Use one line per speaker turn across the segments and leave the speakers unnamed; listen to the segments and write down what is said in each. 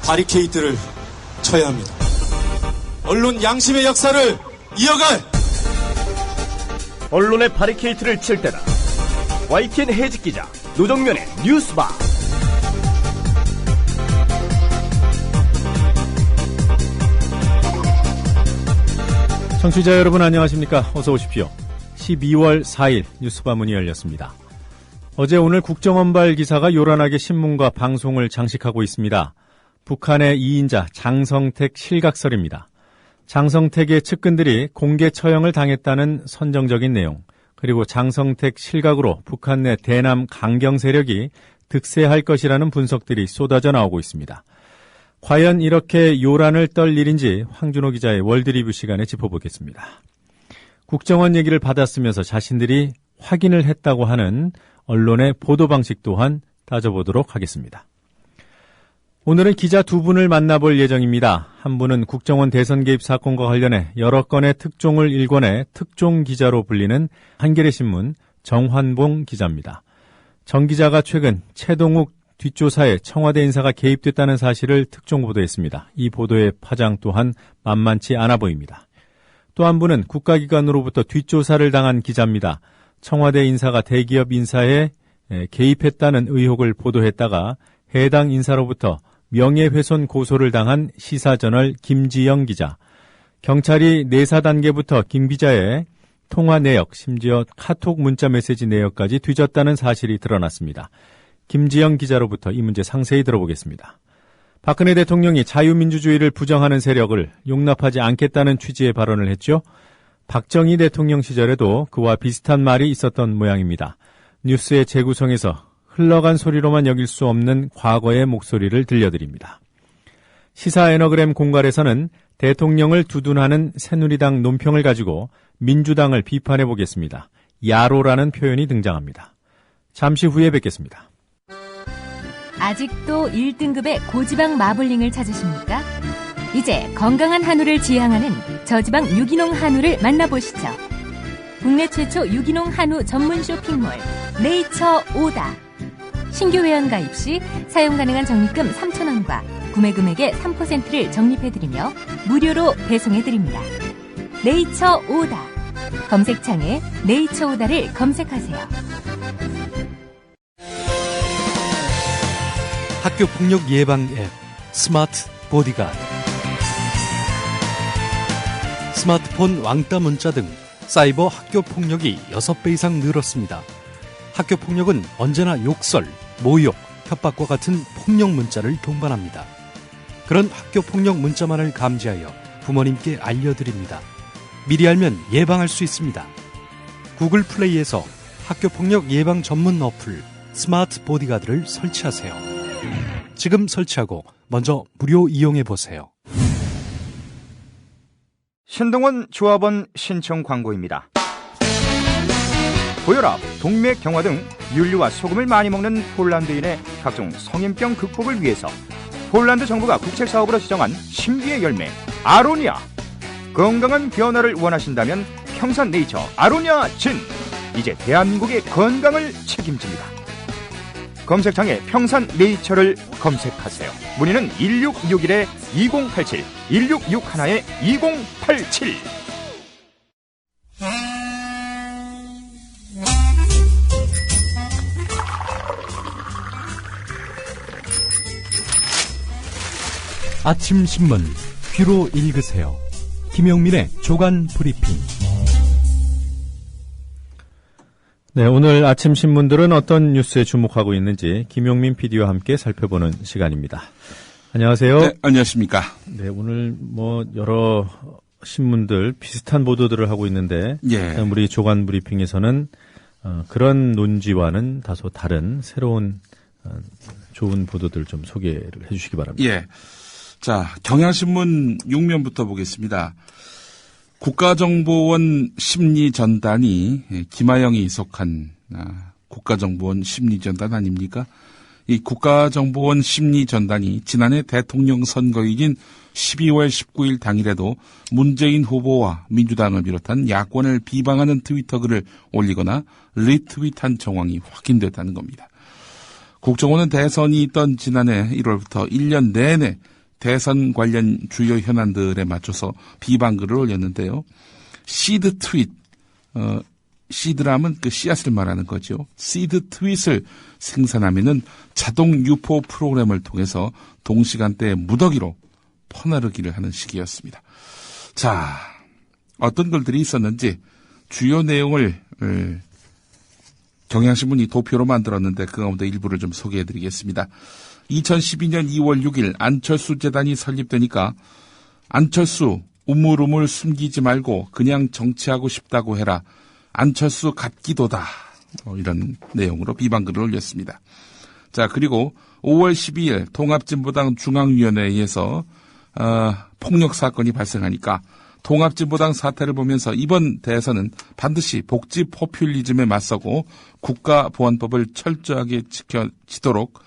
바리케이트를 쳐야 합니다. 언론 양심의 역사를 이어갈
언론의 바리케이트를 칠 때다. YTN 해직 기자 노정면의 뉴스바.
청취자 여러분 안녕하십니까? 어서 오십시오. 12월 4일 뉴스바 문이 열렸습니다. 어제 오늘 국정원발 기사가 요란하게 신문과 방송을 장식하고 있습니다. 북한의 2인자 장성택 실각설입니다. 장성택의 측근들이 공개 처형을 당했다는 선정적인 내용, 그리고 장성택 실각으로 북한 내 대남 강경 세력이 득세할 것이라는 분석들이 쏟아져 나오고 있습니다. 과연 이렇게 요란을 떨 일인지 황준호 기자의 월드리뷰 시간에 짚어보겠습니다. 국정원 얘기를 받았으면서 자신들이 확인을 했다고 하는 언론의 보도 방식 또한 따져보도록 하겠습니다. 오늘은 기자 두 분을 만나볼 예정입니다. 한 분은 국정원 대선 개입 사건과 관련해 여러 건의 특종을 일궈내 특종기자로 불리는 한겨레신문 정환봉 기자입니다. 정 기자가 최근 최동욱 뒷조사에 청와대 인사가 개입됐다는 사실을 특종 보도했습니다. 이 보도의 파장 또한 만만치 않아 보입니다. 또 한 분은 국가기관으로부터 뒷조사를 당한 기자입니다. 청와대 인사가 대기업 인사에 개입했다는 의혹을 보도했다가 해당 인사로부터 명예훼손 고소를 당한 시사저널 김지영 기자. 경찰이 내사 단계부터 김 기자의 통화 내역, 심지어 카톡 문자 메시지 내역까지 뒤졌다는 사실이 드러났습니다. 김지영 기자로부터 이 문제 상세히 들어보겠습니다. 박근혜 대통령이 자유민주주의를 부정하는 세력을 용납하지 않겠다는 취지의 발언을 했죠. 박정희 대통령 시절에도 그와 비슷한 말이 있었던 모양입니다. 뉴스의 재구성에서 흘러간 소리로만 여길 수 없는 과거의 목소리를 들려드립니다. 시사 애너그램 공갈에서는 대통령을 두둔하는 새누리당 논평을 가지고 민주당을 비판해 보겠습니다. 야로라는 표현이 등장합니다. 잠시 후에 뵙겠습니다.
아직도 1등급의 고지방 마블링을 찾으십니까? 이제 건강한 한우를 지향하는 저지방 유기농 한우를 만나보시죠. 국내 최초 유기농 한우 전문 쇼핑몰 네이처 오다. 신규 회원 가입 시 사용 가능한 적립금 3,000원과 구매 금액의 3%를 적립해드리며 무료로 배송해드립니다. 네이처 오다. 검색창에 네이처 오다를 검색하세요.
학교폭력 예방 앱 스마트 보디가드. 스마트폰 왕따 문자 등 사이버 학교폭력이 6배 이상 늘었습니다. 학교폭력은 언제나 욕설, 모욕, 협박과 같은 폭력 문자를 동반합니다. 그런 학교폭력 문자만을 감지하여 부모님께 알려드립니다. 미리 알면 예방할 수 있습니다. 구글 플레이에서 학교폭력 예방 전문 어플 스마트 보디가드를 설치하세요. 지금 설치하고 먼저 무료 이용해보세요.
신동원 조합원 신청 광고입니다. 고혈압, 동맥 경화 등 윤리와 소금을 많이 먹는 폴란드인의 각종 성인병 극복을 위해서 폴란드 정부가 국책사업으로 지정한 신비의 열매 아로니아. 건강한 변화를 원하신다면 평산네이처 아로니아 진. 이제 대한민국의 건강을 책임집니다. 검색창에 평산네이처를 검색하세요. 문의는 1661-2087, 1661-2087.
아침 신문 귀로 읽으세요. 김용민의 조간 브리핑.
네, 오늘 아침 신문들은 어떤 뉴스에 주목하고 있는지 김용민 PD와 함께 살펴보는 시간입니다. 안녕하세요.
네, 안녕하십니까.
네, 오늘 여러 신문들 비슷한 보도들을 하고 있는데
예.
우리 조간 브리핑에서는 그런 논지와는 다소 다른 새로운 좋은 보도들 좀 소개를 해주시기 바랍니다.
예. 자, 경향신문 6면부터 보겠습니다. 국가정보원 심리전단이 김하영이 속한 국가정보원 심리전단 아닙니까? 이 국가정보원 심리전단이 지난해 대통령 선거일인 12월 19일 당일에도 문재인 후보와 민주당을 비롯한 야권을 비방하는 트위터 글을 올리거나 리트윗한 정황이 확인됐다는 겁니다. 국정원은 대선이 있던 지난해 1월부터 1년 내내 대선 관련 주요 현안들에 맞춰서 비방글을 올렸는데요. 시드 트윗, 시드라면 그 씨앗을 말하는 거죠. 시드 트윗을 생산하면은 자동 유포 프로그램을 통해서 동시간대에 무더기로 퍼나르기를 하는 시기였습니다. 자, 어떤 글들이 있었는지 주요 내용을 경향신문이 도표로 만들었는데 그 가운데 일부를 좀 소개해드리겠습니다. 2012년 2월 6일 안철수 재단이 설립되니까 안철수 우물우물 숨기지 말고 그냥 정치하고 싶다고 해라. 안철수 갓기도다. 이런 내용으로 비방글을 올렸습니다. 자, 그리고 5월 12일 통합진보당 중앙위원회에서 폭력 사건이 발생하니까 통합진보당 사태를 보면서 이번 대선은 반드시 복지 포퓰리즘에 맞서고 국가보안법을 철저하게 지키도록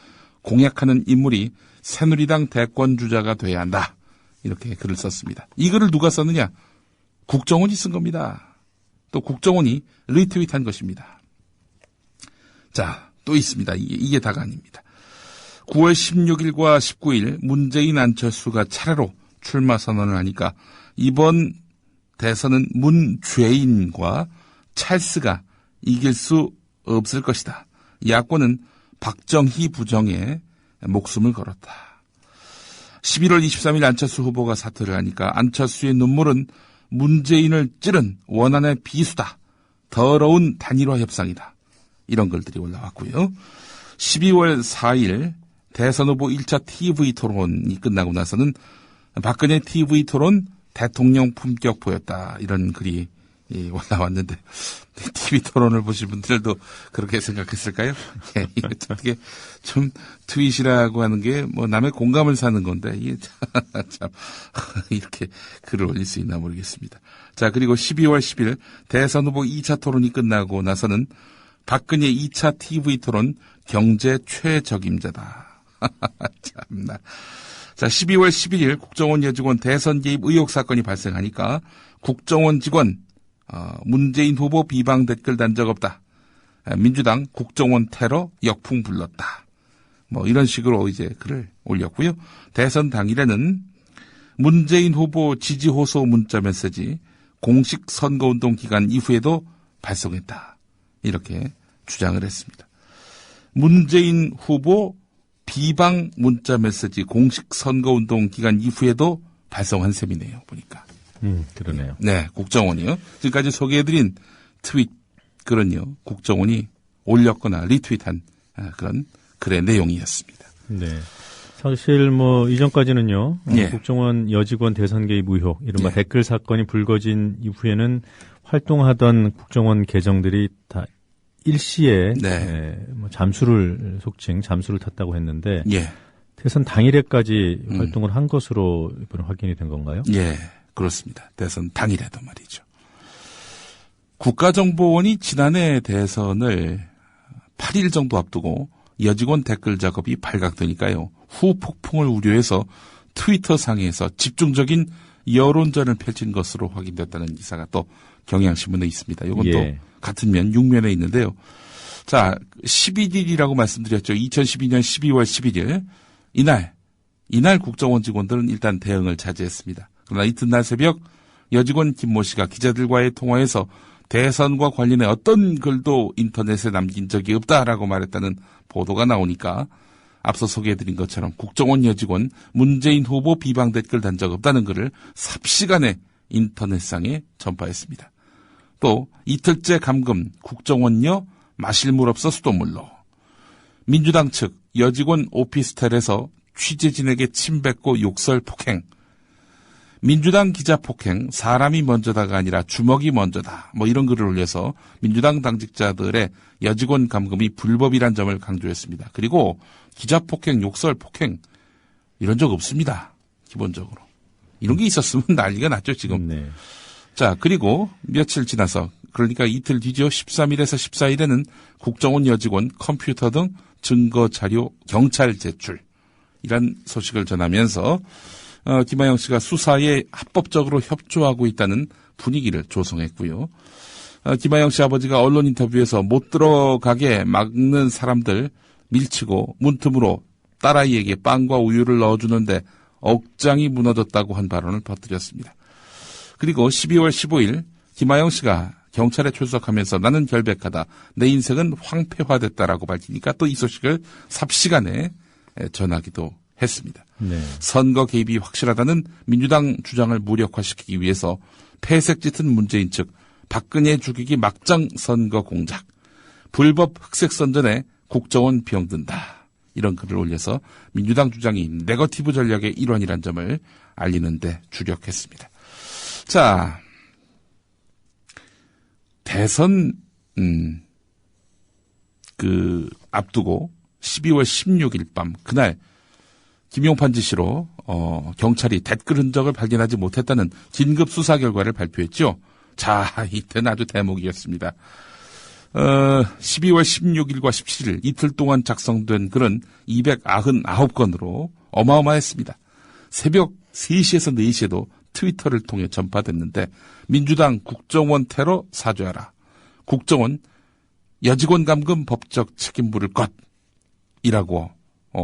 공약하는 인물이 새누리당 대권주자가 돼야 한다. 이렇게 글을 썼습니다. 이 글을 누가 썼느냐? 국정원이 쓴 겁니다. 또 국정원이 리트윗한 것입니다. 자, 또 있습니다. 이게 다가 아닙니다. 9월 16일과 19일 문재인 안철수가 차례로 출마 선언을 하니까 이번 대선은 문죄인과 찰스가 이길 수 없을 것이다. 야권은 박정희 부정에 목숨을 걸었다. 11월 23일 안철수 후보가 사퇴를 하니까 안철수의 눈물은 문재인을 찌른 원한의 비수다. 더러운 단일화 협상이다. 이런 글들이 올라왔고요. 12월 4일 대선 후보 1차 TV 토론이 끝나고 나서는 박근혜 TV 토론 대통령 품격 보였다. 이런 글이 올라왔는데 TV 토론을 보신 분들도 그렇게 생각했을까요? 예, 이거 어떻게 좀 트윗이라고 하는 게 뭐 남의 공감을 사는 건데 이게 참 이렇게 글을 올릴 수 있나 모르겠습니다. 자, 그리고 12월 10일 대선 후보 2차 토론이 끝나고 나서는 박근혜 2차 TV 토론 경제 최적임자다. 참나. 자, 12월 11일 국정원 여직원 대선 개입 의혹 사건이 발생하니까 국정원 직원 문재인 후보 비방 댓글 단 적 없다. 민주당 국정원 테러 역풍 불렀다. 뭐 이런 식으로 이제 글을 올렸고요. 대선 당일에는 문재인 후보 지지 호소 문자 메시지 공식 선거운동 기간 이후에도 발송했다. 이렇게 주장을 했습니다. 문재인 후보 비방 문자 메시지 공식 선거운동 기간 이후에도 발송한 셈이네요. 보니까.
그러네요.
네, 국정원이요. 지금까지 소개해드린 트윗 글은요, 국정원이 올렸거나 리트윗한 그런 글의 내용이었습니다.
네. 사실 뭐 이전까지는요,
예.
국정원 여직원 대선 개입 의혹, 이른바
예.
댓글 사건이 불거진 이후에는 활동하던 국정원 계정들이 다 일시에
네.
뭐 속칭 잠수를 탔다고 했는데
예,
대선 당일에까지 활동을 한 것으로 이번에 확인이 된 건가요?
예, 그렇습니다. 대선 당일에도 말이죠. 국가정보원이 지난해 대선을 8일 정도 앞두고 여직원 댓글 작업이 발각되니까요. 후폭풍을 우려해서 트위터 상에서 집중적인 여론전을 펼친 것으로 확인됐다는 기사가 또 경향신문에 있습니다. 이건
예.
또 같은 면 6면에 있는데요. 자, 11일이라고 말씀드렸죠. 2012년 12월 11일 이날 국정원 직원들은 일단 대응을 자제했습니다. 그러나 이튿날 새벽 여직원 김모 씨가 기자들과의 통화에서 대선과 관련해 어떤 글도 인터넷에 남긴 적이 없다라고 말했다는 보도가 나오니까 앞서 소개해드린 것처럼 국정원 여직원 문재인 후보 비방 댓글 단 적 없다는 글을 삽시간에 인터넷상에 전파했습니다. 또 이틀째 감금 국정원여 마실 물 없어 수돗물로. 민주당 측 여직원 오피스텔에서 취재진에게 침 뱉고 욕설 폭행. 민주당 기자 폭행, 사람이 먼저다가 아니라 주먹이 먼저다. 뭐 이런 글을 올려서 민주당 당직자들의 여직원 감금이 불법이란 점을 강조했습니다. 그리고 기자 폭행, 욕설 폭행 이런 적 없습니다. 기본적으로. 이런 게 있었으면 난리가 났죠, 지금.
네.
자, 그리고 며칠 지나서 그러니까 이틀 뒤죠. 13일에서 14일에는 국정원 여직원 컴퓨터 등 증거 자료 경찰 제출 이란 소식을 전하면서 김하영 씨가 수사에 합법적으로 협조하고 있다는 분위기를 조성했고요. 김하영 씨 아버지가 언론 인터뷰에서 못 들어가게 막는 사람들 밀치고 문틈으로 딸아이에게 빵과 우유를 넣어주는데 억장이 무너졌다고 한 발언을 퍼뜨렸습니다. 그리고 12월 15일 김하영 씨가 경찰에 출석하면서 나는 결백하다. 내 인생은 황폐화됐다라고 밝히니까 또 이 소식을 삽시간에 전하기도 했습니다.
네.
선거 개입이 확실하다는 민주당 주장을 무력화시키기 위해서 폐색 짙은 문재인 측 박근혜 죽이기 막장 선거 공작, 불법 흑색 선전에 국정원 병든다. 이런 글을 올려서 민주당 주장이 네거티브 전략의 일환이란 점을 알리는 데 주력했습니다. 자, 대선 앞두고 12월 16일 밤 그날 김용판 지시로 경찰이 댓글 흔적을 발견하지 못했다는 긴급 수사 결과를 발표했죠. 자, 이때는 아주 대목이었습니다. 12월 16일과 17일 이틀 동안 작성된 글은 299건으로 어마어마했습니다. 새벽 3시에서 4시에도 트위터를 통해 전파됐는데 민주당 국정원 테러 사죄하라. 국정원 여직원 감금 법적 책임 물을 것이라고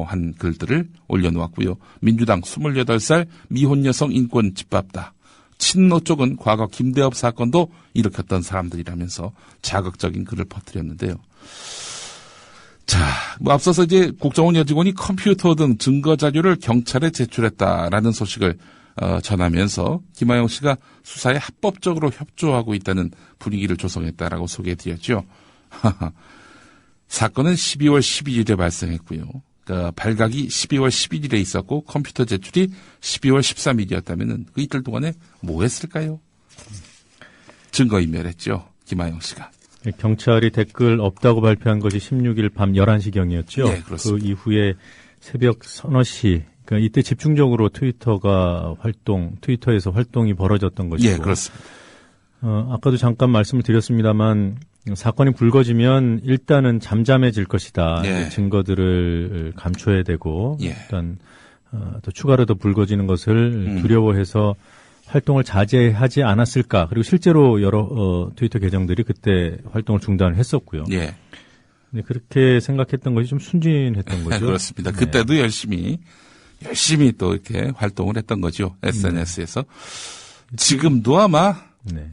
한 글들을 올려놓았고요. 민주당 28살 미혼 여성 인권 짓밟다. 친노 쪽은 과거 김대엽 사건도 일으켰던 사람들이라면서 자극적인 글을 퍼뜨렸는데요. 자, 앞서서 이제 국정원 여직원이 컴퓨터 등 증거 자료를 경찰에 제출했다라는 소식을 전하면서 김하영 씨가 수사에 합법적으로 협조하고 있다는 분위기를 조성했다라고 소개해드렸죠. 사건은 12월 12일에 발생했고요. 그러니까 발각이 12월 11일에 있었고 컴퓨터 제출이 12월 13일이었다면 그 이틀 동안에 뭐 했을까요? 증거인멸했죠. 김하영 씨가.
경찰이 댓글 없다고 발표한 것이 16일 밤 11시경이었죠.
네, 그렇습니다.
그 이후에 새벽 서너 시, 그러니까 이때 집중적으로 트위터에서 활동이 벌어졌던 것이고.
예, 그렇습니다.
아까도 잠깐 말씀을 드렸습니다만 사건이 불거지면 일단은 잠잠해질 것이다.
예.
증거들을 감춰야 되고
예.
일단 또 추가로 더 불거지는 것을 두려워해서 활동을 자제하지 않았을까. 그리고 실제로 여러 트위터 계정들이 그때 활동을 중단을 했었고요.
예.
근데 그렇게 생각했던 것이 좀 순진했던 거죠.
그렇습니다.
네.
그때도 열심히 또 이렇게 활동을 했던 거죠. SNS에서. 지금도 아마
네.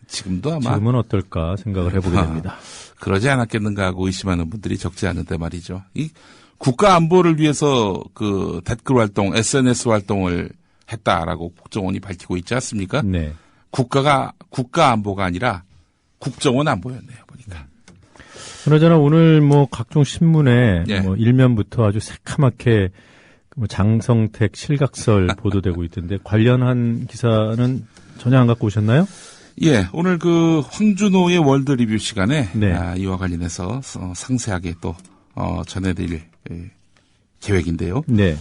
지금은 어떨까 생각을 해보게 됩니다.
그러지 않았겠는가 하고 의심하는 분들이 적지 않은데 말이죠. 이 국가 안보를 위해서 그 댓글 활동, SNS 활동을 했다라고 국정원이 밝히고 있지 않습니까?
네.
국가 안보가 아니라 국정원 안보였네요, 보니까.
그나저나 오늘 뭐 각종 신문에
예.
뭐 일면부터 아주 새카맣게 뭐 장성택 실각설 보도되고 있던데 관련한 기사는 전혀 안 갖고 오셨나요?
예, 오늘 그 황준호의 월드 리뷰 시간에
네.
이와 관련해서 상세하게 또 전해드릴 계획인데요.
네.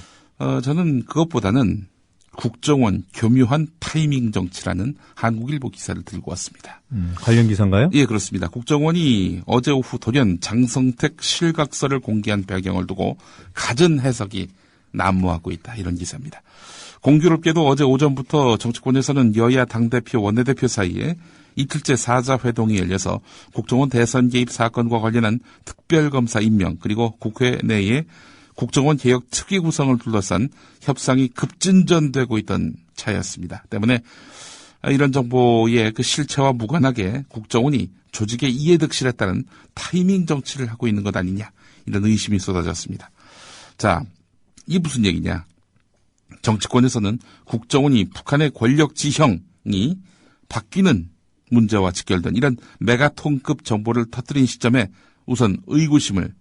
저는 그것보다는 국정원 교묘한 타이밍 정치라는 한국일보 기사를 들고 왔습니다.
관련 기사인가요?
예, 그렇습니다. 국정원이 어제 오후 돌연 장성택 실각설을 공개한 배경을 두고 갖은 해석이 난무하고 있다. 이런 기사입니다. 공교롭게도 어제 오전부터 정치권에서는 여야 당대표, 원내대표 사이에 이틀째 사자회동이 열려서 국정원 대선 개입 사건과 관련한 특별검사 임명 그리고 국회 내에 국정원 개혁 특위 구성을 둘러싼 협상이 급진전되고 있던 차였습니다. 때문에 이런 정보의 그 실체와 무관하게 국정원이 조직의 이해득실했다는 타이밍 정치를 하고 있는 것 아니냐 이런 의심이 쏟아졌습니다. 자, 이게 무슨 얘기냐? 정치권에서는 국정원이 북한의 권력 지형이 바뀌는 문제와 직결된 이런 메가톤급 정보를 터뜨린 시점에 우선 의구심을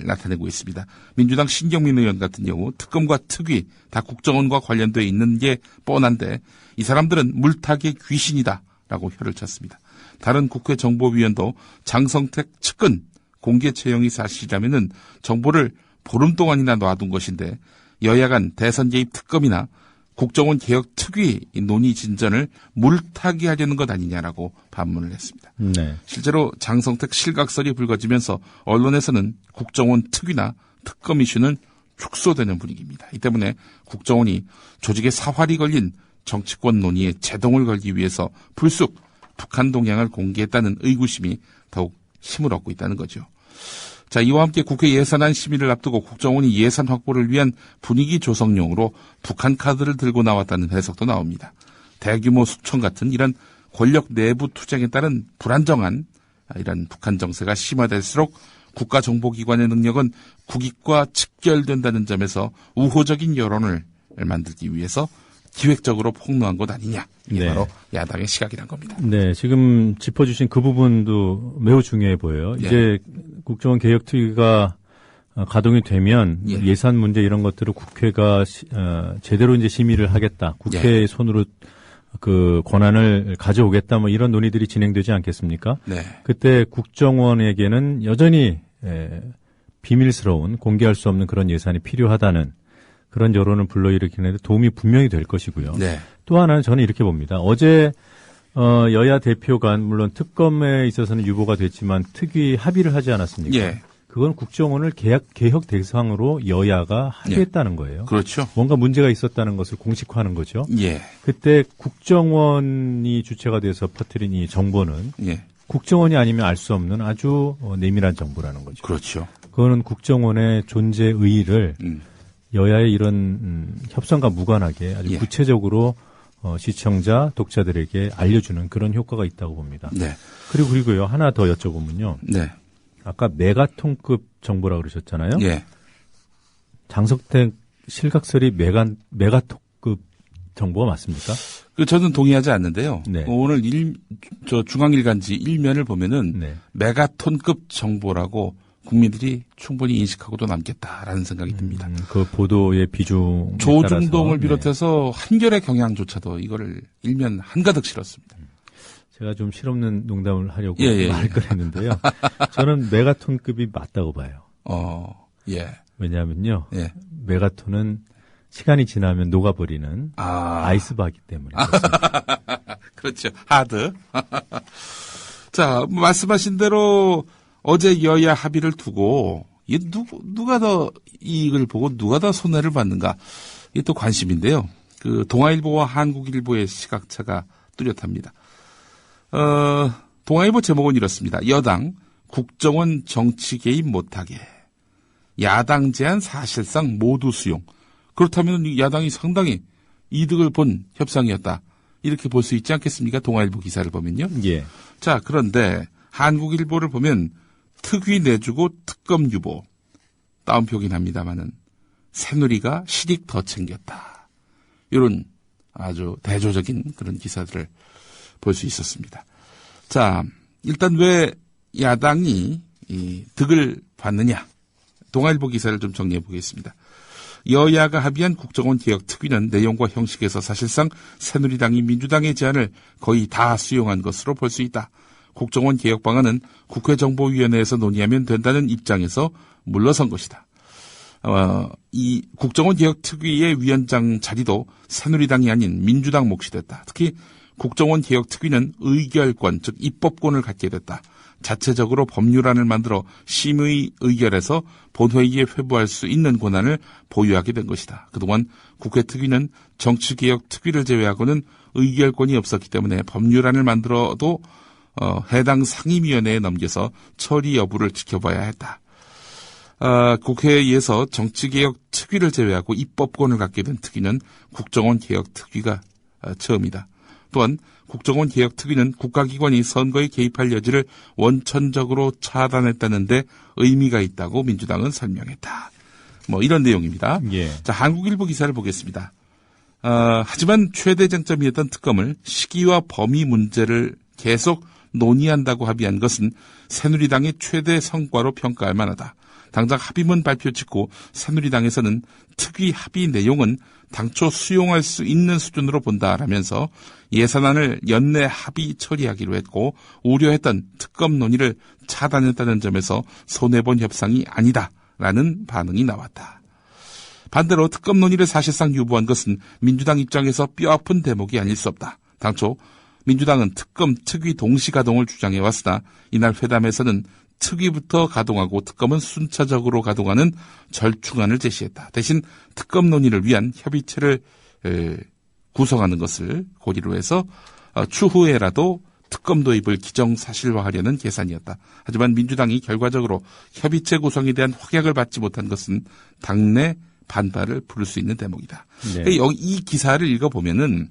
나타내고 있습니다. 민주당 신경민 의원 같은 경우 특검과 특위 다 국정원과 관련되어 있는 게 뻔한데 이 사람들은 물타기의 귀신이다라고 혀를 쳤습니다. 다른 국회 정보위원도 장성택 측근 공개 채용이 사실이라면은 정보를 보름 동안이나 놔둔 것인데 여야 간 대선 개입 특검이나 국정원 개혁 특위 논의 진전을 물타기 하려는 것 아니냐라고 반문을 했습니다.
네.
실제로 장성택 실각설이 불거지면서 언론에서는 국정원 특위나 특검 이슈는 축소되는 분위기입니다. 이 때문에 국정원이 조직에 사활이 걸린 정치권 논의에 제동을 걸기 위해서 불쑥 북한 동향을 공개했다는 의구심이 더욱 힘을 얻고 있다는 거죠. 자, 이와 함께 국회 예산안 심의를 앞두고 국정원이 예산 확보를 위한 분위기 조성용으로 북한 카드를 들고 나왔다는 해석도 나옵니다. 대규모 숙청 같은 이런 권력 내부 투쟁에 따른 불안정한 이런 북한 정세가 심화될수록 국가정보기관의 능력은 국익과 직결된다는 점에서 우호적인 여론을 만들기 위해서 기획적으로 폭로한 것 아니냐. 이게
네.
바로 야당의 시각이란 겁니다.
네, 지금 짚어주신 그 부분도 매우 중요해 보여요.
예.
이제 국정원 개혁특위가 가동이 되면
예.
예산 문제 이런 것들을 국회가 제대로 이제 심의를 하겠다. 국회의
예.
손으로 그 권한을 가져오겠다. 뭐 이런 논의들이 진행되지 않겠습니까?
네.
그때 국정원에게는 여전히 비밀스러운 공개할 수 없는 그런 예산이 필요하다는 그런 여론을 불러일으키는데 도움이 분명히 될 것이고요.
네.
또 하나는 저는 이렇게 봅니다. 어제 여야 대표 간 물론 특검에 있어서는 유보가 됐지만 특위 합의를 하지 않았습니까?
예.
그건 국정원을 개혁 대상으로 여야가 합의했다는 거예요.
그렇죠.
뭔가 문제가 있었다는 것을 공식화하는 거죠.
예.
그때 국정원이 주체가 돼서 퍼뜨린 이 정보는
예.
국정원이 아니면 알 수 없는 아주 내밀한 정보라는 거죠.
그렇죠.
그거는 국정원의 존재 의의를 여야의 이런 협상과 무관하게 아주
예.
구체적으로 시청자, 독자들에게 알려주는 그런 효과가 있다고 봅니다.
네.
그리고요 하나 더 여쭤보면요.
네.
아까 메가톤급 정보라고 그러셨잖아요.
예.
장석택 실각설이 메가톤급 정보가 맞습니까?
저는 동의하지 않는데요.
네.
오늘 중앙일간지 일면을 보면은
네.
메가톤급 정보라고 국민들이 충분히 인식하고도 남겠다라는 생각이 듭니다.
그 보도의 비중
조중동을 비롯해서 한결의 경향조차도 이거를 일면 한가득 실었습니다.
제가 좀 실없는 농담을 하려고
예.
말을 꺼냈는데요. 저는 메가톤급이 맞다고 봐요.
예.
왜냐하면요.
예.
메가톤은 시간이 지나면 녹아버리는 아이스바기 때문에.
그렇죠. 하드. 자, 말씀하신 대로 어제 여야 합의를 두고 누가 더 이익을 보고 누가 더 손해를 받는가 이게 또 관심인데요. 그 동아일보와 한국일보의 시각차가 뚜렷합니다. 동아일보 제목은 이렇습니다. 여당 국정원 정치 개입 못하게 야당 제안 사실상 모두 수용. 그렇다면 야당이 상당히 이득을 본 협상이었다. 이렇게 볼 수 있지 않겠습니까? 동아일보 기사를 보면요.
예.
자, 그런데 한국일보를 보면 특위 내주고 특검 유보. 따옴표긴 합니다만은 새누리가 실익 더 챙겼다. 이런 아주 대조적인 그런 기사들을 볼 수 있었습니다. 자, 일단 왜 야당이 이 득을 받느냐. 동아일보 기사를 좀 정리해 보겠습니다. 여야가 합의한 국정원 개혁 특위는 내용과 형식에서 사실상 새누리당이 민주당의 제안을 거의 다 수용한 것으로 볼 수 있다. 국정원 개혁 방안은 국회정보위원회에서 논의하면 된다는 입장에서 물러선 것이다. 이 국정원 개혁 특위의 위원장 자리도 새누리당이 아닌 민주당 몫이 됐다. 특히 국정원 개혁 특위는 의결권, 즉 입법권을 갖게 됐다. 자체적으로 법률안을 만들어 심의 의결해서 본회의에 회부할 수 있는 권한을 보유하게 된 것이다. 그동안 국회 특위는 정치개혁 특위를 제외하고는 의결권이 없었기 때문에 법률안을 만들어도 해당 상임위원회에 넘겨서 처리 여부를 지켜봐야 했다. 국회에서 정치개혁 특위를 제외하고 입법권을 갖게 된 특위는 국정원 개혁 특위가 처음이다. 또한 국정원 개혁 특위는 국가기관이 선거에 개입할 여지를 원천적으로 차단했다는데 의미가 있다고 민주당은 설명했다. 뭐 이런 내용입니다.
예.
자, 한국일보 기사를 보겠습니다. 하지만 최대 쟁점이었던 특검을 시기와 범위 문제를 계속 논의한다고 합의한 것은 새누리당의 최대 성과로 평가할 만하다. 당장 합의문 발표 직후 새누리당에서는 특위 합의 내용은 당초 수용할 수 있는 수준으로 본다라면서 예산안을 연내 합의 처리하기로 했고 우려했던 특검 논의를 차단했다는 점에서 손해본 협상이 아니다라는 반응이 나왔다. 반대로 특검 논의를 사실상 유보한 것은 민주당 입장에서 뼈아픈 대목이 아닐 수 없다. 당초 민주당은 특검, 특위 동시 가동을 주장해왔으나 이날 회담에서는 특위부터 가동하고 특검은 순차적으로 가동하는 절충안을 제시했다. 대신 특검 논의를 위한 협의체를 구성하는 것을 고리로 해서 추후에라도 특검 도입을 기정사실화하려는 계산이었다. 하지만 민주당이 결과적으로 협의체 구성에 대한 확약을 받지 못한 것은 당내 반발을 부를 수 있는 대목이다.
네.
이 기사를 읽어보면은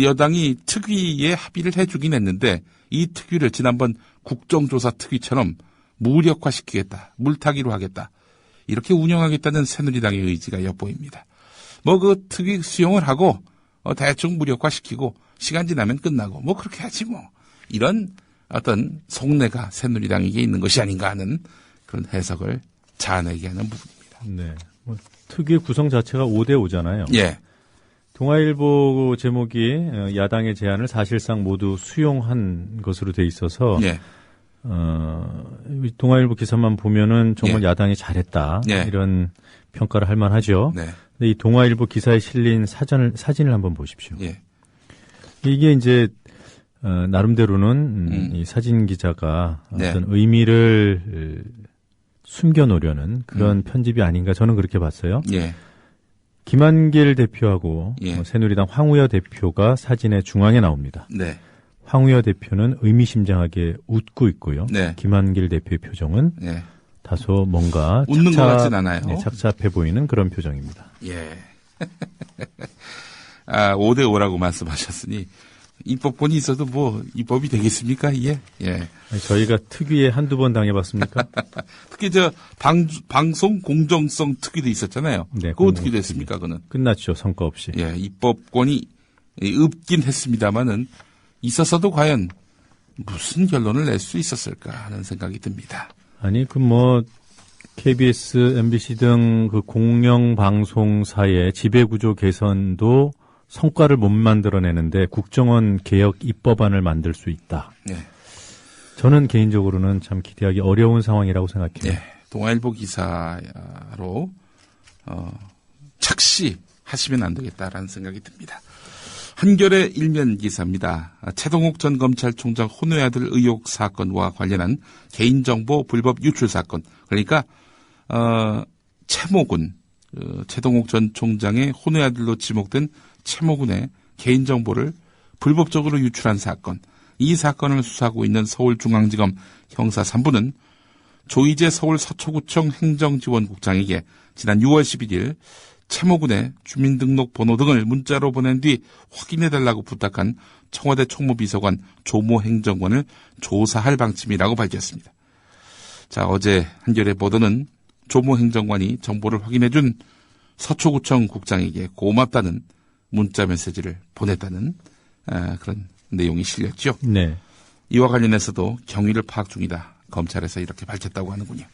여당이 특위에 합의를 해주긴 했는데 이 특위를 지난번 국정조사 특위처럼 무력화시키겠다, 물타기로 하겠다, 이렇게 운영하겠다는 새누리당의 의지가 엿보입니다. 뭐 그 특위 수용을 하고 대충 무력화시키고 시간 지나면 끝나고 뭐 그렇게 하지 뭐, 이런 어떤 속내가 새누리당에게 있는 것이 아닌가 하는 그런 해석을 자아내게 하는 부분입니다.
네. 뭐, 특위의 구성 자체가 5대5잖아요.
예.
동아일보 제목이 야당의 제안을 사실상 모두 수용한 것으로 돼 있어서
예.
동아일보 기사만 보면은 정말
예.
야당이 잘했다,
예.
이런 평가를 할 만하죠.
네.
근데 이 동아일보 기사에 실린 사진을 한번 보십시오.
예.
이게 이제 나름대로는 이 사진 기자가
네.
어떤 의미를 숨겨놓으려는 그런 편집이 아닌가, 저는 그렇게 봤어요.
예.
김한길 대표하고
예.
새누리당 황우여 대표가 사진의 중앙에 나옵니다.
네.
황우여 대표는 의미심장하게 웃고 있고요.
네.
김한길 대표의 표정은
예.
다소 뭔가
웃는 것 같진 않아요.
네, 착잡해 보이는 그런 표정입니다.
예. 5대5라고 말씀하셨으니 입법권이 있어도 뭐 입법이 되겠습니까, 이게? 예.
저희가 특위에 한두 번 당해봤습니까?
특히 방송 공정성 특위도 있었잖아요.
네,
그거 어떻게 됐습니까, 그거는?
끝났죠, 성과 없이.
예, 입법권이 없긴 했습니다만은 있었어도 과연 무슨 결론을 낼 수 있었을까 하는 생각이 듭니다.
아니, KBS, MBC 등 그 공영방송사의 지배구조 개선도 성과를 못 만들어내는데 국정원 개혁 입법안을 만들 수 있다.
네.
저는 개인적으로는 참 기대하기 어려운 상황이라고 생각해요.
네. 동아일보 기사로 착시하시면 안 되겠다라는 생각이 듭니다. 한겨레 일면 기사입니다. 최동욱 전 검찰총장 혼외 아들 의혹 사건과 관련한 개인정보 불법 유출 사건. 그러니까 최모군, 최동욱 전 총장의 혼외 아들로 지목된 최모군의 개인정보를 불법적으로 유출한 사건. 이 사건을 수사하고 있는 서울중앙지검 형사 3부는 조이제 서울 서초구청 행정지원국장에게 지난 6월 11일 최모군의 주민등록번호 등을 문자로 보낸 뒤 확인해달라고 부탁한 청와대 총무비서관 조모 행정관을 조사할 방침이라고 밝혔습니다. 자, 어제 한겨레 보도는 조모 행정관이 정보를 확인해준 서초구청 국장에게 고맙다는 문자 메시지를 보냈다는 그런 내용이 실렸죠.
네.
이와 관련해서도 경위를 파악 중이다. 검찰에서 이렇게 밝혔다고 하는군요.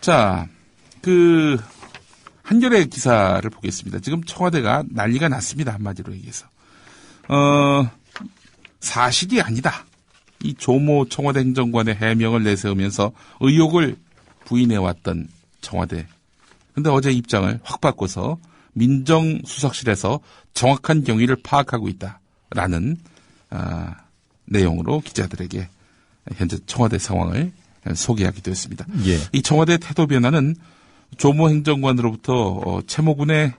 자, 한겨레 기사를 보겠습니다. 지금 청와대가 난리가 났습니다. 한마디로 얘기해서. 사실이 아니다. 이 조모 청와대 행정관의 해명을 내세우면서 의혹을 부인해왔던 청와대. 근데 어제 입장을 확 바꿔서 민정수석실에서 정확한 경위를 파악하고 있다라는 내용으로 기자들에게 현재 청와대 상황을 소개하기도 했습니다.
예.
이 청와대 태도 변화는 조모 행정관으로부터 최모군의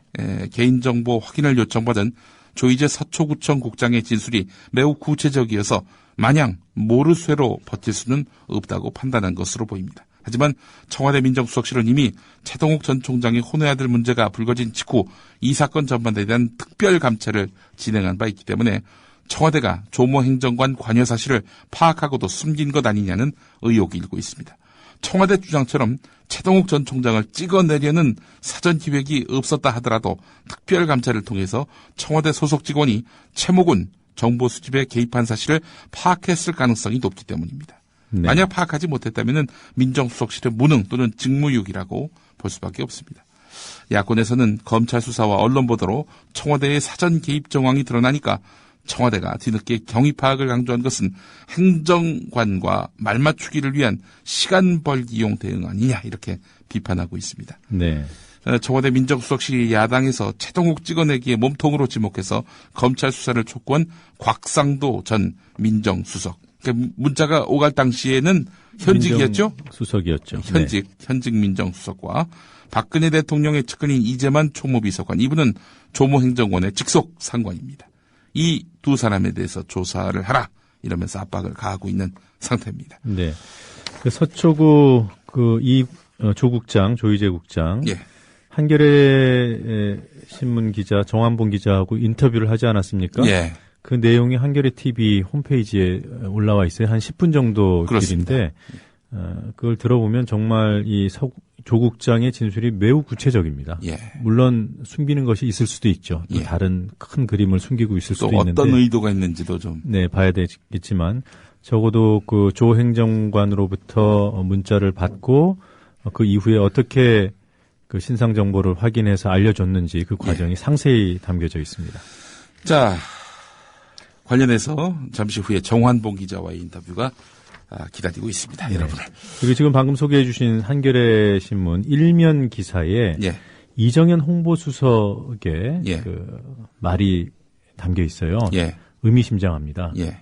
개인정보 확인을 요청받은 조이제 서초구청 국장의 진술이 매우 구체적이어서 마냥 모르쇠로 버틸 수는 없다고 판단한 것으로 보입니다. 하지만 청와대 민정수석실은 이미 최동욱 전 총장의 혼외 아들 문제가 불거진 직후 이 사건 전반에 대한 특별 감찰을 진행한 바 있기 때문에 청와대가 조모 행정관 관여 사실을 파악하고도 숨긴 것 아니냐는 의혹이 일고 있습니다. 청와대 주장처럼 최동욱 전 총장을 찍어내려는 사전 기획이 없었다 하더라도 특별 감찰을 통해서 청와대 소속 직원이 최모군 정보 수집에 개입한 사실을 파악했을 가능성이 높기 때문입니다.
네.
만약 파악하지 못했다면 민정수석실의 무능 또는 직무유기라고 볼 수밖에 없습니다. 야권에서는 검찰 수사와 언론 보도로 청와대의 사전 개입 정황이 드러나니까 청와대가 뒤늦게 경위 파악을 강조한 것은 행정관과 말맞추기를 위한 시간 벌기용 대응 아니냐 이렇게 비판하고 있습니다.
네.
청와대 민정수석실이 야당에서 최동욱 찍어내기에 몸통으로 지목해서 검찰 수사를 촉구한 곽상도 전 민정수석. 그러니까 문자가 오갈 당시에는 현직이었죠?
수석이었죠.
현직 민정수석과 박근혜 대통령의 측근인 이재만 총무비서관, 이분은 조모 행정관의 직속 상관입니다. 이 두 사람에 대해서 조사를 하라 이러면서 압박을 가하고 있는 상태입니다.
네. 그 서초구 조국장, 조희재 국장.
예.
한겨레 신문 기자 정한봉 기자하고 인터뷰를 하지 않았습니까?
예.
그 내용이 한겨레 TV 홈페이지에 올라와 있어요. 한 10분 정도
그렇습니다.
길인데 그걸 들어보면 정말 이 조국장의 진술이 매우 구체적입니다.
예.
물론 숨기는 것이 있을 수도 있죠. 또
예.
다른 큰 그림을 숨기고 있을
또
수도 있는데
어떤 의도가 있는지도 좀.
네, 봐야 되겠지만 적어도 그 조 행정관으로부터 문자를 받고 그 이후에 어떻게 그 신상 정보를 확인해서 알려줬는지 그 과정이 상세히 담겨져 있습니다.
자, 관련해서 잠시 후에 정환봉 기자와의 인터뷰가 기다리고 있습니다. 여러분을.
그리고 지금 방금 소개해 주신 한겨레 신문 일면 기사에
예.
이정현 홍보수석의
예.
그 말이 담겨 있어요.
예.
의미심장합니다.
예.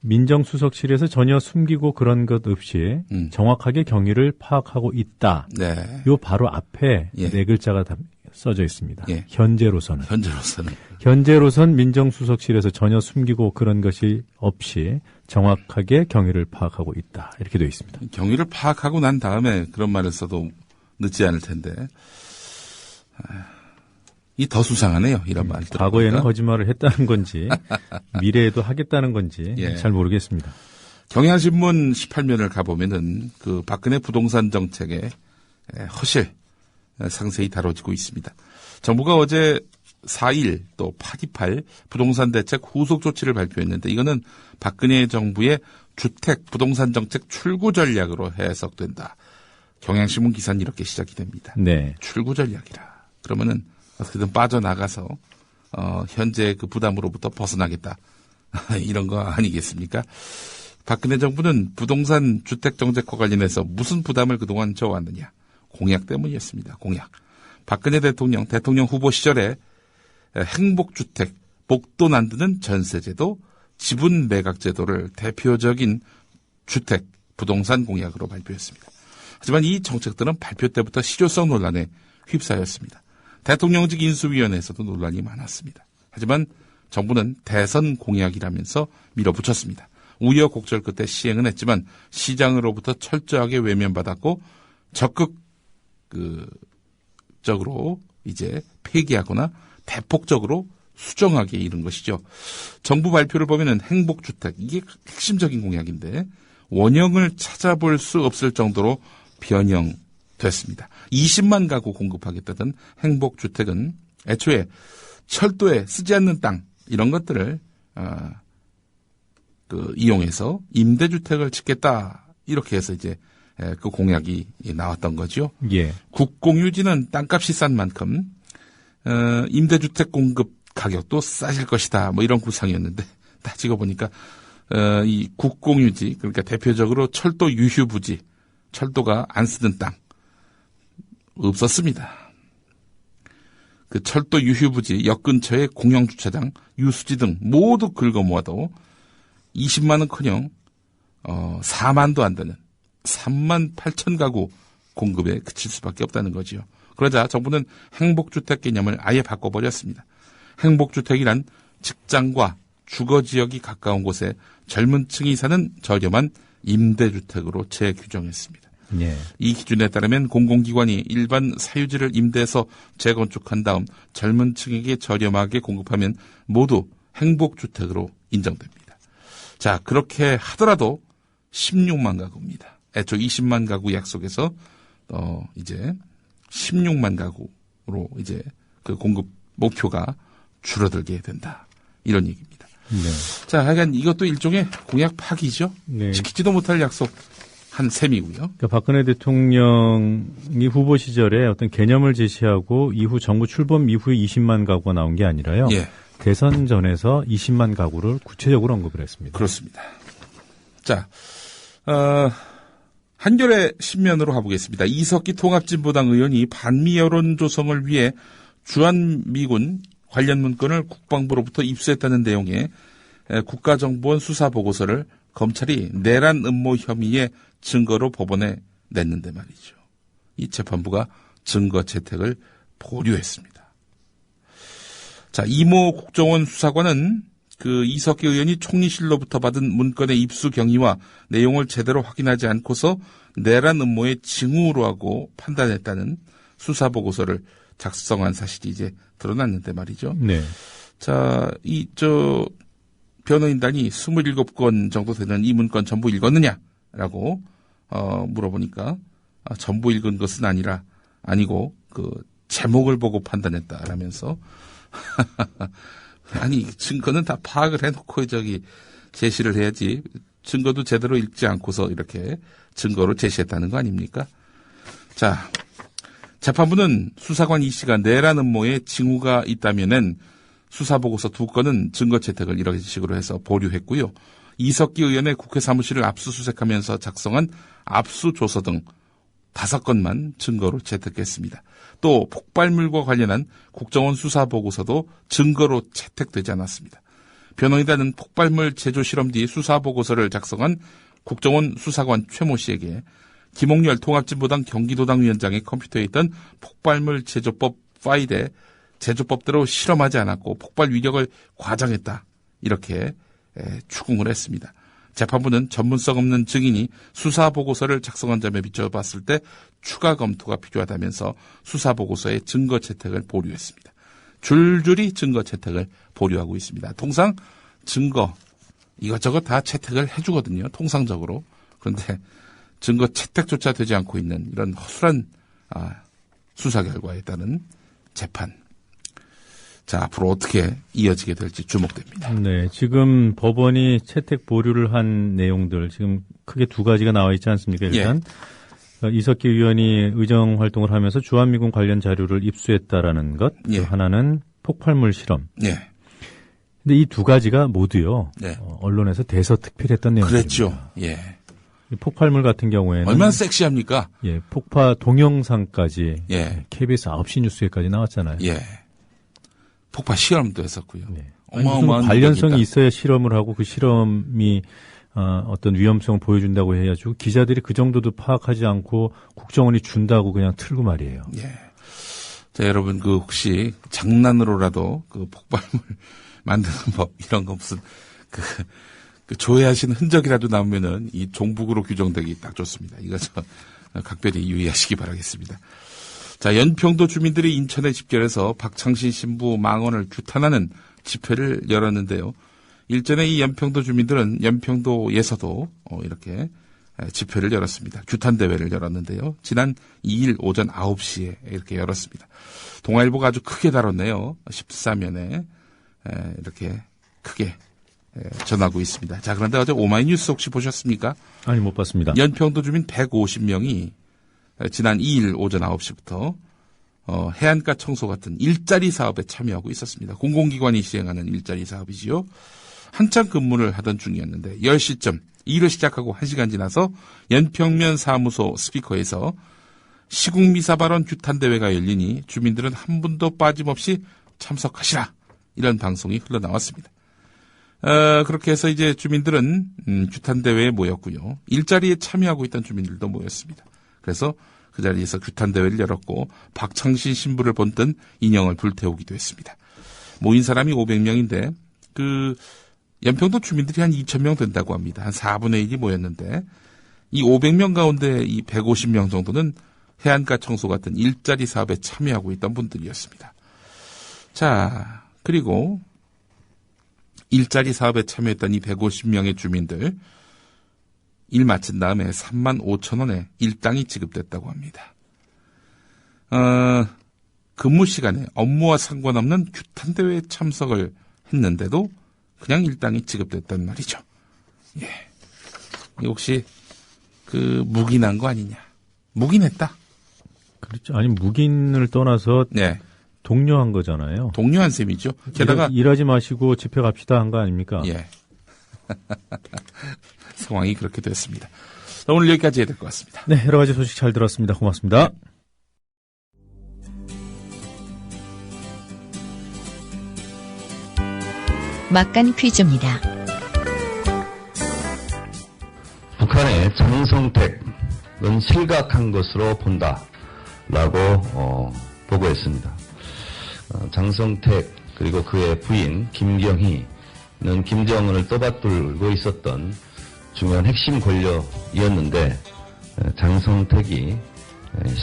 민정수석실에서 전혀 숨기고 그런 것 없이 정확하게 경위를 파악하고 있다.
네.
요 바로 앞에
예.
네 글자가 써져 있습니다.
예.
현재로서는. 현재로선 민정수석실에서 전혀 숨기고 그런 것이 없이 정확하게 경위를 파악하고 있다. 이렇게 되어 있습니다.
경위를 파악하고 난 다음에 그런 말을 써도 늦지 않을 텐데. 이 더 수상하네요. 이런 말.
과거에는 거짓말을 했다는 건지 미래에도 하겠다는 건지
예.
잘 모르겠습니다.
경향신문 18면을 가보면은 그 박근혜 부동산 정책의 허실 상세히 다뤄지고 있습니다. 정부가 어제 4.1 또 8.28 부동산 대책 후속 조치를 발표했는데 이거는 박근혜 정부의 주택 부동산 정책 출구 전략으로 해석된다. 경향신문 기사는 이렇게 시작이 됩니다.
네.
출구 전략이라. 그러면은 어떻게든 빠져나가서 현재 그 부담으로부터 벗어나겠다. 이런 거 아니겠습니까? 박근혜 정부는 부동산 주택 정책과 관련해서 무슨 부담을 그동안 져왔느냐. 공약 때문이었습니다. 공약. 박근혜 대통령 후보 시절에 행복주택, 복도 만드는 전세제도, 지분 매각제도를 대표적인 주택, 부동산 공약으로 발표했습니다. 하지만 이 정책들은 발표 때부터 실효성 논란에 휩싸였습니다. 대통령직 인수위원회에서도 논란이 많았습니다. 하지만 정부는 대선 공약이라면서 밀어붙였습니다. 우여곡절 끝에 시행은 했지만 시장으로부터 철저하게 외면받았고 적극적으로 이제 폐기하거나 대폭적으로 수정하기에 이른 것이죠. 정부 발표를 보면은 행복주택, 이게 핵심적인 공약인데 원형을 찾아볼 수 없을 정도로 변형됐습니다. 20만 가구 공급하겠다던 행복주택은 애초에 철도에 쓰지 않는 땅 이런 것들을 이용해서 임대주택을 짓겠다 이렇게 해서 이제 그 공약이 나왔던 거죠.
예.
국공유지는 땅값이 싼 만큼 임대주택 공급 가격도 싸질 것이다. 뭐 이런 구상이었는데 따지고 보니까 이 국공유지 그러니까 대표적으로 철도 유휴부지 철도가 안 쓰는 땅 없었습니다. 그 철도 유휴부지 역 근처의 공영주차장 유수지 등 모두 긁어 모아도 20만 원커녕 4만도 안 되는 3만 8천 가구 공급에 그칠 수밖에 없다는 거지요. 그러자 정부는 행복주택 개념을 아예 바꿔버렸습니다. 행복주택이란 직장과 주거지역이 가까운 곳에 젊은 층이 사는 저렴한 임대주택으로 재규정했습니다.
예.
이 기준에 따르면 공공기관이 일반 사유지를 임대해서 재건축한 다음 젊은 층에게 저렴하게 공급하면 모두 행복주택으로 인정됩니다. 자, 그렇게 하더라도 16만 가구입니다. 애초 20만 가구 약속에서 이제 16만 가구로 이제 그 공급 목표가 줄어들게 된다. 이런 얘기입니다.
네.
자, 하여간 이것도 일종의 공약 파기죠.
네.
지키지도 못할 약속 한 셈이고요.
그러니까 박근혜 대통령이 후보 시절에 어떤 개념을 제시하고 이후 정부 출범 이후에 20만 가구가 나온 게 아니라요.
예.
대선 전에서 20만 가구를 구체적으로 언급을 했습니다.
그렇습니다. 자, 한겨레 신면으로 가보겠습니다. 이석기 통합진보당 의원이 반미 여론 조성을 위해 주한미군 관련 문건을 국방부로부터 입수했다는 내용의 국가정보원 수사보고서를 검찰이 내란 음모 혐의의 증거로 법원에 냈는데 말이죠. 이 재판부가 증거 채택을 보류했습니다. 자, 이모 국정원 수사관은 그 이석기 의원이 총리실로부터 받은 문건의 입수 경위와 내용을 제대로 확인하지 않고서 내란 음모의 징후로 하고 판단했다는 수사보고서를 작성한 사실이 이제 드러났는데 말이죠.
네.
자, 변호인단이 27건 정도 되는 이 문건 전부 읽었느냐라고, 물어보니까, 전부 읽은 것은 아니고, 제목을 보고 판단했다라면서, 아니, 증거는 다 파악을 해놓고 제시를 해야지, 증거도 제대로 읽지 않고서 이렇게 증거로 제시했다는 거 아닙니까? 자, 재판부는 수사관 이 씨가 내란 음모에 징후가 있다면은 수사보고서 2건은 증거 채택을 이런 식으로 해서 보류했고요. 이석기 의원의 국회 사무실을 압수수색하면서 작성한 압수조서 등 5건만 증거로 채택했습니다. 또 폭발물과 관련한 국정원 수사보고서도 증거로 채택되지 않았습니다. 변호인단은 폭발물 제조 실험 뒤 수사보고서를 작성한 국정원 수사관 최모 씨에게 김홍렬 통합진보당 경기도당 위원장의 컴퓨터에 있던 폭발물 제조법 파일에 제조법대로 실험하지 않았고 폭발 위력을 과장했다. 이렇게 추궁을 했습니다. 재판부는 전문성 없는 증인이 수사보고서를 작성한 점에 비춰봤을 때 추가 검토가 필요하다면서 수사보고서의 증거 채택을 보류했습니다. 줄줄이 증거 채택을 보류하고 있습니다. 통상 증거 이것저것 다 채택을 해주거든요. 통상적으로. 그런데 증거 채택조차 되지 않고 있는 이런 허술한 수사 결과에 따른 재판. 자, 앞으로 어떻게 이어지게 될지 주목됩니다.
네, 지금 법원이 채택 보류를 한 내용들 지금 크게 2가지가 나와 있지 않습니까? 일단 이석기 의원이 의정 활동을 하면서 주한미군 관련 자료를 입수했다라는 것, 또 하나는 폭발물 실험.
예.
근데 이 2가지가 모두요. 언론에서 대서특필했던 내용입니다.
그랬죠. 예.
폭발물 같은 경우에는
얼마나 섹시합니까?
예, 폭파 동영상까지 KBS 9시 뉴스에까지 나왔잖아요.
예. 폭파 실험도 했었고요.
네. 무슨 관련성이 있어야 실험을 하고 그 실험이 어떤 위험성을 보여준다고 해가지고 기자들이 그 정도도 파악하지 않고 국정원이 준다고 그냥 틀고 말이에요.
예. 자, 여러분 혹시 장난으로라도 폭발물 만드는 법 이런 거 무슨 그 조회하시는 흔적이라도 나오면은 이 종북으로 규정되기 딱 좋습니다. 이거 각별히 유의하시기 바라겠습니다. 자, 연평도 주민들이 인천에 집결해서 박창신 신부 망언을 규탄하는 집회를 열었는데요. 일전에 이 연평도 주민들은 연평도에서도 이렇게 집회를 열었습니다. 규탄 대회를 열었는데요. 지난 2일 오전 9시에 이렇게 열었습니다. 동아일보가 아주 크게 다뤘네요. 14면에 이렇게 크게 전하고 있습니다. 자, 그런데 어제 오마이뉴스 혹시 보셨습니까?
아니, 못 봤습니다.
연평도 주민 150명이 지난 2일 오전 9시부터 해안가 청소 같은 일자리 사업에 참여하고 있었습니다. 공공기관이 시행하는 일자리 사업이지요. 한창 근무를 하던 중이었는데 10시쯤 일을 시작하고 1시간 지나서 연평면 사무소 스피커에서 시국미사 발언 규탄대회가 열리니 주민들은 한 분도 빠짐없이 참석하시라. 이런 방송이 흘러나왔습니다. 그렇게 해서 이제 주민들은 규탄대회에 모였고요. 일자리에 참여하고 있던 주민들도 모였습니다. 그래서 그 자리에서 규탄대회를 열었고 박창신 신부를 본뜬 인형을 불태우기도 했습니다. 모인 사람이 500명인데 연평도 주민들이 한 2,000명 된다고 합니다. 한 4분의 1이 모였는데 이 500명 가운데 이 150명 정도는 해안가 청소 같은 일자리 사업에 참여하고 있던 분들이었습니다. 자, 그리고 일자리 사업에 참여했던 이 150명의 주민들 일 마친 다음에 35,000원에 일당이 지급됐다고 합니다. 근무 시간에 업무와 상관없는 규탄대회에 참석을 했는데도 그냥 일당이 지급됐단 말이죠. 예. 혹시 묵인한 거 아니냐? 묵인했다.
그렇죠. 아니, 묵인을 떠나서 독려한 거잖아요.
독려한 셈이죠. 게다가
일하지 마시고 집회 갑시다 한 거 아닙니까?
예. 상황이 그렇게 됐습니다. 오늘 여기까지 해야 될 것 같습니다.
네, 여러 가지 소식 잘 들었습니다. 고맙습니다.
막간 퀴즈입니다.
북한의 장성택은 실각한 것으로 본다라고 보고했습니다. 장성택 그리고 그의 부인 김경희는 김정은을 떠받들고 있었던 중요한 핵심 권력이었는데 장성택이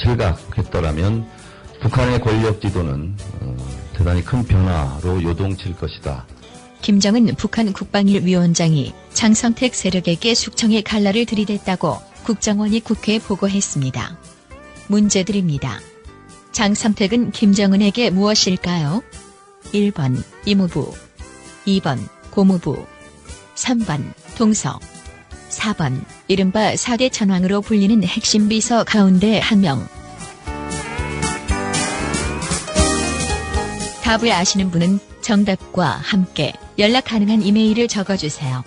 실각했더라면 북한의 권력 지도는 대단히 큰 변화로 요동칠 것이다.
김정은 북한 국방일위원장이 장성택 세력에게 숙청의 칼날을 들이댔다고 국정원이 국회에 보고했습니다. 문제드립니다. 장성택은 김정은에게 무엇일까요? 1번 이무부, 2번 고무부, 3번 동서, 4번 이른바 4대 천왕으로 불리는 핵심 비서 가운데 한 명. 답을 아시는 분은 정답과 함께 연락 가능한 이메일을 적어주세요.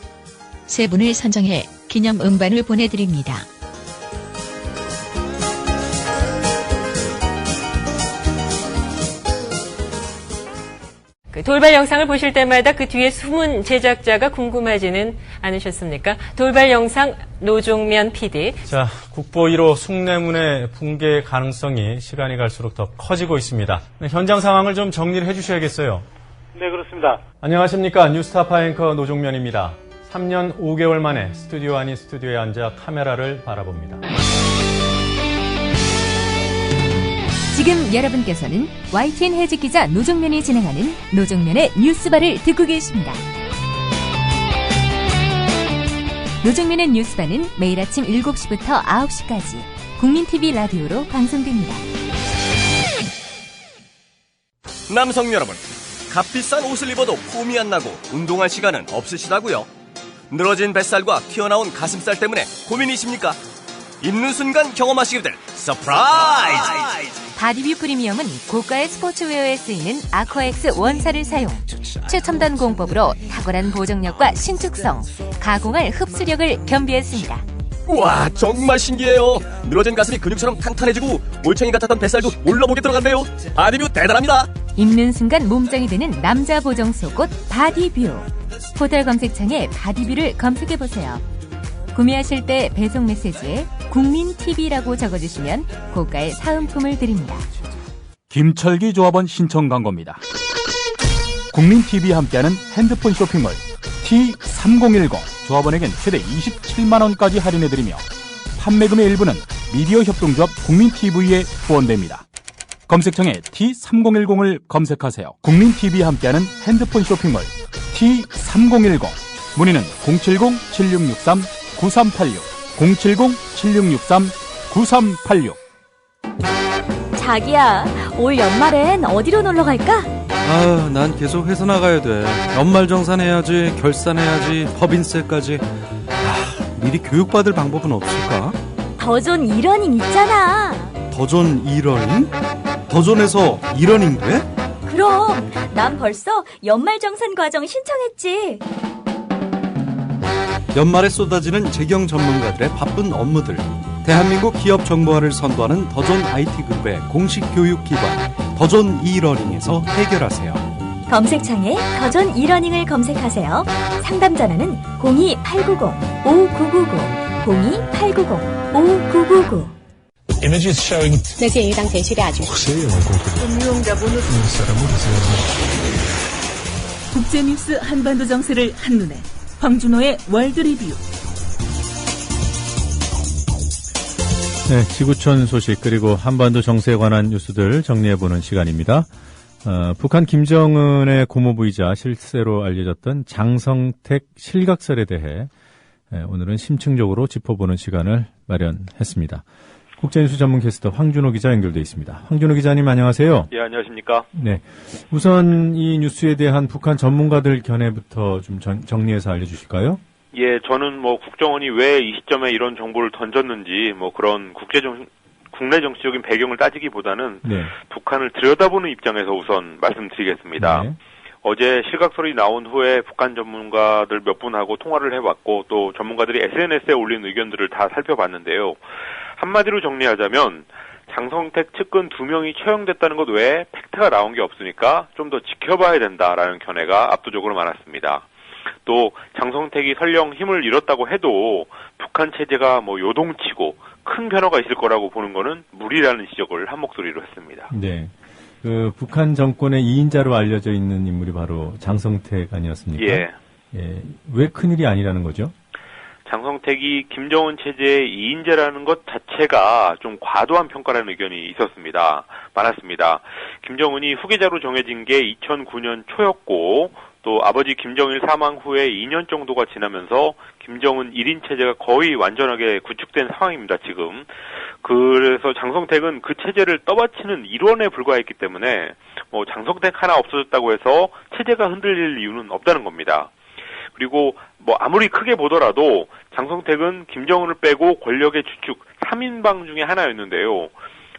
세 분을 선정해 기념 음반을 보내드립니다.
돌발 영상을 보실 때마다 그 뒤에 숨은 제작자가 궁금하지는 않으셨습니까? 돌발 영상 노종면 PD.
자, 국보 1호 숭례문의 붕괴 가능성이 시간이 갈수록 더 커지고 있습니다. 현장 상황을 좀 정리를 해주셔야겠어요.
네, 그렇습니다.
안녕하십니까. 뉴스타파 앵커 노종면입니다. 3년 5개월 만에 스튜디오 아닌 스튜디오에 앉아 카메라를 바라봅니다.
지금 여러분께서는 YTN 해직 기자 노종면이 진행하는 노종면의 뉴스바를 듣고 계십니다. 노종면의 뉴스바는 매일 아침 7시부터 9시까지 국민TV 라디오로 방송됩니다.
남성 여러분, 값비싼 옷을 입어도 폼이 안 나고 운동할 시간은 없으시다고요? 늘어진 뱃살과 튀어나온 가슴살 때문에 고민이십니까? 입는 순간 경험하시게 될 서프라이즈!
바디뷰 프리미엄은 고가의 스포츠웨어에 쓰이는 아쿠아엑스 원사를 사용, 최첨단 공법으로 탁월한 보정력과 신축성, 가공할 흡수력을 겸비했습니다.
우와, 정말 신기해요. 늘어진 가슴이 근육처럼 탄탄해지고 올챙이 같았던 뱃살도 올라보게 들어간대요. 바디뷰 대단합니다.
입는 순간 몸짱이 되는 남자 보정 속옷 바디뷰. 포털 검색창에 바디뷰를 검색해보세요. 구매하실 때 배송 메시지에 국민TV라고 적어주시면 고가의 사은품을 드립니다.
김철기 조합원 신청 광고입니다. 국민TV와 함께하는 핸드폰 쇼핑몰 T3010 조합원에겐 최대 27만원까지 할인해드리며 판매금의 일부는 미디어 협동조합 국민TV에 후원됩니다. 검색창에 T3010을 검색하세요. 국민TV와 함께하는 핸드폰 쇼핑몰 T3010 문의는 070-7663-9386 070-7663-9386.
자기야, 올 연말엔 어디로 놀러 갈까?
아, 난 계속 회사 나가야 돼. 연말 정산해야지, 결산해야지, 법인세까지. 미리 교육받을 방법은 없을까?
더존 이러닝 있잖아.
더존 이러닝? 더존에서 이러닝 돼?
그럼 난 벌써 연말 정산 과정 신청했지.
연말에 쏟아지는 재경 전문가들의 바쁜 업무들. 대한민국 기업 정보화를 선도하는 더존 IT그룹의 공식 교육기관 더존 이러닝에서 해결하세요.
검색창에 더존 이러닝을 검색하세요. 상담 전화는 02890-5999 02890-5999.
那建议当前需要
국제뉴스 한반도 정세를 한눈에 황준호의 월드리뷰.
네, 지구촌 소식 그리고 한반도 정세에 관한 뉴스들 정리해보는 시간입니다. 북한 김정은의 고모부이자 실세로 알려졌던 장성택 실각설에 대해 오늘은 심층적으로 짚어보는 시간을 마련했습니다. 국제뉴스 전문 캐스터 황준호 기자 연결돼 있습니다. 황준호 기자님 안녕하세요.
예, 안녕하십니까.
네, 우선 이 뉴스에 대한 북한 전문가들 견해부터 좀 정리해서 알려주실까요?
예, 저는 국정원이 왜 이 시점에 이런 정보를 던졌는지 그런 국내 정치적인 배경을 따지기보다는
네.
북한을 들여다보는 입장에서 우선 말씀드리겠습니다.
네.
어제 실각설이 나온 후에 북한 전문가들 몇 분하고 통화를 해봤고 또 전문가들이 SNS에 올린 의견들을 다 살펴봤는데요. 한마디로 정리하자면 장성택 측근 2명이 처형됐다는 것 외에 팩트가 나온 게 없으니까 좀 더 지켜봐야 된다라는 견해가 압도적으로 많았습니다. 또 장성택이 설령 힘을 잃었다고 해도 북한 체제가 요동치고 큰 변화가 있을 거라고 보는 거는 무리라는 지적을 한 목소리로 했습니다.
네. 그 북한 정권의 2인자로 알려져 있는 인물이 바로 장성택 아니었습니까?
예.
예. 왜 큰일이 아니라는 거죠?
장성택이 김정은 체제의 2인자라는 것 자체가 좀 과도한 평가라는 의견이 있었습니다. 많았습니다. 김정은이 후계자로 정해진 게 2009년 초였고 또 아버지 김정일 사망 후에 2년 정도가 지나면서 김정은 1인 체제가 거의 완전하게 구축된 상황입니다, 지금. 그래서 장성택은 그 체제를 떠받치는 일원에 불과했기 때문에 뭐 장성택 하나 없어졌다고 해서 체제가 흔들릴 이유는 없다는 겁니다. 그리고 뭐 아무리 크게 보더라도 장성택은 김정은을 빼고 권력의 주축 3인방 중에 하나였는데요.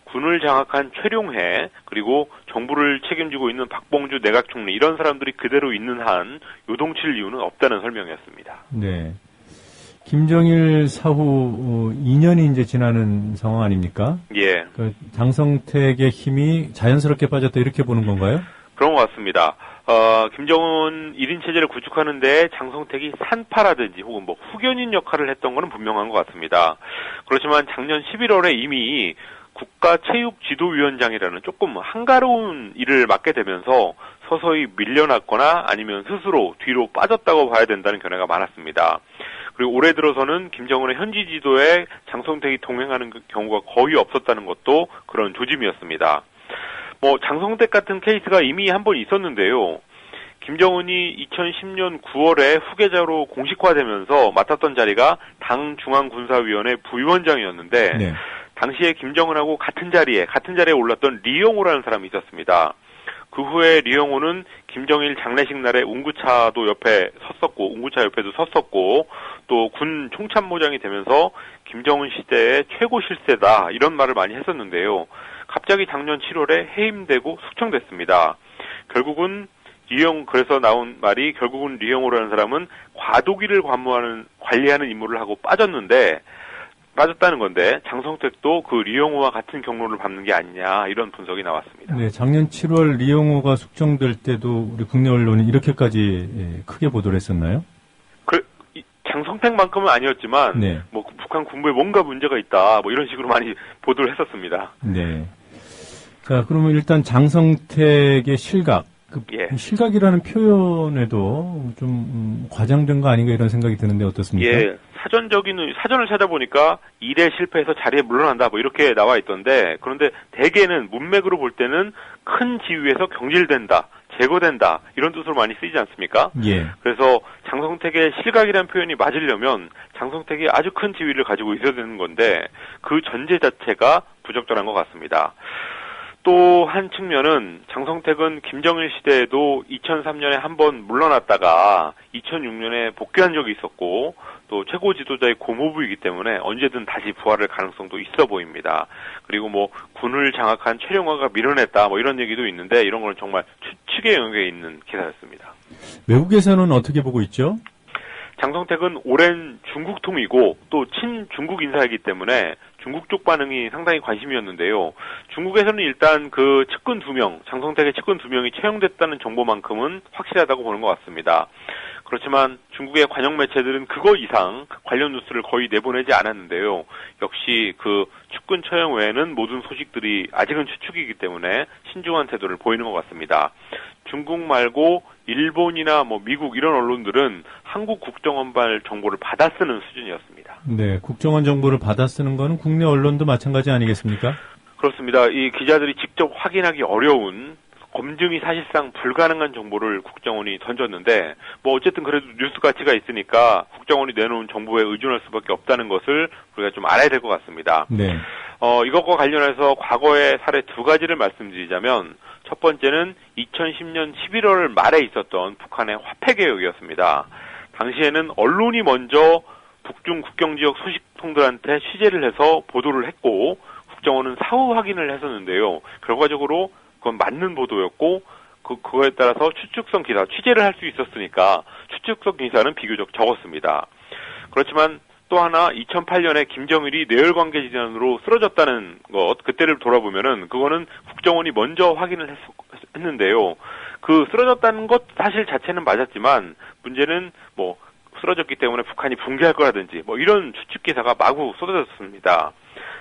군을 장악한 최룡해 그리고 정부를 책임지고 있는 박봉주 내각 총리 이런 사람들이 그대로 있는 한 요동칠 이유는 없다는 설명이었습니다.
네. 김정일 사후 2년이 이제 지나는 상황 아닙니까?
예.
그 장성택의 힘이 자연스럽게 빠졌다 이렇게 보는 건가요?
그런 것 같습니다. 김정은 1인 체제를 구축하는데 장성택이 산파라든지 혹은 뭐 후견인 역할을 했던 것은 분명한 것 같습니다. 그렇지만 작년 11월에 이미 국가체육지도위원장이라는 조금 한가로운 일을 맡게 되면서 서서히 밀려났거나 아니면 스스로 뒤로 빠졌다고 봐야 된다는 견해가 많았습니다. 그리고 올해 들어서는 김정은의 현지 지도에 장성택이 동행하는 경우가 거의 없었다는 것도 그런 조짐이었습니다. 뭐 장성택 같은 케이스가 이미 한 번 있었는데요. 김정은이 2010년 9월에 후계자로 공식화되면서 맡았던 자리가 당 중앙군사위원회 부위원장이었는데
네.
당시에 김정은하고 같은 자리에 올랐던 리영호라는 사람이 있었습니다. 그 후에 리영호는 김정일 장례식 날에 운구차도 옆에 섰었고, 운구차 옆에도 섰었고, 또 군 총참모장이 되면서 김정은 시대의 최고 실세다 이런 말을 많이 했었는데요. 갑자기 작년 7월에 해임되고 숙청됐습니다. 결국은 그래서 나온 말이 결국은 리영호라는 사람은 과도기를 관리하는 임무를 하고 빠졌다는 건데 장성택도 그 리영호와 같은 경로를 밟는 게 아니냐 이런 분석이 나왔습니다.
네, 작년 7월 리영호가 숙청될 때도 우리 국내 언론이 이렇게까지 크게 보도를 했었나요?
장성택만큼은 아니었지만
네.
뭐 북한 군부에 뭔가 문제가 있다 뭐 이런 식으로 많이 보도를 했었습니다.
네. 자, 그러면 일단 장성택의 실각.
예.
실각이라는 표현에도 좀 과장된 거 아닌가 이런 생각이 드는데 어떻습니까?
예, 사전을 찾아보니까 일에 실패해서 자리에 물러난다 뭐 이렇게 나와 있던데 그런데 대개는 문맥으로 볼 때는 큰 지위에서 경질된다, 제거된다 이런 뜻으로 많이 쓰이지 않습니까?
예.
그래서 장성택의 실각이라는 표현이 맞으려면 장성택이 아주 큰 지위를 가지고 있어야 되는 건데 그 전제 자체가 부적절한 것 같습니다. 또 한 측면은 장성택은 김정일 시대에도 2003년에 한번 물러났다가 2006년에 복귀한 적이 있었고 또 최고 지도자의 고모부이기 때문에 언제든 다시 부활할 가능성도 있어 보입니다. 그리고 뭐 군을 장악한 최룡화가 밀어냈다 뭐 이런 얘기도 있는데 이런 건 정말 추측의 영역에 있는 기사였습니다.
외국에서는 어떻게 보고 있죠?
장성택은 오랜 중국통이고 또 친중국 인사이기 때문에 중국 쪽 반응이 상당히 관심이었는데요. 중국에서는 일단 그 측근 2명, 장성택의 측근 2명이 채용됐다는 정보만큼은 확실하다고 보는 것 같습니다. 그렇지만 중국의 관영 매체들은 그거 이상 관련 뉴스를 거의 내보내지 않았는데요. 역시 그 측근 처형 외에는 모든 소식들이 아직은 추측이기 때문에 신중한 태도를 보이는 것 같습니다. 중국 말고 일본이나 뭐 미국 이런 언론들은 한국 국정원발 정보를 받아 쓰는 수준이었습니다.
네, 국정원 정보를 받아 쓰는 거는 국내 언론도 마찬가지 아니겠습니까?
그렇습니다. 이 기자들이 직접 확인하기 어려운 검증이 사실상 불가능한 정보를 국정원이 던졌는데 뭐 어쨌든 그래도 뉴스 가치가 있으니까 국정원이 내놓은 정보에 의존할 수밖에 없다는 것을 우리가 좀 알아야 될 것 같습니다.
네.
이것과 관련해서 과거의 사례 2가지를 말씀드리자면 첫 번째는 2010년 11월 말에 있었던 북한의 화폐개혁이었습니다. 당시에는 언론이 먼저 북중 국경지역 소식통들한테 취재를 해서 보도를 했고 국정원은 사후 확인을 했었는데요. 결과적으로 그건 맞는 보도였고 그거에 따라서 추측성 기사, 취재를 할 수 있었으니까 추측성 기사는 비교적 적었습니다. 그렇지만 또 하나 2008년에 김정일이 내열관계지단으로 쓰러졌다는 것, 그때를 돌아보면은 그거는 국정원이 먼저 확인을 했는데요. 그 쓰러졌다는 것 사실 자체는 맞았지만 문제는 뭐 쓰러졌기 때문에 북한이 붕괴할 거라든지 뭐 이런 추측 기사가 마구 쏟아졌습니다.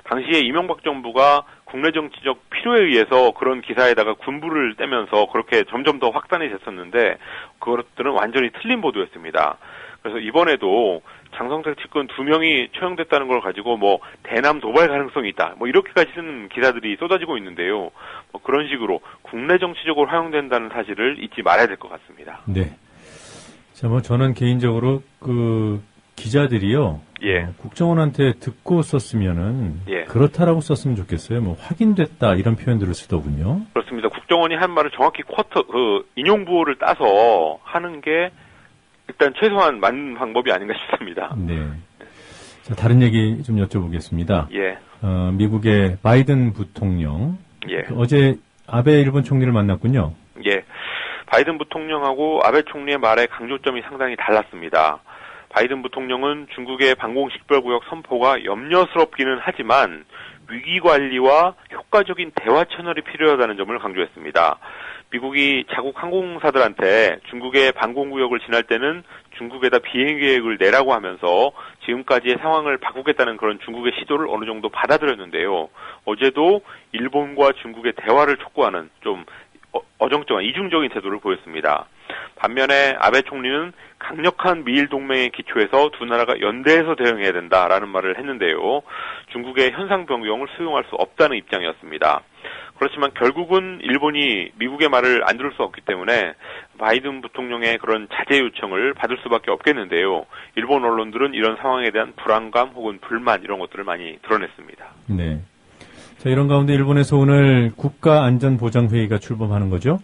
당시에 이명박 정부가 국내 정치적 필요에 의해서 그런 기사에다가 군부를 떼면서 그렇게 점점 더 확산이 됐었는데 그것들은 완전히 틀린 보도였습니다. 그래서 이번에도 장성택 측근 2명이 처형됐다는 걸 가지고 뭐 대남 도발 가능성이 있다. 뭐 이렇게까지 쓰는 기사들이 쏟아지고 있는데요. 뭐 그런 식으로 국내 정치적으로 활용된다는 사실을 잊지 말아야 될 것 같습니다.
네. 자, 뭐 저는 개인적으로 기자들이요.
예.
국정원한테 듣고 썼으면은
예.
그렇다라고 썼으면 좋겠어요. 뭐 확인됐다 이런 표현들을 쓰더군요.
그렇습니다. 국정원이 한 말을 정확히 인용부호를 따서 하는 게 일단 최소한 맞는 방법이 아닌가 싶습니다.
네. 자, 다른 얘기 좀 여쭤보겠습니다.
예.
미국의 바이든 부통령.
예.
어제 아베 일본 총리를 만났군요.
예. 바이든 부통령하고 아베 총리의 말의 강조점이 상당히 달랐습니다. 바이든 부통령은 중국의 방공식별구역 선포가 염려스럽기는 하지만 위기관리와 효과적인 대화 채널이 필요하다는 점을 강조했습니다. 미국이 자국 항공사들한테 중국의 방공구역을 지날 때는 중국에다 비행계획을 내라고 하면서 지금까지의 상황을 바꾸겠다는 그런 중국의 시도를 어느 정도 받아들였는데요. 어제도 일본과 중국의 대화를 촉구하는 좀 어정쩡한 이중적인 태도를 보였습니다. 반면에 아베 총리는 강력한 미일 동맹의 기초에서 두 나라가 연대해서 대응해야 된다라는 말을 했는데요. 중국의 현상 변경을 수용할 수 없다는 입장이었습니다. 그렇지만 결국은 일본이 미국의 말을 안 들을 수 없기 때문에 바이든 부통령의 그런 자제 요청을 받을 수밖에 없겠는데요. 일본 언론들은 이런 상황에 대한 불안감 혹은 불만 이런 것들을 많이 드러냈습니다.
네. 자, 이런 가운데 일본에서 오늘 국가안전보장회의가 출범하는 거죠?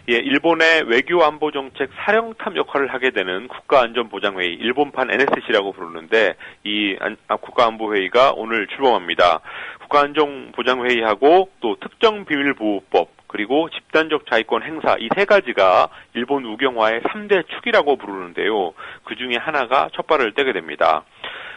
예, 일본의 외교안보정책 사령탑 역할을 하게 되는 국가안전보장회의, 일본판 NSC라고 부르는데 이 국가안보회의가 오늘 출범합니다. 국가안전보장회의하고 또 특정비밀보호법 그리고 집단적 자위권 행사 이 세 가지가 일본 우경화의 3대 축이라고 부르는데요. 그중에 하나가 첫 발을 떼게 됩니다.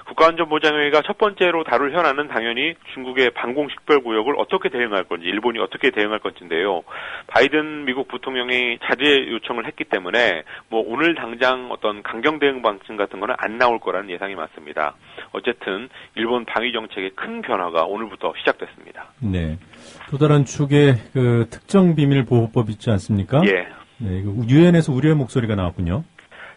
국가안전보장회의가 첫 번째로 다룰 현안은 당연히 중국의 방공식별구역을 어떻게 대응할 건지, 일본이 어떻게 대응할 건지인데요. 바이든 미국 부통령이 자제 요청을 했기 때문에 뭐 오늘 당장 어떤 강경 대응 방침 같은 거는 안 나올 거라는 예상이 많습니다. 어쨌든 일본 방위 정책의 큰 변화가 오늘부터 시작됐습니다.
네. 또 다른 축의 그 특정비밀보호법 있지 않습니까?
예.
네, 유엔에서 우려의 목소리가 나왔군요.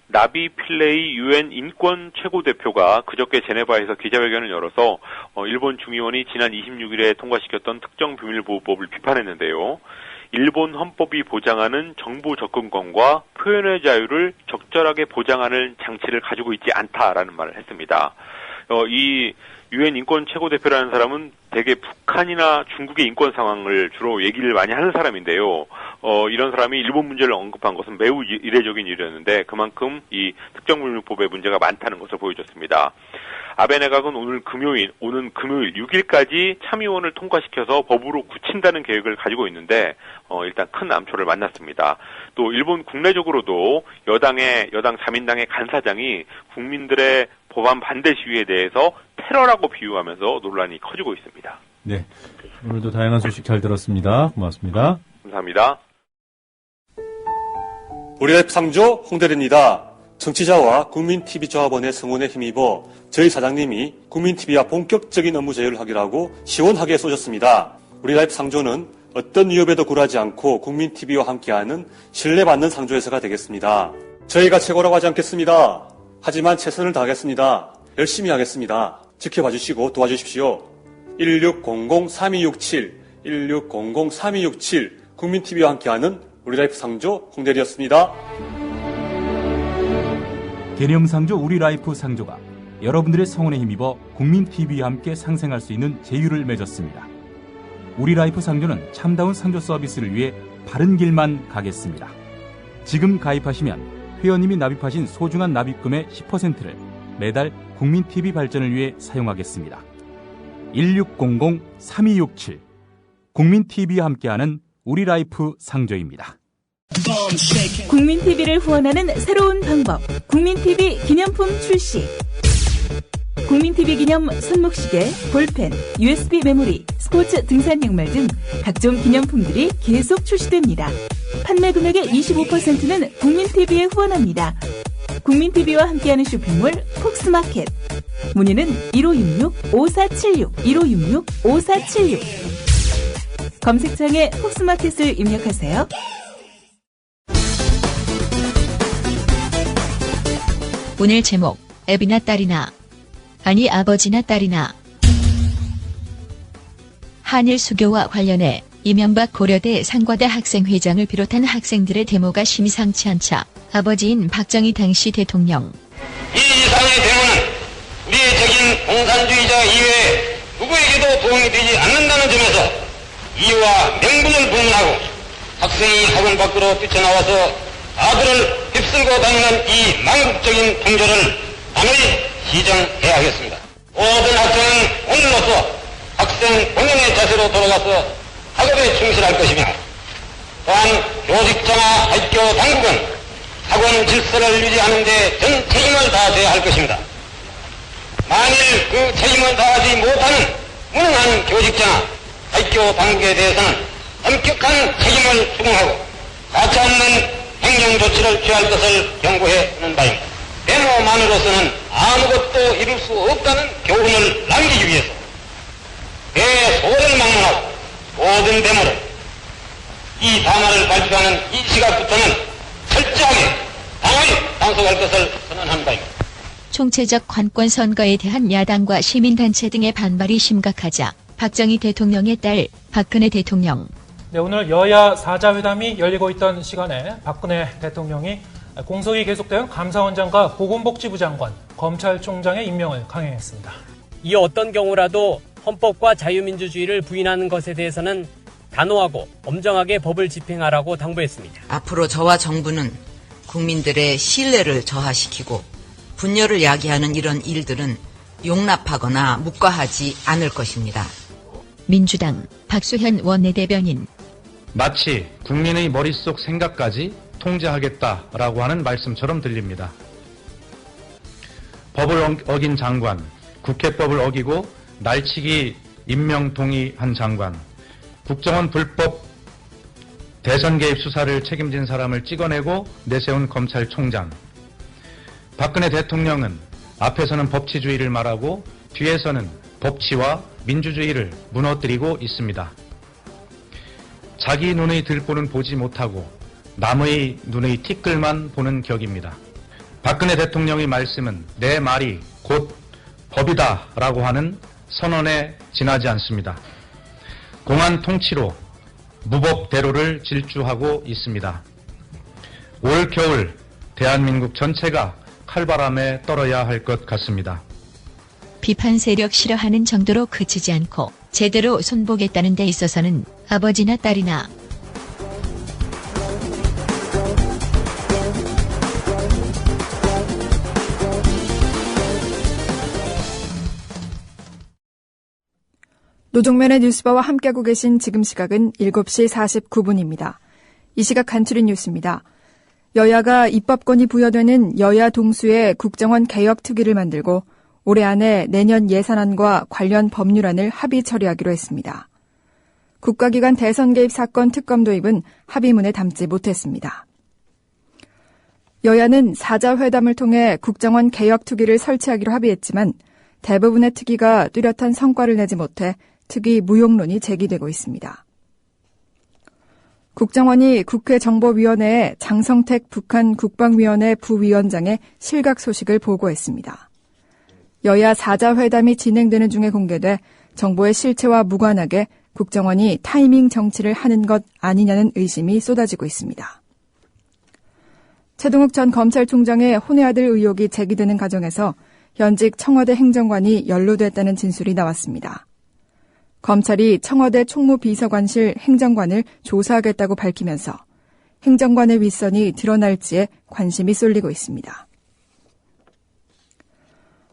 나비 필레이 유엔 인권 최고대표가 그저께 제네바에서 기자회견을 열어서 일본 중의원이 지난 26일에 통과시켰던 특정비밀보호법을 비판했는데요. 일본 헌법이 보장하는 정보 접근권과 표현의 자유를 적절하게 보장하는 장치를 가지고 있지 않다라는 말을 했습니다. 이 유엔 인권 최고대표라는 사람은 대개 북한이나 중국의 인권 상황을 주로 얘기를 많이 하는 사람인데요. 이런 사람이 일본 문제를 언급한 것은 매우 이례적인 일이었는데 그만큼 이 특정비밀법의 문제가 많다는 것을 보여줬습니다. 아베 내각은 오는 금요일 6일까지 참의원을 통과시켜서 법으로 굳힌다는 계획을 가지고 있는데 일단 큰 암초를 만났습니다. 또 일본 국내적으로도 여당 자민당의 간사장이 국민들의 법안 반대 시위에 대해서 테러라고 비유하면서 논란이 커지고 있습니다.
네, 오늘도 다양한 소식 잘 들었습니다. 고맙습니다.
감사합니다.
우리라이프 상조 홍대리입니다. 정치자와 국민TV 조합원의 성원에 힘입어 저희 사장님이 국민TV와 본격적인 업무 제휴를 하기로 하고 시원하게 쏘셨습니다. 우리라이프 상조는 어떤 위협에도 굴하지 않고 국민TV와 함께하는 신뢰받는 상조회사가 되겠습니다. 저희가 최고라고 하지 않겠습니다. 하지만 최선을 다하겠습니다. 열심히 하겠습니다. 지켜봐 주시고 도와주십시오. 1600-3267, 1600-3267 국민TV와 함께하는 우리라이프 상조 홍대리였습니다.
개념상조 우리라이프 상조가 여러분들의 성원에 힘입어 국민TV와 함께 상생할 수 있는 제휴를 맺었습니다. 우리라이프 상조는 참다운 상조 서비스를 위해 바른 길만 가겠습니다. 지금 가입하시면 회원님이 납입하신 소중한 납입금의 10%를 매달 국민TV 발전을 위해 사용하겠습니다. 1600-3267 국민TV와 함께하는 우리라이프 상조입니다.
국민TV를 후원하는 새로운 방법, 국민TV 기념품 출시. 국민TV 기념 손목시계, 볼펜, USB 메모리, 스포츠 등산 양말 등 각종 기념품들이 계속 출시됩니다. 판매 금액의 25%는 국민TV에 후원합니다. 국민TV와 함께하는 쇼핑몰 폭스마켓. 문의는 1566-5476, 1566-5476. 검색창에 홉스마켓을 입력하세요.
오늘 제목, 애비나 딸이나, 아니 아버지나 딸이나. 한일 수교와 관련해 이명박 고려대 상과대 학생회장을 비롯한 학생들의 데모가 심상치 않자 아버지인 박정희 당시 대통령.
이 이상의 데모는 우리의 적인 공산주의자 이외에 누구에게도 도움이 되지 않는다는 점에서 이유와 명분을 불문하고 학생이 학원 밖으로 뛰쳐나와서 아들을 휩쓸고 다니는 이 망국적인 풍조를 단호히 시정해야 하겠습니다. 모든 학생은 오늘로써 학생 본연의 자세로 돌아가서 학업에 충실할 것이며, 또한 교직자나 학교 당국은 학원 질서를 유지하는 데 전 책임을 다해야 할 것입니다. 만일 그 책임을 다하지 못하는 무능한 교직자나 학교 당국에 대해서는 엄격한 책임을 추궁하고 가치 없는 행정 조치를 취할 것을 경고해 주는 바입니다. 데모만으로서는 아무것도 이룰 수 없다는 교훈을 남기기 위해서 대소를 막론하고 모든 데모를 이 담화를 발표하는 이 시각부터는 철저하게 단호히 단속할 것을 선언한 바입니다.
총체적 관권 선거에 대한 야당과 시민단체 등의 반발이 심각하자 박정희 대통령의 딸 박근혜 대통령.
네, 오늘 여야 4자 회담이 열리고 있던 시간에 박근혜 대통령이 공석이 계속된 감사원장과 보건복지부 장관, 검찰총장의 임명을 강행했습니다.
이 어떤 경우라도 헌법과 자유민주주의를 부인하는 것에 대해서는 단호하고 엄정하게 법을 집행하라고 당부했습니다.
앞으로 저와 정부는 국민들의 신뢰를 저하시키고 분열을 야기하는 이런 일들은 용납하거나 묵과하지 않을 것입니다.
민주당 박수현 원내대변인.
마치 국민의 머릿속 생각까지 통제하겠다라고 하는 말씀처럼 들립니다. 법을 어긴 장관, 국회법을 어기고 날치기 임명 동의한 장관, 국정원 불법 대선 개입 수사를 책임진 사람을 찍어내고 내세운 검찰총장. 박근혜 대통령은 앞에서는 법치주의를 말하고 뒤에서는 법치와 민주주의를 무너뜨리고 있습니다. 자기 눈의 들보는 보지 못하고 남의 눈의 티끌만 보는 격입니다. 박근혜 대통령의 말씀은 내 말이 곧 법이다라고 하는 선언에 지나지 않습니다. 공안 통치로 무법대로를 질주하고 있습니다. 올 겨울 대한민국 전체가 칼바람에 떨어야 할 것 같습니다.
비판 세력 싫어하는 정도로 그치지 않고 제대로 손보겠다는 데 있어서는 아버지나 딸이나.
노종면의 뉴스바와 함께하고 계신 지금 시각은 7시 49분입니다. 이 시각 간추린 뉴스입니다. 여야가 입법권이 부여되는 여야 동수의 국정원 개혁 특위를 만들고 올해 안에 내년 예산안과 관련 법률안을 합의 처리하기로 했습니다. 국가기관 대선 개입 사건 특검 도입은 합의문에 담지 못했습니다. 여야는 4자 회담을 통해 국정원 개혁 특위를 설치하기로 합의했지만 대부분의 특위가 뚜렷한 성과를 내지 못해 특위 무용론이 제기되고 있습니다. 국정원이 국회정보위원회에 장성택 북한 국방위원회 부위원장의 실각 소식을 보고했습니다. 여야 4자 회담이 진행되는 중에 공개돼 정보의 실체와 무관하게 국정원이 타이밍 정치를 하는 것 아니냐는 의심이 쏟아지고 있습니다. 최동욱 전 검찰총장의 혼외아들 의혹이 제기되는 과정에서 현직 청와대 행정관이 연루됐다는 진술이 나왔습니다. 검찰이 청와대 총무비서관실 행정관을 조사하겠다고 밝히면서 행정관의 윗선이 드러날지에 관심이 쏠리고 있습니다.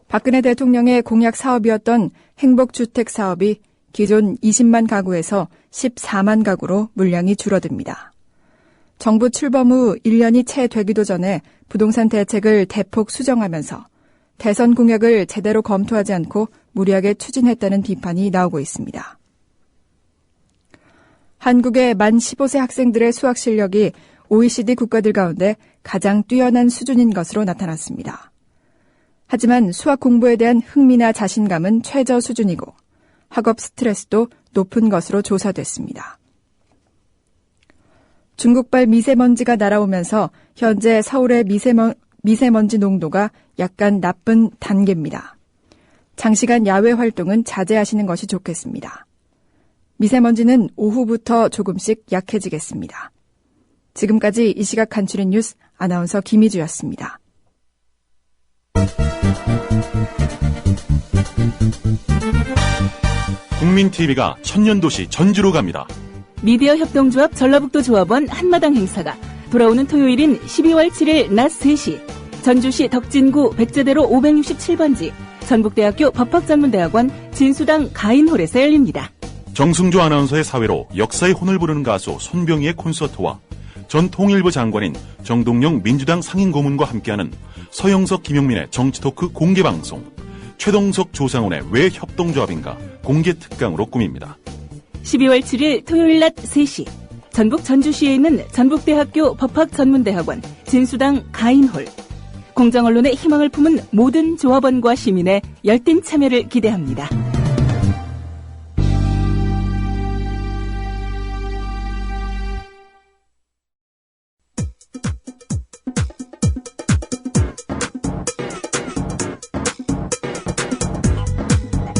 박근혜 대통령의 공약 사업이었던 행복주택 사업이 기존 20만 가구에서 14만 가구로 물량이 줄어듭니다. 정부 출범 후 1년이 채 되기도 전에 부동산 대책을 대폭 수정하면서 대선 공약을 제대로 검토하지 않고 무리하게 추진했다는 비판이 나오고 있습니다. 한국의 만 15세 학생들의 수학 실력이 OECD 국가들 가운데 가장 뛰어난 수준인 것으로 나타났습니다. 하지만 수학 공부에 대한 흥미나 자신감은 최저 수준이고 학업 스트레스도 높은 것으로 조사됐습니다. 중국발 미세먼지가 날아오면서 현재 서울의 미세먼지 농도가 약간 나쁜 단계입니다. 장시간 야외 활동은 자제하시는 것이 좋겠습니다. 미세먼지는 오후부터 조금씩 약해지겠습니다. 지금까지 이 시각 간추린 뉴스 아나운서 김희주였습니다.
국민TV가 천년도시 전주로 갑니다.
미디어 협동조합 전라북도 조합원 한마당 행사가 돌아오는 토요일인 12월 7일 낮 3시 전주시 덕진구 백제대로 567번지 전북대학교 법학전문대학원 진수당 가인홀에서 열립니다.
정승조 아나운서의 사회로 역사의 혼을 부르는 가수 손병희의 콘서트와 전 통일부 장관인 정동영 민주당 상임고문과 함께하는 서영석 김용민의 정치토크 공개방송, 최동석 조상훈의 왜 협동조합인가 공개특강으로 꾸밉니다.
12월 7일 토요일 낮 3시 전북 전주시에 있는 전북대학교 법학전문대학원 진수당 가인홀. 공정언론의 희망을 품은 모든 조합원과 시민의 열띤 참여를 기대합니다.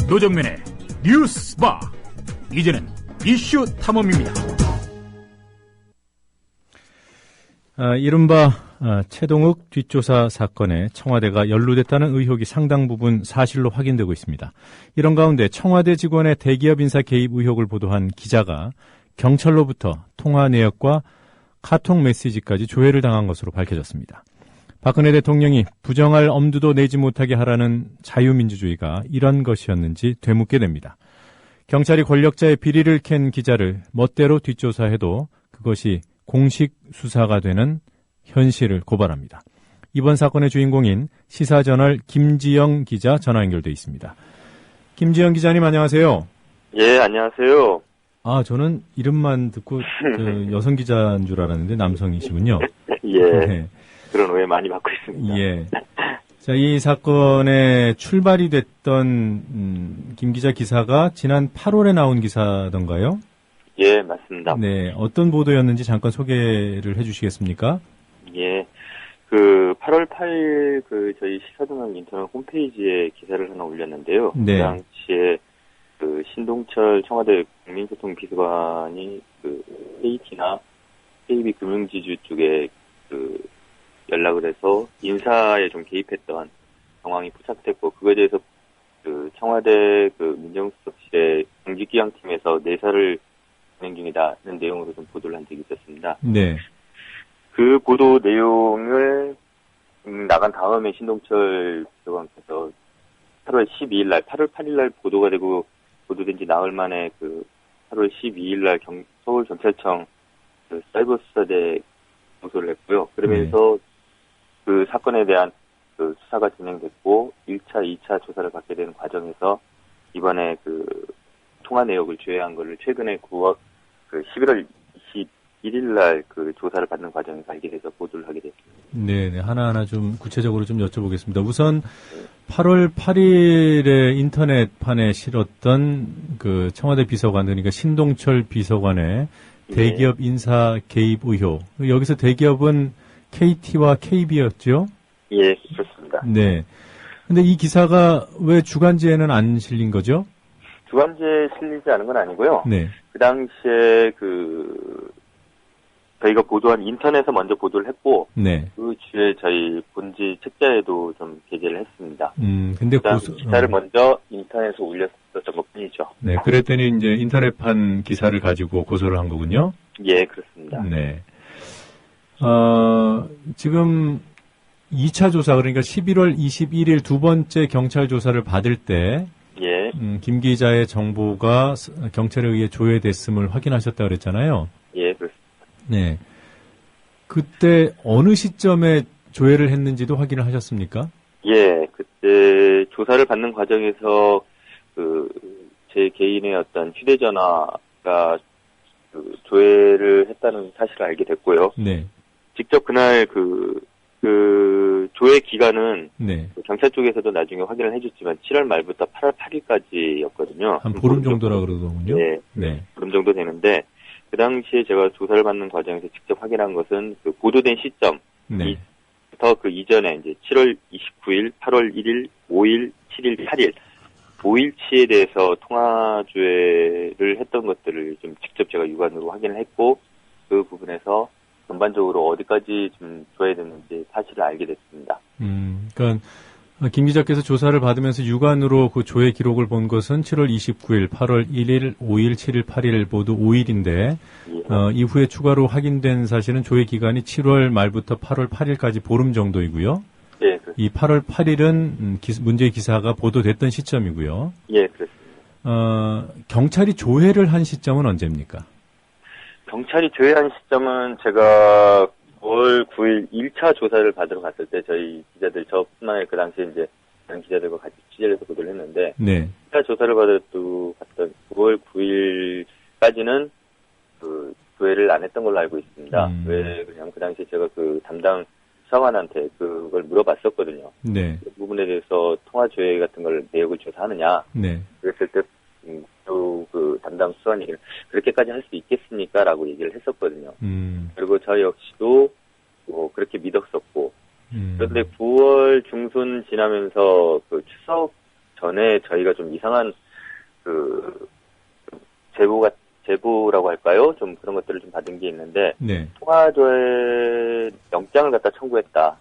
노정면의 뉴스바, 이제는 이슈 탐험입니다.
이른바 최동욱 뒷조사 사건에 청와대가 연루됐다는 의혹이 상당 부분 사실로 확인되고 있습니다. 이런 가운데 청와대 직원의 대기업 인사 개입 의혹을 보도한 기자가 경찰로부터 통화 내역과 카톡 메시지까지 조회를 당한 것으로 밝혀졌습니다. 박근혜 대통령이 부정할 엄두도 내지 못하게 하라는 자유민주주의가 이런 것이었는지 되묻게 됩니다. 경찰이 권력자의 비리를 캔 기자를 멋대로 뒷조사해도 그것이 공식 수사가 되는 현실을 고발합니다. 이번 사건의 주인공인 시사저널 김지영 기자 전화 연결돼 있습니다. 김지영 기자님 안녕하세요.
예, 안녕하세요.
저는 이름만 듣고 여성 기자인 줄 알았는데 남성이시군요.
예.
네.
그런 오해 많이 받고 있습니다.
예. 자, 이 사건의 출발이 됐던 김 기자 기사가 지난 8월에 나온 기사던가요?
예, 맞습니다.
네, 어떤 보도였는지 잠깐 소개를 해주시겠습니까?
예, 8월 8일 저희 시사저널 인터넷 홈페이지에 기사를 하나 올렸는데요.
네.
그 당시에 신동철 청와대 국민교통비서관이 KT나 KB금융지주 쪽에 연락을 해서 인사에 좀 개입했던 정황이 포착됐고, 그거에 대해서 청와대 민정수석실의 공직기강팀에서 내사를 진행 중이다는 내용으로 좀 보도를 한 적이 있었습니다.
네.
그 보도 내용을 나간 다음에 신동철 비서관께서 8월 12일 날, 8월 8일 날 보도된 지 나흘 만에 8월 12일 날 서울경찰청 사이버수사대 고소를 했고요. 그러면서 그 사건에 대한 수사가 진행됐고 1차, 2차 조사를 받게 되는 과정에서 이번에 통화 내역을 조회한 거를 최근에 11월 21일 날 조사를 받는 과정에서 알게 돼서 보도를 하게 됐습니다.
네, 하나하나 좀 구체적으로 좀 여쭤보겠습니다. 우선 8월 8일에 인터넷판에 실었던 청와대 비서관, 그러니까 신동철 비서관의 대기업 인사 개입 의혹. 여기서 대기업은 KT와 KB였죠?
예, 그렇습니다.
네. 근데 이 기사가 왜 주간지에는 안 실린 거죠?
주간지에 실리지 않은 건 아니고요.
네.
그 당시에 저희가 보도한 인터넷에 먼저 보도를 했고,
네.
그 주에 저희 본지 책자에도 좀 게재를 했습니다.
근데
기사를 먼저 인터넷에 올렸었던 것 뿐이죠.
네, 그랬더니 이제 인터넷판 기사를 가지고 고소를 한 거군요?
예, 그렇습니다.
네. 지금 2차 조사, 그러니까 11월 21일 두 번째 경찰 조사를 받을 때,
예.
김 기자의 정보가 경찰에 의해 조회됐음을 확인하셨다고 그랬잖아요.
예, 그렇습니다.
네. 그때 어느 시점에 조회를 했는지도 확인을 하셨습니까?
예, 그때 조사를 받는 과정에서 제 개인의 어떤 휴대전화가 조회를 했다는 사실을 알게 됐고요.
네.
직접 그날 조회 기간은
네.
경찰 쪽에서도 나중에 확인을 해줬지만 7월 말부터 8월 8일까지였거든요.
한 보름 정도라 그러더군요.
네.
네.
보름 정도 되는데 그 당시에 제가 조사를 받는 과정에서 직접 확인한 것은 그 보도된 시점
네.
부터 그 이전에 이제 7월 29일, 8월 1일, 5일, 7일, 8일 5일치에 대해서 통화 조회를 했던 것들을 좀 직접 제가 육안으로 확인을 했고 그 부분에서 전반적으로 어디까지 좀 조회됐는지 사실을 알게 됐습니다.
그러니까 김 기자께서 조사를 받으면서 육안으로 그 조회 기록을 본 것은 7월 29일, 8월 1일, 5일, 7일, 8일 모두 5일인데 이후에 추가로 확인된 사실은 조회 기간이 7월 말부터 8월 8일까지 보름 정도이고요.
예, 그렇습니다.
이 8월 8일은 문제의 기사가 보도됐던 시점이고요.
예, 그렇습니다.
경찰이 조회를 한 시점은 언제입니까?
경찰이 조회한 시점은 제가 9월 9일 1차 조사를 받으러 갔을 때 저희 기자들, 저뿐만 아니라 그 당시에 이제 다른 기자들과 같이 취재를 해서 보도를 했는데,
네.
1차 조사를 받았던 9월 9일까지는 그 조회를 안 했던 걸로 알고 있습니다. 왜 그냥 그 당시에 제가 그 담당 수사관한테 그걸 물어봤었거든요.
네.
그 부분에 대해서 통화 조회 같은 걸 내역을 조사하느냐.
네.
그랬을 때 또 그 담당 수사관이 그렇게까지 할 수 있겠습니까? 라고 얘기를 했었거든요. 그리고 저 역시도 뭐 그렇게 믿었었고. 그런데 9월 중순 지나면서 그 추석 전에 저희가 좀 이상한 그 제보라고 할까요? 좀 그런 것들을 좀 받은 게 있는데
네.
통화조회 영장을 갖다 청구했다.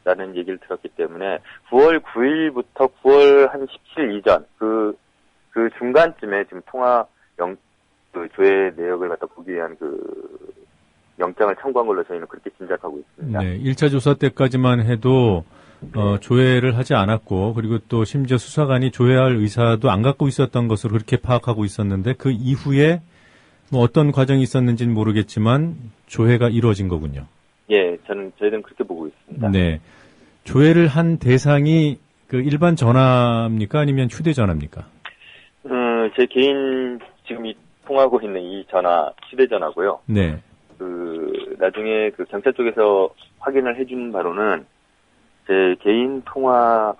라는 얘기를 들었기 때문에 9월 9일부터 9월 한 17일 이전 그 중간쯤에 지금 그 조회 내역을 갖다 보기 위한 그 영장을 청구한 걸로 저희는 그렇게 짐작하고 있습니다.
네, 1차 조사 때까지만 해도 조회를 하지 않았고 그리고 또 심지어 수사관이 조회할 의사도 안 갖고 있었던 것으로 그렇게 파악하고 있었는데 그 이후에 뭐 어떤 과정이 있었는지는 모르겠지만 조회가 이루어진 거군요.
예, 저희는 그렇게 보고 있습니다.
네, 조회를 한 대상이 그 일반 전화입니까 아니면 휴대전화입니까?
제 개인 지금 통하고 있는 이 전화 휴대전화고요.
네.
나중에 그 경찰 쪽에서 확인을 해준 바로는 제 개인 통화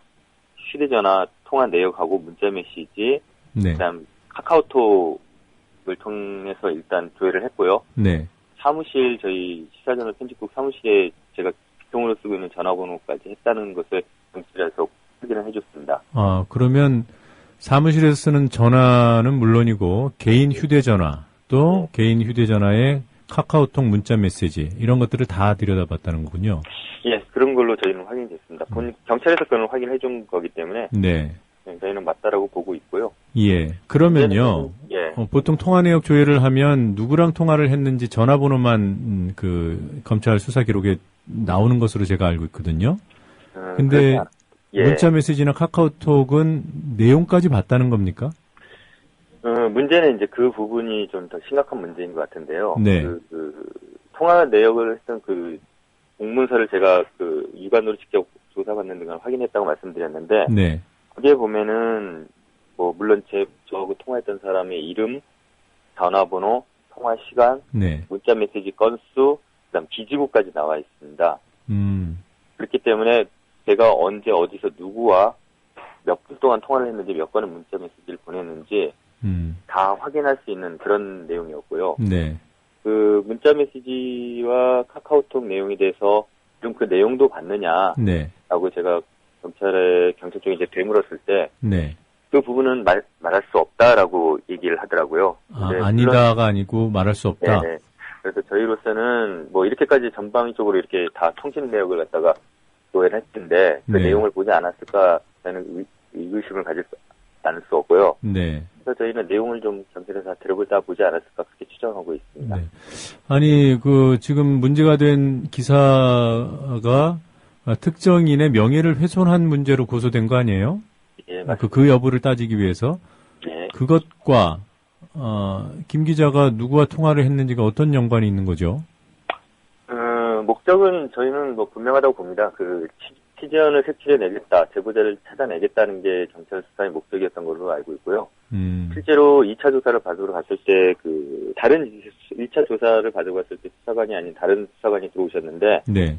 휴대전화 통화 내역하고 문자 메시지,
네.
그다음 카카오톡을 통해서 일단 조회를 했고요.
네.
사무실 저희 시사저널 편집국 사무실에 제가 비통으로 쓰고 있는 전화번호까지 했다는 것을 경찰에서 확인을 해줬습니다.
아, 그러면 사무실에서 쓰는 전화는 물론이고 개인 휴대전화 또 개인 휴대전화에 카카오톡 문자 메시지 이런 것들을 다 들여다봤다는 거군요.
예, 그런 걸로 저희는 확인됐습니다. 경찰에서 그걸 확인해 준 거기 때문에
네.
저희는 맞다라고 보고 있고요.
예. 그러면요.
예.
보통 통화 내역 조회를 하면 누구랑 통화를 했는지 전화번호만 그 검찰 수사 기록에 나오는 것으로 제가 알고 있거든요. 근데
예.
문자 메시지나 카카오톡은 내용까지 봤다는 겁니까?
문제는 이제 그 부분이 좀 더 심각한 문제인 것 같은데요.
네.
통화 내역을 했던 그 공문서를 제가 그 육안으로 직접 조사받는 등을 확인했다고 말씀드렸는데,
네.
거기에 보면은 뭐 물론 저하고 통화했던 사람의 이름, 전화번호, 통화 시간,
네.
문자 메시지 건수, 그다음 기지국까지 나와 있습니다. 그렇기 때문에 제가 언제 어디서 누구와 몇 분 동안 통화를 했는지 몇 건의 문자 메시지를 보냈는지 다 확인할 수 있는 그런 내용이었고요.
네.
그 문자 메시지와 카카오톡 내용에 대해서 좀 그 내용도 봤느냐?
네.
라고 제가 경찰 쪽에 이제 되물었을 때,
네.
그 부분은 말할 수 없다라고 얘기를 하더라고요.
아니다가 아니고 말할 수 없다.
네네. 그래서 저희로서는 뭐 이렇게까지 전방위적으로 이렇게 다 통신 내역을 갖다가 조회를 했는데 그
네.
내용을 보지 않았을까라는 의구심을 가질 않을 수 없고요.
네.
그래서 저희는 내용을 좀 경찰에서 들어보다 보지 않았을까 그렇게 추정하고 있습니다.
네. 아니 지금 문제가 된 기사가 특정인의 명예를 훼손한 문제로 고소된 거 아니에요?
예,
그 여부를 따지기 위해서
네.
그것과 김 기자가 누구와 통화를 했는지가 어떤 연관이 있는 거죠?
목적은 저희는 뭐 분명하다고 봅니다. 그 피지언을 색출해내겠다, 제보자를 찾아내겠다는 게 경찰 수사의 목적이었던 걸로 알고 있고요. 실제로 2차 조사를 받으러 갔을 때 다른 1차 조사를 받으러 갔을 때 수사관이 아닌 다른 수사관이 들어오셨는데,
네.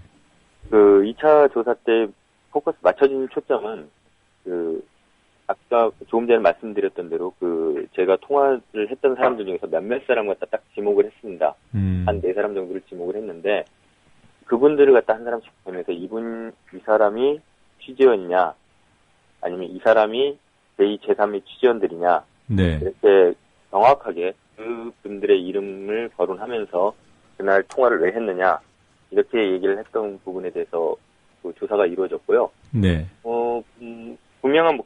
그 2차 조사 때 포커스 맞춰진 초점은 아까 조금 전에 말씀드렸던 대로 제가 통화를 했던 사람들 중에서 몇몇 사람 갖다 딱 지목을 했습니다. 한 4사람 정도를 지목을 했는데 그분들을 갖다 한 사람씩 보내서 이 사람이 취재원이냐 아니면 이 사람이 제2, 제3의 취재원들이냐
네.
이렇게 정확하게 그분들의 이름을 거론하면서 그날 통화를 왜 했느냐 이렇게 얘기를 했던 부분에 대해서 그 조사가 이루어졌고요.
네.
분명한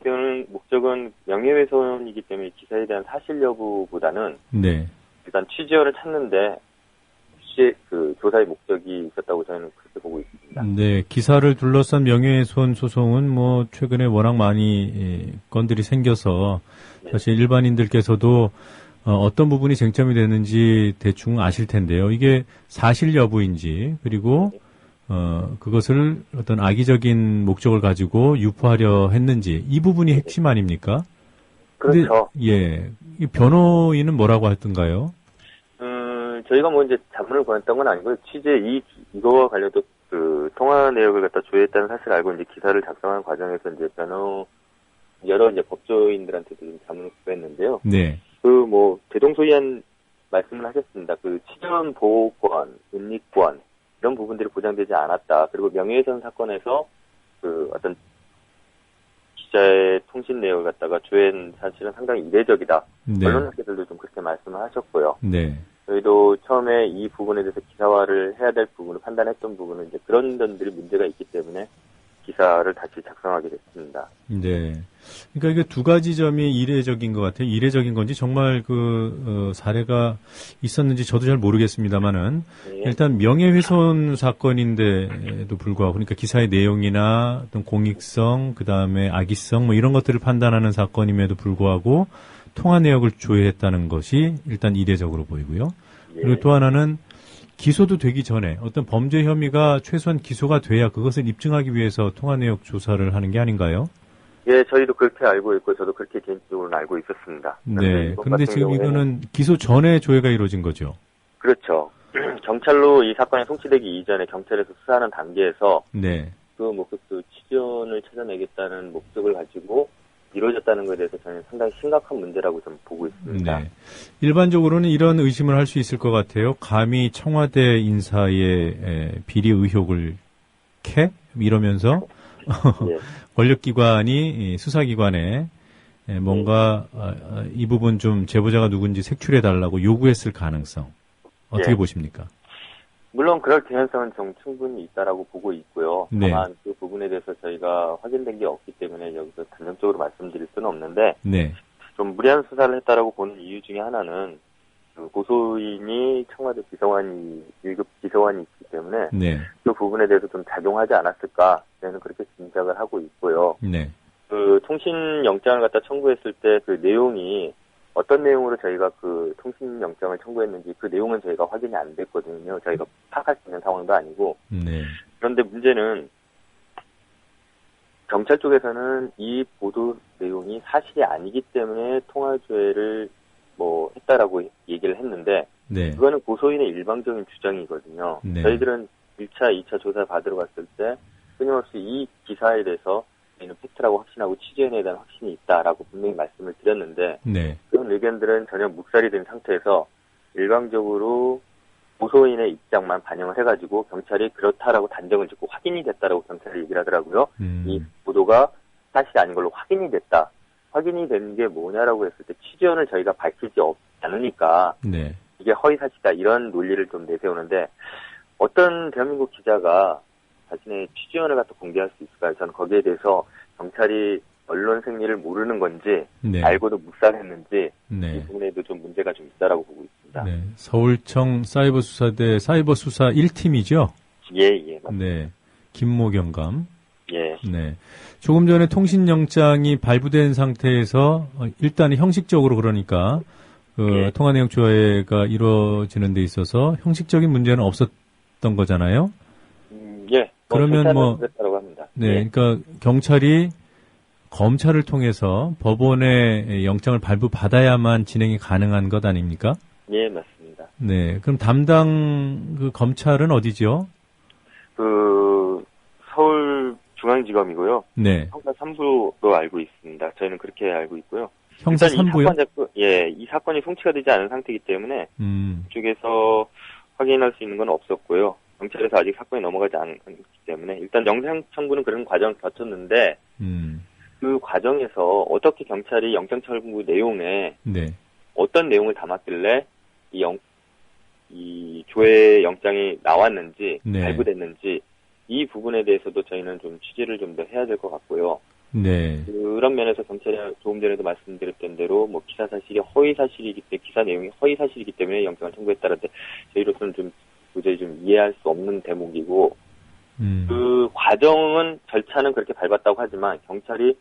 목적은 명예훼손이기 때문에 기사에 대한 사실 여부보다는
네.
일단 취재원을 찾는데 조사의 목적이 있었다고 저는 그렇게 보고 있습니다.
네, 기사를 둘러싼 명예훼손 소송은 뭐 최근에 워낙 많이 건들이 생겨서 사실 일반인들께서도 어떤 부분이 쟁점이 되는지 대충 아실 텐데요. 이게 사실 여부인지 그리고 그것을 어떤 악의적인 목적을 가지고 유포하려 했는지 이 부분이 핵심 아닙니까?
그렇죠.
근데, 예, 이 변호인은 뭐라고 하던가요?
저희가 뭐 이제 자문을 구했던 건 아니고요. 이거와 관련해서 그 통화 내역을 갖다 조회했다는 사실을 알고 이제 기사를 작성하는 과정에서 이제 여러 이제 법조인들한테도 좀 자문을 구했는데요.
네.
대동소이한 말씀을 하셨습니다. 취재원 보호권, 은닉권, 이런 부분들이 보장되지 않았다. 그리고 명예훼손 사건에서 어떤 기자의 통신 내역을 갖다가 조회한 사실은 상당히 이례적이다.
네.
언론학계들도 좀 그렇게 말씀을 하셨고요.
네.
저희도 처음에 이 부분에 대해서 기사화를 해야 될 부분을 판단했던 부분은 이제 그런 점들이 문제가 있기 때문에 기사를 다시 작성하게 됐습니다.
네. 그러니까 이게 두 가지 점이 이례적인 것 같아요. 이례적인 건지 정말 사례가 있었는지 저도 잘 모르겠습니다만은
네.
일단 명예훼손 사건인데도 불구하고 그러니까 기사의 내용이나 어떤 공익성, 그 다음에 악의성 뭐 이런 것들을 판단하는 사건임에도 불구하고 통화 내역을 조회했다는 것이 일단 이례적으로 보이고요. 그리고 또 하나는 기소도 되기 전에 어떤 범죄 혐의가 최소한 기소가 돼야 그것을 입증하기 위해서 통화 내역 조사를 하는 게 아닌가요?
예, 저희도 그렇게 알고 있고 저도 그렇게 개인적으로는 알고 있었습니다.
네. 그런데 지금 이거는 기소 전에 조회가 이루어진 거죠?
그렇죠. 경찰로 이 사건이 송치되기 이전에 경찰에서 수사하는 단계에서
네.
취재원을 찾아내겠다는 목적을 가지고 이루어졌다는 것에 대해서 저는 상당히 심각한 문제라고 좀 보고 있습니다.
네. 일반적으로는 이런 의심을 할 수 있을 것 같아요. 감히 청와대 인사의 비리 의혹을 이러면서
예.
권력기관이 수사기관에 뭔가 이 부분 좀 제보자가 누군지 색출해달라고 요구했을 가능성 어떻게
예.
보십니까?
물론 그럴 개연성은 좀 충분히 있다라고 보고 있고요.
네.
다만 그 부분에 대해서 저희가 확인된 게 없기 때문에 여기서 단정적으로 말씀드릴 수는 없는데
네.
좀 무리한 수사를 했다라고 보는 이유 중에 하나는 고소인이 청와대 비서관이 1급 비서관이 있기 때문에
네.
그 부분에 대해서 좀 작용하지 않았을까 저는 그렇게 짐작을 하고 있고요.
네.
통신영장을 갖다 청구했을 때 그 내용이 어떤 내용으로 저희가 통신영장을 청구했는지 그 내용은 저희가 확인이 안 됐거든요. 저희가 파악할 수 있는 상황도 아니고.
네.
그런데 문제는 경찰 쪽에서는 이 보도 내용이 사실이 아니기 때문에 통화조회를 했다라고 얘기를 했는데
네.
그거는 고소인의 일방적인 주장이거든요.
네.
저희들은 1차, 2차 조사 받으러 갔을 때 끊임없이 이 기사에 대해서 저희는 팩트라고 확신하고 취재원에 대한 확신이 있다라고 분명히 말씀을 드렸는데
네.
그런 의견들은 전혀 묵살이 된 상태에서 일방적으로 고소인의 입장만 반영을 해가지고 경찰이 그렇다라고 단정을 짓고 확인이 됐다라고 경찰이 얘기를 하더라고요. 이 보도가 사실이 아닌 걸로 확인이 됐다. 확인이 된 게 뭐냐라고 했을 때 취재원을 저희가 밝히지 않으니까
네.
이게 허위사실이다 이런 논리를 좀 내세우는데 어떤 대한민국 기자가 자신의 취재원을 갖다 공개할 수 있을까요? 저는 거기에 대해서 경찰이 언론 생리를 모르는 건지
네.
알고도 묵살했는지
네.
이 부분에도 좀 문제가 좀 있다라고 보고 있습니다.
네. 서울청 사이버수사대 사이버수사 1팀이죠?
예, 맞습니다.
네. 김모경감.
예.
네. 조금 전에 통신영장이 발부된 상태에서 일단 형식적으로 그러니까 통화 내용 조회가 이루어지는 데 있어서 형식적인 문제는 없었던 거잖아요.
예.
그러면
그랬다고 합니다.
네. 그러니까 경찰이 검찰을 통해서 법원에 영장을 발부받아야만 진행이 가능한 것 아닙니까?
예, 맞습니다.
네. 그럼 담당 검찰은 어디죠?
서울중앙지검이고요.
네.
형사 3부로 알고 있습니다. 저희는 그렇게 알고 있고요.
형사 3부요?
이 사건이 송치가 되지 않은 상태이기 때문에 그쪽에서 확인할 수 있는 건 없었고요. 경찰에서 아직 사건이 넘어가지 않기 때문에 일단 영장 청구는 그런 과정을 거쳤는데 그 과정에서 어떻게 경찰이 영장 청구 내용에
네.
어떤 내용을 담았길래 이 조회 영장이 나왔는지
네.
발부됐는지 이 부분에 대해서도 저희는 좀 취재를 좀 더 해야 될 것 같고요.
네.
그런 면에서 경찰이 조금 전에도 말씀드렸던 대로 뭐 기사 사실이 허위 사실이기 때문에 기사 내용이 허위 사실이기 때문에 영장을 청구했다는데 저희로서는 좀 도저히 좀 이해할 수 없는 대목이고 그 과정은 절차는 그렇게 밟았다고 하지만 경찰이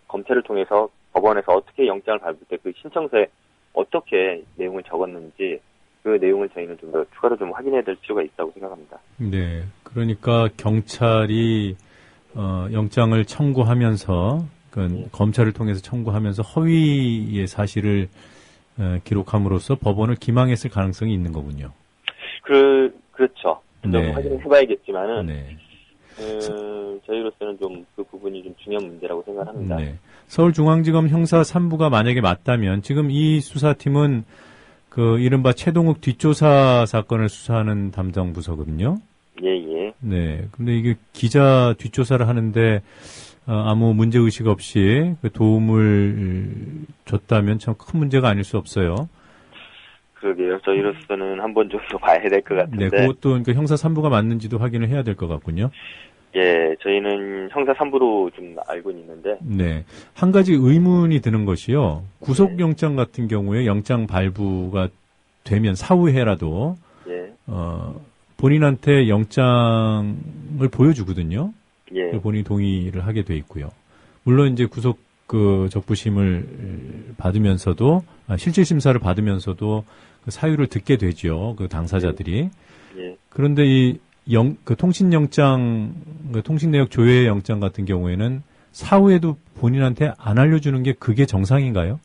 검찰을 통해서 법원에서 어떻게 영장을 발부할 때 그 신청서에 어떻게 내용을 적었는지 그 내용을 저희는 좀 더 추가로 좀 확인해야 될 필요가 있다고 생각합니다.
네. 그러니까 경찰이 영장을 청구하면서 검찰을 통해서 청구하면서 허위의 사실을 기록함으로써 법원을 기망했을 가능성이 있는 거군요.
그렇죠. 좀
네.
확인을 해봐야겠지만은
네.
저희로서는 좀 그 부분이 좀 중요한 문제라고 생각합니다.
네. 서울중앙지검 형사 3부가 만약에 맞다면 지금 이 수사팀은 그 이른바 최동욱 뒷조사 사건을 수사하는 담당 부서거든요.
예.
네. 근데 이게 기자 뒷조사를 하는데 아무 문제 의식 없이 그 도움을 줬다면 참 큰 문제가 아닐 수 없어요.
그러게요. 저희로서는 한번 좀 더 봐야 될 것 같은데.
네, 그것도 그러니까 형사 3부가 맞는지도 확인을 해야 될 것 같군요.
예, 저희는 형사 3부로 좀 알고는 있는데.
네. 한 가지 의문이 드는 것이요. 구속영장 같은 경우에 영장 발부가 되면 사후에라도
예.
본인한테 영장을 보여주거든요.
예.
본인이 동의를 하게 돼 있고요. 물론 이제 구속 적부심을 받으면서도 실질 심사를 받으면서도 그 사유를 듣게 되죠. 그 당사자들이.
예.
그런데 그 통신영장, 통신내역 조회 영장 같은 경우에는 사후에도 본인한테 안 알려주는 게 그게 정상인가요?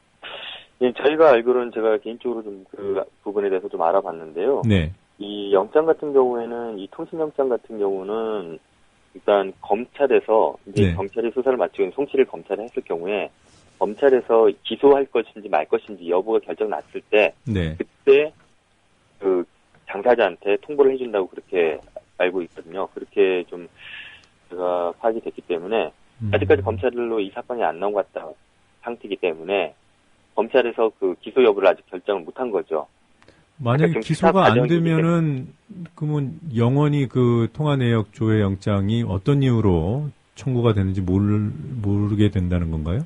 예, 저희가 알기로는 제가 개인적으로 좀 그 부분에 대해서 좀 알아봤는데요.
네.
이 영장 같은 경우에는 이 통신영장 같은 경우는 일단 검찰에서 이제
네.
경찰이 수사를 마치고 송치를 검찰에 했을 경우에 검찰에서 기소할 것인지 말 것인지 여부가 결정 났을 때
네.
그때 그 당사자한테 통보를 해준다고 그렇게 알고 있거든요. 그렇게 좀 제가 파악이 됐기 때문에 아직까지 검찰로 이 사건이 안 나온 것 같다 상태이기 때문에 검찰에서 그 기소 여부를 아직 결정을 못한 거죠.
만약에
그러니까
기소가 안 되면은 그러면 영원히 그 통화 내역 조회 영장이 어떤 이유로 청구가 되는지 모르게 된다는 건가요?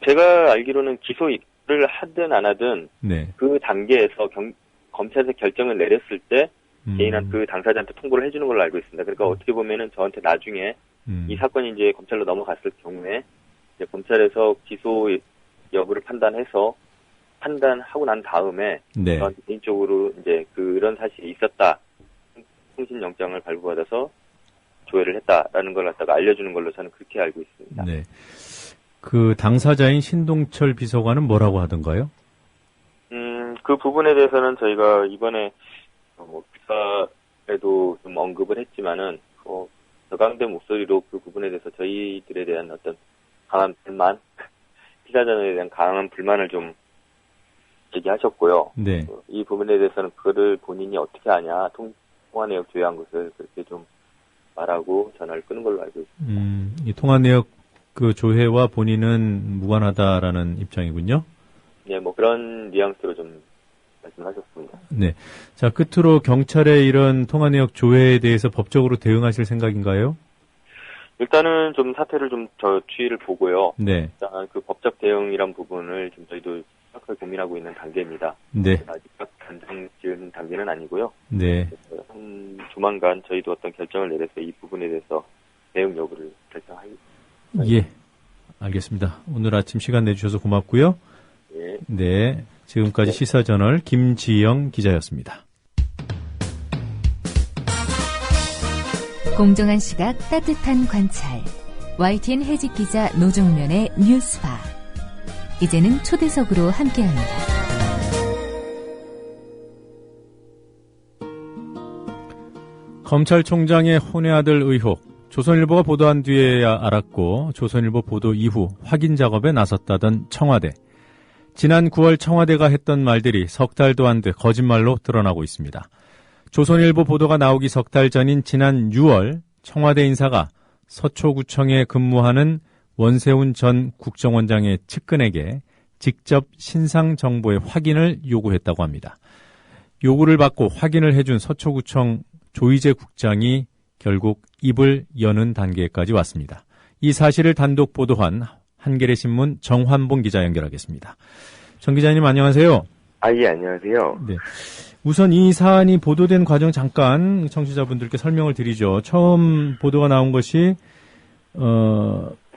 제가 알기로는 기소를 하든 안 하든
네.
그 단계에서 검찰에서 결정을 내렸을 때 개인한 그 당사자한테 통보를 해주는 걸로 알고 있습니다. 그러니까 어떻게 보면은 저한테 나중에 이 사건이 이제 검찰로 넘어갔을 경우에 이제 검찰에서 기소 여부를 판단하고 난 다음에
네.
저한테 개인적으로 이제 그런 사실이 있었다. 통신영장을 발부받아서 조회를 했다라는 걸 갖다가 알려주는 걸로 저는 그렇게 알고 있습니다.
네. 그 당사자인 신동철 비서관은 뭐라고 하던가요?
그 부분에 대해서는 저희가 이번에 기사에도 좀 언급을 했지만은 저강된 목소리로 그 부분에 대해서 저희들에 대한 어떤 강한 불만, 피사전에 대한 강한 불만을 좀 얘기하셨고요.
네.
이 부분에 대해서는 그거를 본인이 어떻게 하냐, 통화 내역 조회한 것을 그렇게 좀 말하고 전화를 끊은 걸로 알고 있습니다.
이 통화 내역 그 조회와 본인은 무관하다라는 입장이군요.
네, 뭐 그런 뉘앙스로 좀 말씀하셨습니다.
네. 자, 끝으로 경찰의 이런 통화 내역 조회에 대해서 법적으로 대응하실 생각인가요?
일단은 좀 사태를 좀 추이를 보고요.
네.
일단 그 법적 대응이란 부분을 좀 저희도 심각하게 고민하고 있는 단계입니다.
네.
아직 단정 지은 단계는 아니고요.
네.
조만간 저희도 어떤 결정을 내려서 이 부분에 대해서 대응 여부를 결정하겠습니다.
예. 알겠습니다. 오늘 아침 시간 내주셔서 고맙고요.
예.
네. 지금까지 시사저널 김지영 기자였습니다.
공정한 시각, 따뜻한 관찰. YTN 해직 기자 노종면의 뉴스바. 이제는 초대석으로 함께합니다.
검찰총장의 혼외 아들 의혹, 조선일보가 보도한 뒤에야 알았고 조선일보 보도 이후 확인 작업에 나섰다던 청와대. 지난 9월 청와대가 했던 말들이 석 달도 안 돼 거짓말로 드러나고 있습니다. 조선일보 보도가 나오기 석 달 전인 지난 6월 청와대 인사가 서초구청에 근무하는 원세훈 전 국정원장의 측근에게 직접 신상 정보의 확인을 요구했다고 합니다. 요구를 받고 확인을 해준 서초구청 조이제 국장이 결국 입을 여는 단계까지 왔습니다. 이 사실을 단독 보도한 한겨레신문 정환봉 기자 연결하겠습니다. 정 기자님 안녕하세요.
예, 안녕하세요.
네. 우선 이 사안이 보도된 과정 잠깐 청취자분들께 설명을 드리죠. 처음 보도가 나온 것이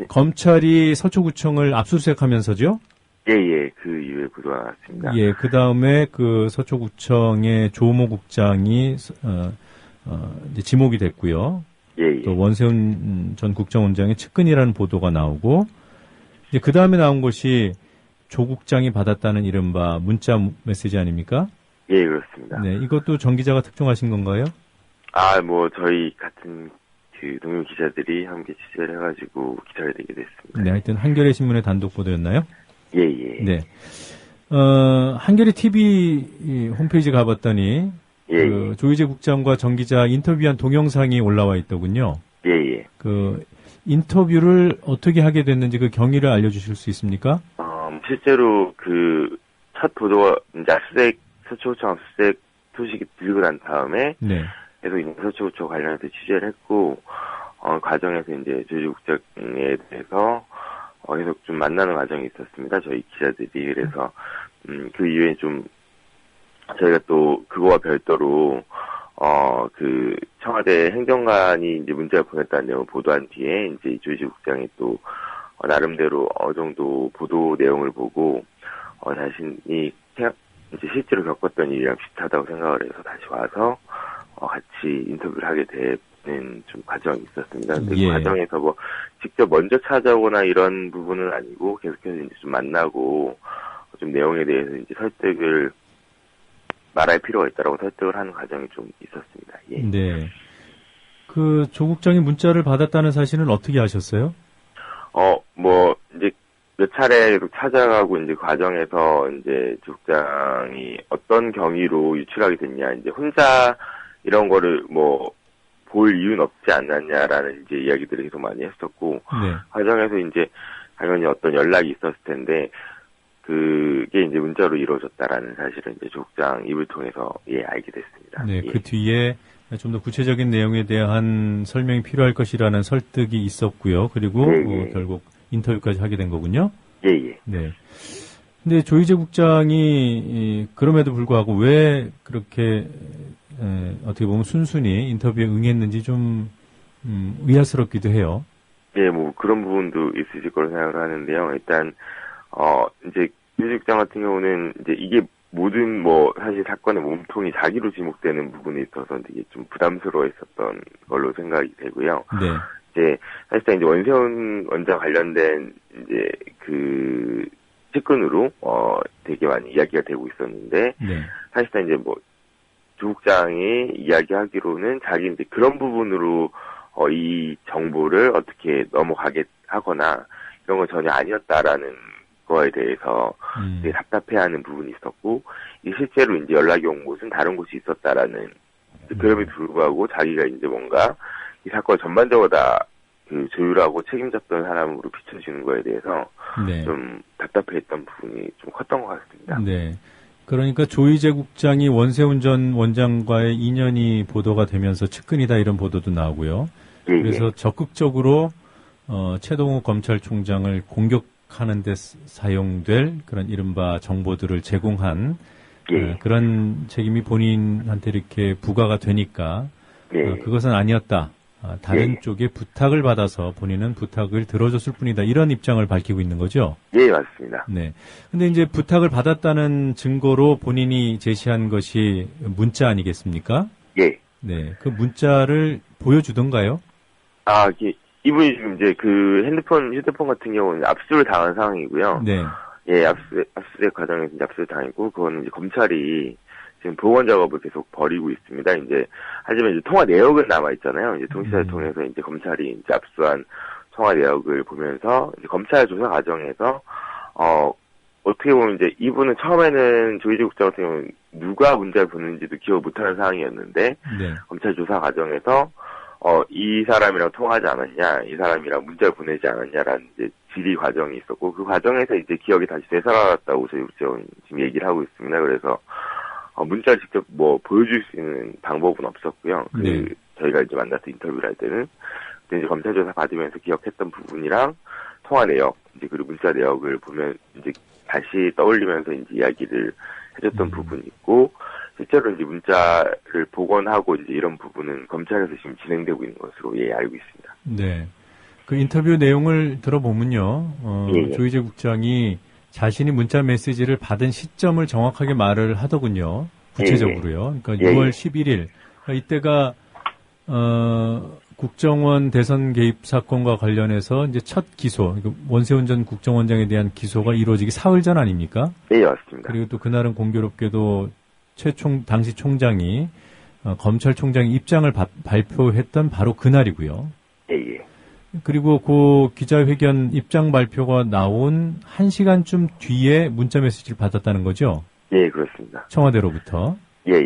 검찰이 서초구청을 압수수색하면서죠?
예, 그 이후에 보도가 나왔습니다.
예, 그 다음에 그 서초구청의 조모 국장이 이제 지목이 됐고요.
예.
또 원세훈 전 국정원장의 측근이라는 보도가 나오고, 이제 그 다음에 나온 것이 조 국장이 받았다는 이른바 문자 메시지 아닙니까?
예, 그렇습니다.
네, 이것도 정 기자가 특종하신 건가요?
저희 같은 그 동료 기자들이 함께 취재를 해가지고 기사를 내게 됐습니다.
네, 하여튼 한겨레 신문의 단독 보도였나요?
예.
네. 한겨레 TV 홈페이지 가봤더니 그 조이제 국장과 정 기자 인터뷰한 동영상이 올라와 있더군요.
예.
그 인터뷰를 어떻게 하게 됐는지 그 경위를 알려주실 수 있습니까?
실제로 그 첫 보도가 이제 서초구청 압수수색 소식이 들리고 난 다음에 계속 이제 서초구청 관련해서 취재를 했고 과정에서 이제 조이제 국장에 대해서 계속 좀 만나는 과정이 있었습니다. 저희 기자들이. 그래서 그 이후에 좀 저희가 또 그거와 별도로 그 청와대 행정관이 이제 문자를 보냈다는 내용을 보도한 뒤에 이제 조이제 국장이 또 나름대로 어느 정도 보도 내용을 보고 자신이 이제 실제로 겪었던 일이랑 비슷하다고 생각을 해서 다시 와서 같이 인터뷰를 하게 되는 좀 과정이 있었습니다. 근데 그 과정에서 뭐 직접 먼저 찾아오거나 이런 부분은 아니고 계속해서 이제 좀 만나고 좀 내용에 대해서 이제 설득을 말할 필요가 있다라고 설득을 하는 과정이 좀 있었습니다. 예.
네. 그 조 국장이 문자를 받았다는 사실은 어떻게 아셨어요?
뭐 이제 몇 차례 찾아가고 이제 과정에서 이제 조 국장이 어떤 경위로 유출하게 됐냐, 이제 혼자 이런 거를 뭐 볼 이유는 없지 않았냐라는 이제 이야기들을 계속 많이 했었고, 과정에서 이제 당연히 어떤 연락이 있었을 텐데, 그게 이제 문자로 이루어졌다라는 사실은 이제 조 국장 입을 통해서 알게 됐습니다.
네, 그 뒤에 좀 더 구체적인 내용에 대한 설명이 필요할 것이라는 설득이 있었고요. 그리고 결국 인터뷰까지 하게 된 거군요.
네.
근데 조이제 국장이 그럼에도 불구하고 왜 그렇게 어떻게 보면 순순히 인터뷰에 응했는지 좀 의아스럽기도 해요.
네, 뭐 그런 부분도 있으실 거로 생각을 하는데요. 일단 이제 조이제 국장 같은 경우는 이제 이게 모든 뭐 사실 사건의 몸통이 자기로 지목되는 부분에 있어서 되게 좀 부담스러워했었던 걸로 생각이 되고요. 이제 사실상 이제 원세훈 원장 관련된 이제 그 측근으로 되게 많이 이야기가 되고 있었는데 사실상 이제 뭐 조 국장이 이야기하기로는 자기 이제 그런 부분으로 이 정보를 어떻게 넘어가게 하거나 이런 건 전혀 아니었다라는 거에 대해서 되게 답답해하는 부분이 있었고, 실제로 이제 연락이 온 곳은 다른 곳이 있었다라는 그럼에도 불구하고 자기가 이제 뭔가 이 사건 전반적으로 다 그 조율하고 책임졌던 사람으로 비춰지는 거에 대해서 좀 답답해했던 부분이 좀 컸던 것 같습니다.
네. 그러니까 조이제 국장이 원세훈 전 원장과의 인연이 보도가 되면서 측근이다 이런 보도도 나오고요. 그래서 적극적으로 최동욱 검찰총장을 공격하는 데 사용될 그런 이른바 정보들을 제공한 그런 책임이 본인한테 이렇게 부과가 되니까 그것은 아니었다. 다른 쪽에 부탁을 받아서 본인은 부탁을 들어줬을 뿐이다. 이런 입장을 밝히고 있는 거죠?
예, 맞습니다.
네. 근데 이제 부탁을 받았다는 증거로 본인이 제시한 것이 문자 아니겠습니까?
예.
네. 그 문자를 보여주던가요?
이분이 지금 이제 그 휴대폰 같은 경우는 압수를 당한 상황이고요.
네.
예, 압수수색 과정에서 이제 압수를 당했고, 그거는 이제 검찰이 지금 복원 작업을 계속 벌이고 있습니다. 이제 하지만 이제 통화 내역은 남아 있잖아요. 이제 통신사를 통해서 이제 검찰이 이제 압수한 통화 내역을 보면서 이제 검찰 조사 과정에서 어떻게 보면 이제 이분은 처음에는 조희재 국장 같은 경우는 누가 문자를 보냈는지도 기억 못하는 상황이었는데 검찰 조사 과정에서 이 사람이랑 통화하지 않았냐, 이 사람이랑 문자를 보내지 않았냐라는 이제 질의 과정이 있었고, 그 과정에서 이제 기억이 다시 되살아났다고 저희 국정은 지금 얘기를 하고 있습니다. 그래서, 문자를 직접 뭐 보여줄 수 있는 방법은 없었고요. 저희가 이제 만나서 인터뷰를 할 때는, 그때 이제 검찰 조사 받으면서 기억했던 부분이랑 통화 내역, 이제 그리고 문자 내역을 보면 이제 다시 떠올리면서 이제 이야기를 해줬던 부분이 있고, 실제로 이제 문자를 복원하고 이제 이런 부분은 검찰에서 지금 진행되고 있는 것으로 알고 있습니다.
네. 그 인터뷰 내용을 들어보면요, 조희재 국장이 자신이 문자 메시지를 받은 시점을 정확하게 말을 하더군요. 구체적으로요. 그러니까 6월 11일. 그러니까 이때가, 국정원 대선 개입 사건과 관련해서 이제 첫 기소, 원세훈 전 국정원장에 대한 기소가 이루어지기 사흘 전 아닙니까?
네, 맞습니다.
그리고 또 그날은 공교롭게도 당시 총장이, 검찰총장이 입장을 발표했던 바로 그날이고요.
예.
그리고 그 기자회견 입장 발표가 나온 1시간쯤 뒤에 문자 메시지를 받았다는 거죠?
예, 그렇습니다.
청와대로부터.
예.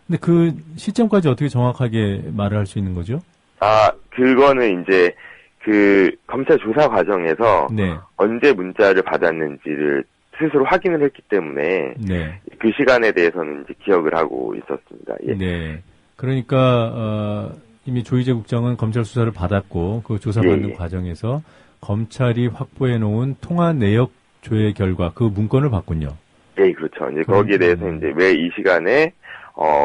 근데 그 시점까지 어떻게 정확하게 말을 할 수 있는 거죠?
그거는 이제 그 검찰 조사 과정에서 언제 문자를 받았는지를 스스로 확인을 했기 때문에 그 시간에 대해서는 이제 기억을 하고 있었습니다. 예.
네. 그러니까 이미 조희재 국장은 검찰 수사를 받았고 그 조사받는 과정에서 검찰이 확보해 놓은 통화 내역 조회 결과 그 문건을 봤군요.
예, 그렇죠. 이제 거기에 대해서 이제 왜 이 시간에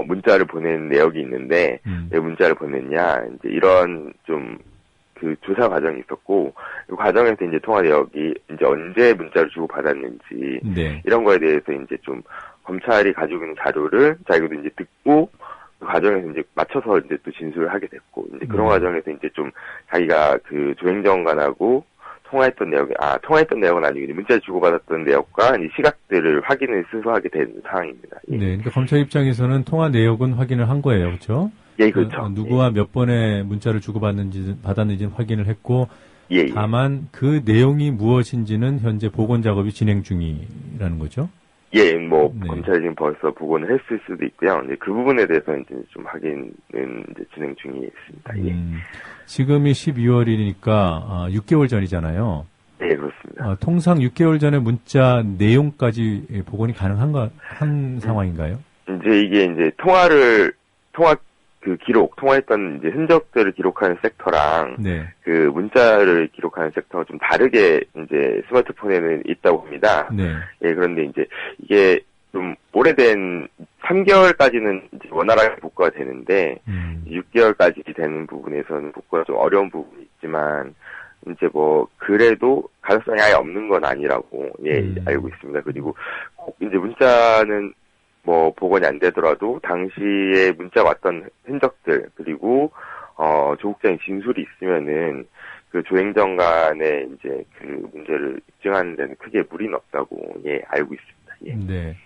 문자를 보낸 내역이 있는데 왜 문자를 보냈냐 이제 이런 좀 그 조사 과정이 있었고 이 과정에서 이제 통화 내역이 이제 언제 문자를 주고 받았는지 이런 거에 대해서 이제 좀 검찰이 가지고 있는 자료를 자기도 이제 듣고 그 과정에서 이제 맞춰서 이제 또 진술을 하게 됐고 이제 그런 과정에서 이제 좀 자기가 그 조행정관하고 통화했던 내역은 아니고 이제 문자를 주고받았던 내역과 이 시각들을 확인을 스스로 하게 된 상황입니다. 예.
네, 그러니까 검찰 입장에서는 통화 내역은 확인을 한 거예요, 그렇죠?
예, 그렇죠.
누구와 몇 번의 문자를 받았는지는 확인을 했고, 다만 그 내용이 무엇인지는 현재 복원 작업이 진행 중이라는 거죠.
예, 검찰이 지금 벌써 복원을 했을 수도 있고요. 이제 그 부분에 대해서 이제 좀 확인은 이제 진행 중에 있습니다. 예.
지금이 12월이니까 6개월 전이잖아요.
네, 그렇습니다.
통상 6개월 전에 문자 내용까지 복원이 가능한 상황인가요?
이제 이게 이제 통화했던 이제 흔적들을 기록하는 섹터랑 그 문자를 기록하는 섹터가 좀 다르게 이제 스마트폰에는 있다고 합니다. 예, 그런데 이제 이게 좀 오래된 3개월까지는 이제 원활하게 복구가 되는데 6개월까지 되는 부분에서는 복구가 좀 어려운 부분이 있지만 이제 그래도 가능성이 아예 없는 건 아니라고 알고 있습니다. 그리고 꼭 이제 문자는 복원이 안 되더라도 당시에 문자 왔던 흔적들 그리고 조 국장의 진술이 있으면은 그 조행정관의 이제 그 문제를 입증하는 데는 크게 무리는 없다고 알고 있습니다. 예.
네.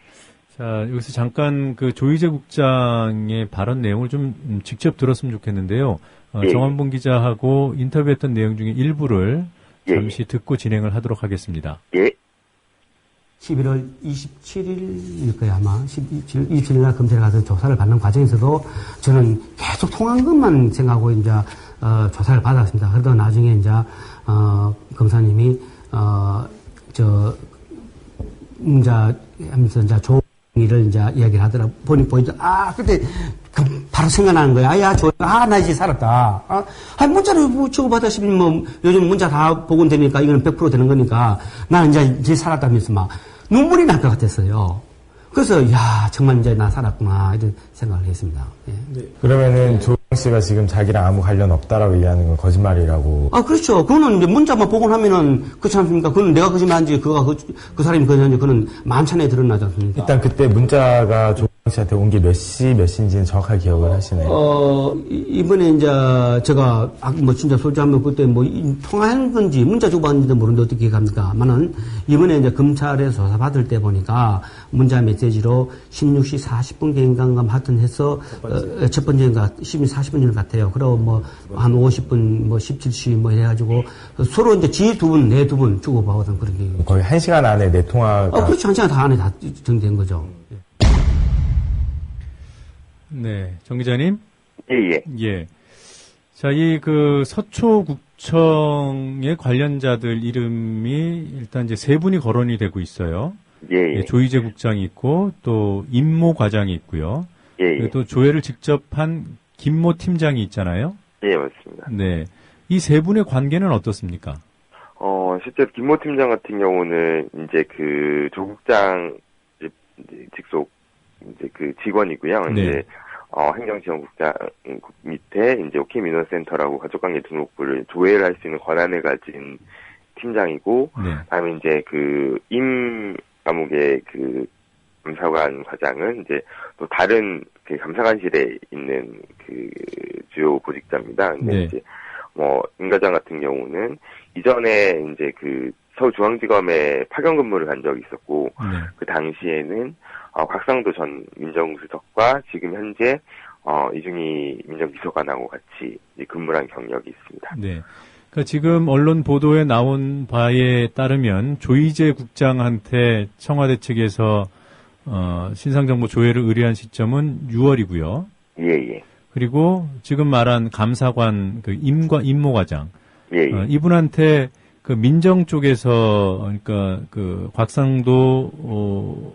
자, 여기서 잠깐 그 조희재 국장의 발언 내용을 좀 직접 들었으면 좋겠는데요. 정한봉 기자하고 인터뷰했던 내용 중에 일부를 잠시 듣고 진행을 하도록 하겠습니다.
예.
11월 27일일 거예요, 아마. 27일 날 검찰에 가서 조사를 받는 과정에서도 저는 계속 통한 것만 생각하고 이제, 조사를 받았습니다. 그러다 나중에 이제, 검사님이, 문자 하면서 이제 조이를 이제 이야기를 하더라. 보니까, 그때 바로 생각나는 거야. 나 이제 살았다. 문자를 주고받았으면 요즘 문자 다 복원되니까 이거는 100% 되는 거니까 나는 이제 살았다면서 막 눈물이 날 것 같았어요. 그래서, 정말 이제 나 살았구나. 이런 생각을 했습니다. 예.
그러면은 조영 씨가 지금 자기랑 아무 관련 없다라고 얘기하는 건 거짓말이라고.
그렇죠. 그거는 이제 문자만 복원하면은, 그렇지 않습니까? 그건 내가 거짓말한지, 그 사람이 거짓말한지, 그거는 만찬에 드러나지 않습니까?
일단 그때 문자가 조영 씨한테 온 게 몇 시인지는 정확하게 기억을 하시네요.
이번에 이제 제가 진짜 솔직히 하면 그때 통화한 건지 문자 주고받는지도 모르는데 어떻게 기억합니까?만은 이번에 이제 검찰에서 조사 받을 때 보니까 문자 메시지로 16시 40분경인가 하여튼 해서 첫 번째인가 16시 40분 같아요. 그리고 한 50분 17시 해가지고 서로 이제 지 두 분, 내 두 분 주고받은 그런 게
거의 1시간 안에 내 통화가
그렇죠. 1시간 안에 다 정된 거죠.
네, 정 기자님.
예.
자, 서초구청의 관련자들 이름이 일단 이제 세 분이 거론이 되고 있어요.
예.
조희재 국장이 있고 또 임모 과장이 있고요. 그리고 또 조회를 직접 한 김모 팀장이 있잖아요.
예, 맞습니다.
네. 이 세 분의 관계는 어떻습니까?
실제로 김모 팀장 같은 경우는 이제 그 조 국장 직속 이제 그 직원이고요.
네.
이제 행정지원국장 밑에 이제 오케이민원센터라고 가족관계 등록부를 조회를 할 수 있는 권한을 가진 팀장이고, 그다음에 이제 그 임 감옥의 그 감사관 과장은 이제 또 다른 그 감사관실에 있는 그 주요 보직자입니다. 근데 이제 임 과장 같은 경우는 이전에 이제 그 서울중앙지검에 파견 근무를 간 적이 있었고, 그 당시에는 곽상도 전 민정수석과 지금 현재 이중희 민정비서관하고 같이 근무를 한 경력이 있습니다.
네. 그러니까 지금 언론 보도에 나온 바에 따르면 조희재 국장한테 청와대 측에서 신상정보 조회를 의뢰한 시점은 6월이고요.
예.
그리고 지금 말한 감사관 그 임모 과장,
예.
이분한테 그 민정 쪽에서 그러니까 그 곽상도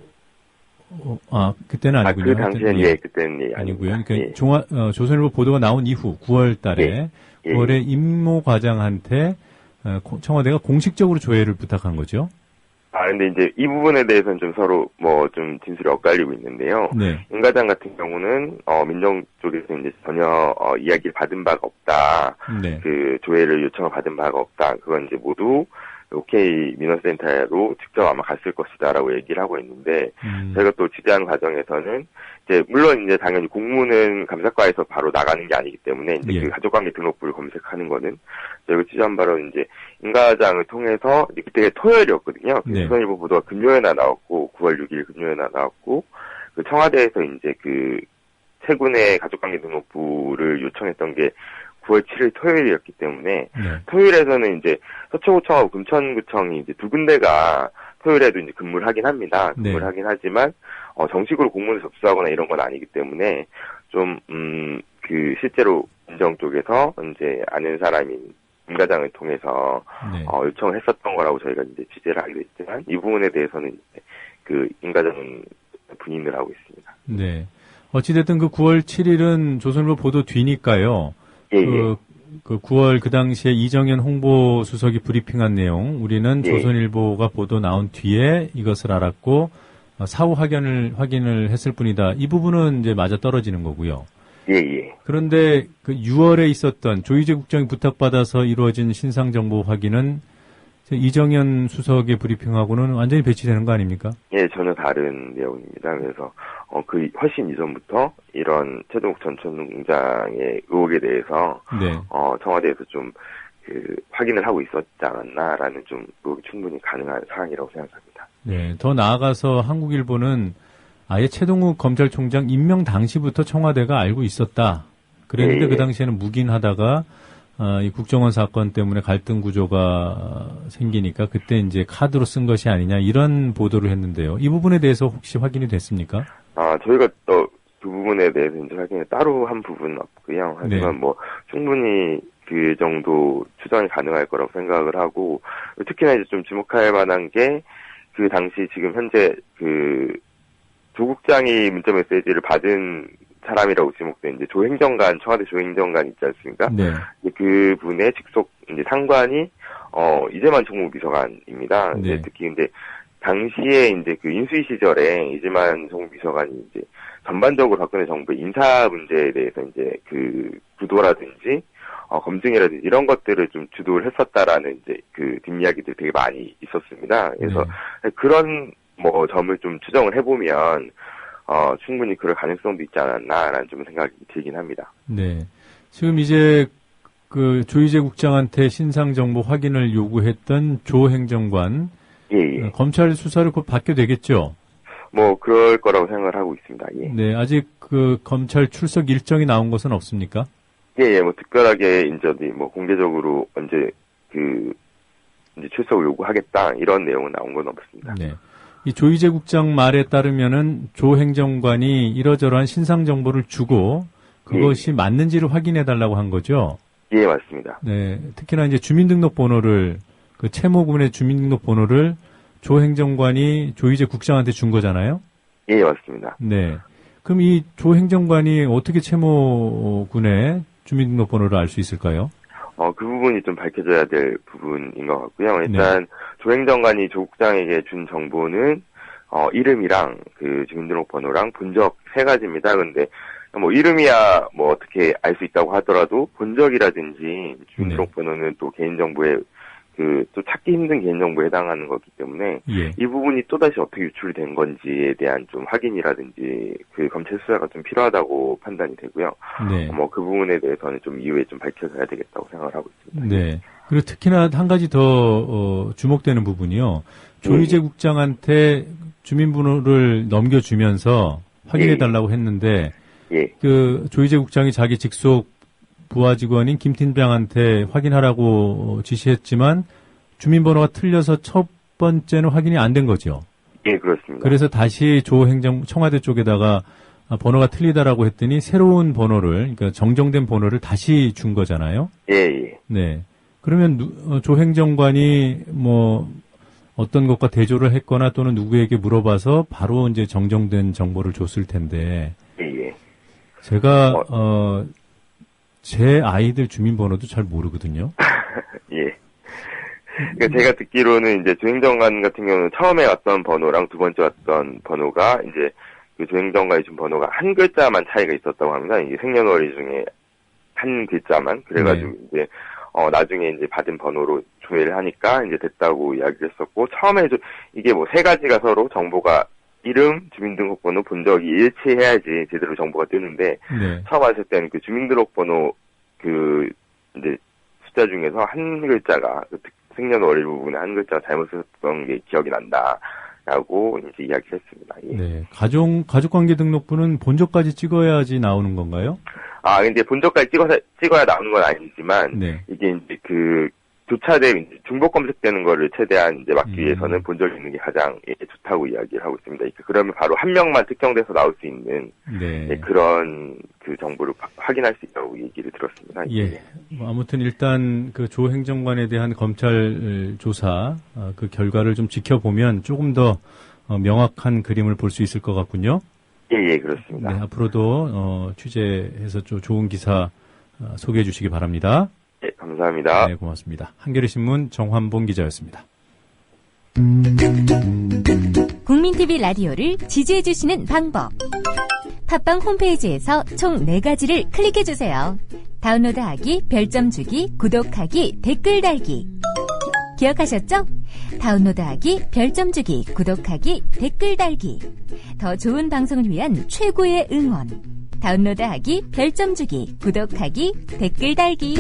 그때는 아니군요.
그 당시엔 그때는
아니고요. 그러니까 조선일보 보도가 나온 이후 9월 달에 9월에 임모 과장한테 청와대가 공식적으로 조회를 부탁한 거죠.
근데 이제 이 부분에 대해서는 좀 서로 좀 진술이 엇갈리고 있는데요. 임 과장 같은 경우는 민정 쪽에서 이제 전혀 이야기를 받은 바가 없다. 그 조회를 요청을 받은 바가 없다. 그건 이제 모두 오케이 민원센터로 직접 아마 갔을 것이다라고 얘기를 하고 있는데, 저희가 또 취재하는 과정에서는 이제 물론 이제 당연히 공문은 감사과에서 바로 나가는 게 아니기 때문에 이제 그 가족관계 등록부를 검색하는 거는 저희가 취재한 바로 이제 임 과장을 통해서 그때 토요일이었거든요. 조선일보 보도가 금요일에 나왔고 9월 6일 금요일에 나왔고, 그 청와대에서 이제 그 세 군의 가족관계 등록부를 요청했던 게 9월 7일 토요일이었기 때문에 토요일에서는 이제 서초구청하고 금천구청이 이제 두 군데가 토요일에도 이제 근무를 하긴 합니다. 근무를 하긴 하지만 정식으로 공문을 접수하거나 이런 건 아니기 때문에 좀 그 실제로 민정 쪽에서 이제 아는 사람인 임 과장을 통해서 요청을 했었던 거라고 저희가 이제 취재를 하기도 했지만, 이 부분에 대해서는 이제 그 임 과장은 부인을 하고 있습니다.
네. 어찌됐든 그 9월 7일은 조선일보 보도 뒤니까요. 그 9월 그 당시에 이정현 홍보수석이 브리핑한 내용, 우리는 조선일보가 보도 나온 뒤에 이것을 알았고 사후 확인을 했을 뿐이다. 이 부분은 이제 맞아 떨어지는 거고요. 그런데 그 6월에 있었던 조희재 국장이 부탁받아서 이루어진 신상정보 확인은 이정현 수석의 브리핑하고는 완전히 배치되는 거 아닙니까?
예, 전혀 다른 내용입니다. 그래서 그 훨씬 이전부터 이런 최동욱 전 총장의 의혹에 대해서 청와대에서 좀 그 확인을 하고 있었지 않았나라는 좀 의혹이 충분히 가능한 사항이라고 생각합니다.
네, 더 나아가서 한국일보는 아예 최동욱 검찰총장 임명 당시부터 청와대가 알고 있었다. 그랬는데 그 당시에는 묵인하다가 이 국정원 사건 때문에 갈등 구조가 생기니까 그때 이제 카드로 쓴 것이 아니냐, 이런 보도를 했는데요. 이 부분에 대해서 혹시 확인이 됐습니까?
저희가 또 그 부분에 대해서 이제 확인을 따로 한 부분은 없고요. 하지만 충분히 그 정도 추정이 가능할 거라고 생각을 하고, 특히나 이제 좀 주목할 만한 게 그 당시 지금 현재 그 조 국장이 문자 메시지를 받은 사람이라고 지목된 이제 조행정관, 청와대 조행정관 있지 않습니까? 그 분의 직속 이제 상관이 이재만 정무비서관입니다. 특히 이제 당시에 이제 그 인수위 시절에 이재만 정무비서관이 이제 전반적으로 박근혜 정부의 인사 문제에 대해서 이제 그 구도라든지 검증이라든지 이런 것들을 좀 주도를 했었다라는 이제 그 뒷이야기들이 되게 많이 있었습니다. 그래서 그런 점을 좀 추정을 해보면 충분히 그럴 가능성도 있지 않았나라는 좀 생각이 들긴 합니다.
네. 지금 이제 그 조희제 국장한테 신상 정보 확인을 요구했던 조 행정관
예.
검찰 수사를 곧 받게 되겠죠?
뭐 그럴 거라고 생각을 하고 있습니다. 예.
네, 아직 그 검찰 출석 일정이 나온 것은 없습니까?
예, 뭐 특별하게 이제 뭐 공개적으로 언제 이제 출석을 요구하겠다 이런 내용은 나온 건 없습니다.
네. 이 조희제 국장 말에 따르면은 조 행정관이 이러저러한 신상 정보를 주고 그것이 맞는지를 확인해 달라고 한 거죠?
예, 맞습니다.
네. 특히나 이제 주민등록번호를 그 채모군의 주민등록번호를 조 행정관이 조희제 국장한테 준 거잖아요?
예, 맞습니다.
네. 그럼 이 조 행정관이 어떻게 채모군의 주민등록번호를 알 수 있을까요?
그 부분이 좀 밝혀져야 될 부분인 것 같고요. 일단 조 행정관이 조 국장에게 준 정보는 이름이랑 그 주민등록번호랑 본적 3가지입니다. 근데 뭐 이름이야 뭐 어떻게 알 수 있다고 하더라도 본적이라든지 주민등록번호는 또 개인정보에 또 찾기 힘든 개인정보에 해당하는 거기 때문에 이 부분이 또다시 어떻게 유출이 된 건지에 대한 좀 확인이라든지 그 검찰 수사가 좀 필요하다고 판단이 되고요.
네.
뭐 그 부분에 대해서는 좀 이후에 좀 밝혀져야 되겠다고 생각을 하고 있습니다.
네. 그리고 특히나 한 가지 더 주목되는 부분이요. 조희제 국장한테 주민번호를 넘겨주면서 확인해달라고 했는데 그 조희제 국장이 자기 직속 부하 직원인 김 팀장한테 확인하라고 지시했지만 주민번호가 틀려서 첫 번째는 확인이 안 된 거죠.
예, 그렇습니다.
그래서 다시 청와대 쪽에다가 번호가 틀리다라고 했더니 새로운 번호를, 그러니까 정정된 번호를 다시 준 거잖아요.
예.
네. 그러면 조 행정관이 뭐 어떤 것과 대조를 했거나 또는 누구에게 물어봐서 바로 이제 정정된 정보를 줬을 텐데.
예.
제가 제 아이들 주민번호도 잘 모르거든요.
예. 그러니까 제가 듣기로는 이제 조행정관 같은 경우는 처음에 왔던 번호랑 두 번째 왔던 번호가 이제 그 조행정관이 준 번호가 한 글자만 차이가 있었다고 합니다. 이게 생년월일 중에 한 글자만. 그래가지고 이제 나중에 이제 받은 번호로 조회를 하니까 이제 됐다고 이야기를 했었고, 처음에 이게 뭐 3가지가 서로 정보가 이름, 주민등록번호, 본적이 일치해야지 제대로 정보가 뜨는데, 처음 왔을 때는 그 주민등록번호 이제 숫자 중에서 한 글자가, 생년월일 부분에 한 글자가 잘못 썼던 게 기억이 난다라고 이제 이야기를 했습니다. 예.
네. 가족관계 등록부는 본적까지 찍어야지 나오는 건가요?
근데 본적까지 찍어야 나오는 건 아니지만, 이게 이제 교차대 중복 검색되는 거를 최대한 이제 막기 위해서는 본적이 있는 게 가장 좋다고 이야기를 하고 있습니다. 그러면 바로 한 명만 특정돼서 나올 수 있는 그런 그 정보를 확인할 수 있다고 얘기를 들었습니다.
예. 아무튼 일단 그 조 행정관에 대한 검찰 조사 그 결과를 좀 지켜보면 조금 더 명확한 그림을 볼 수 있을 것 같군요.
예, 그렇습니다.
네, 앞으로도 취재해서 좀 좋은 기사 소개해 주시기 바랍니다.
네, 감사합니다.
네, 고맙습니다. 한겨레신문 정환봉 기자였습니다.
국민TV 라디오를 지지해 주시는 방법. 팟빵 홈페이지에서 총 4가지를 클릭해 주세요. 다운로드하기, 별점 주기, 구독하기, 댓글 달기. 기억하셨죠? 다운로드하기, 별점 주기, 구독하기, 댓글 달기. 더 좋은 방송을 위한 최고의 응원. 다운로드하기, 별점 주기, 구독하기, 댓글 달기.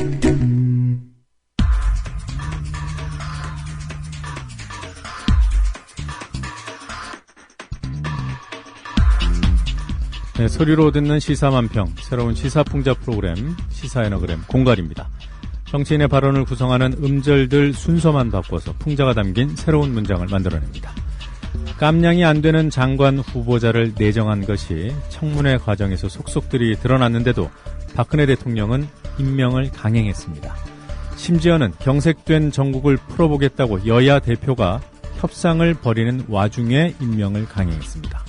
네, 소리로 듣는 시사만평, 새로운 시사풍자 프로그램, 시사에너그램 공갈입니다. 정치인의 발언을 구성하는 음절들 순서만 바꿔서 풍자가 담긴 새로운 문장을 만들어냅니다. 깜냥이 안 되는 장관 후보자를 내정한 것이 청문회 과정에서 속속들이 드러났는데도 박근혜 대통령은 임명을 강행했습니다. 심지어는 경색된 정국을 풀어보겠다고 여야 대표가 협상을 벌이는 와중에 임명을 강행했습니다.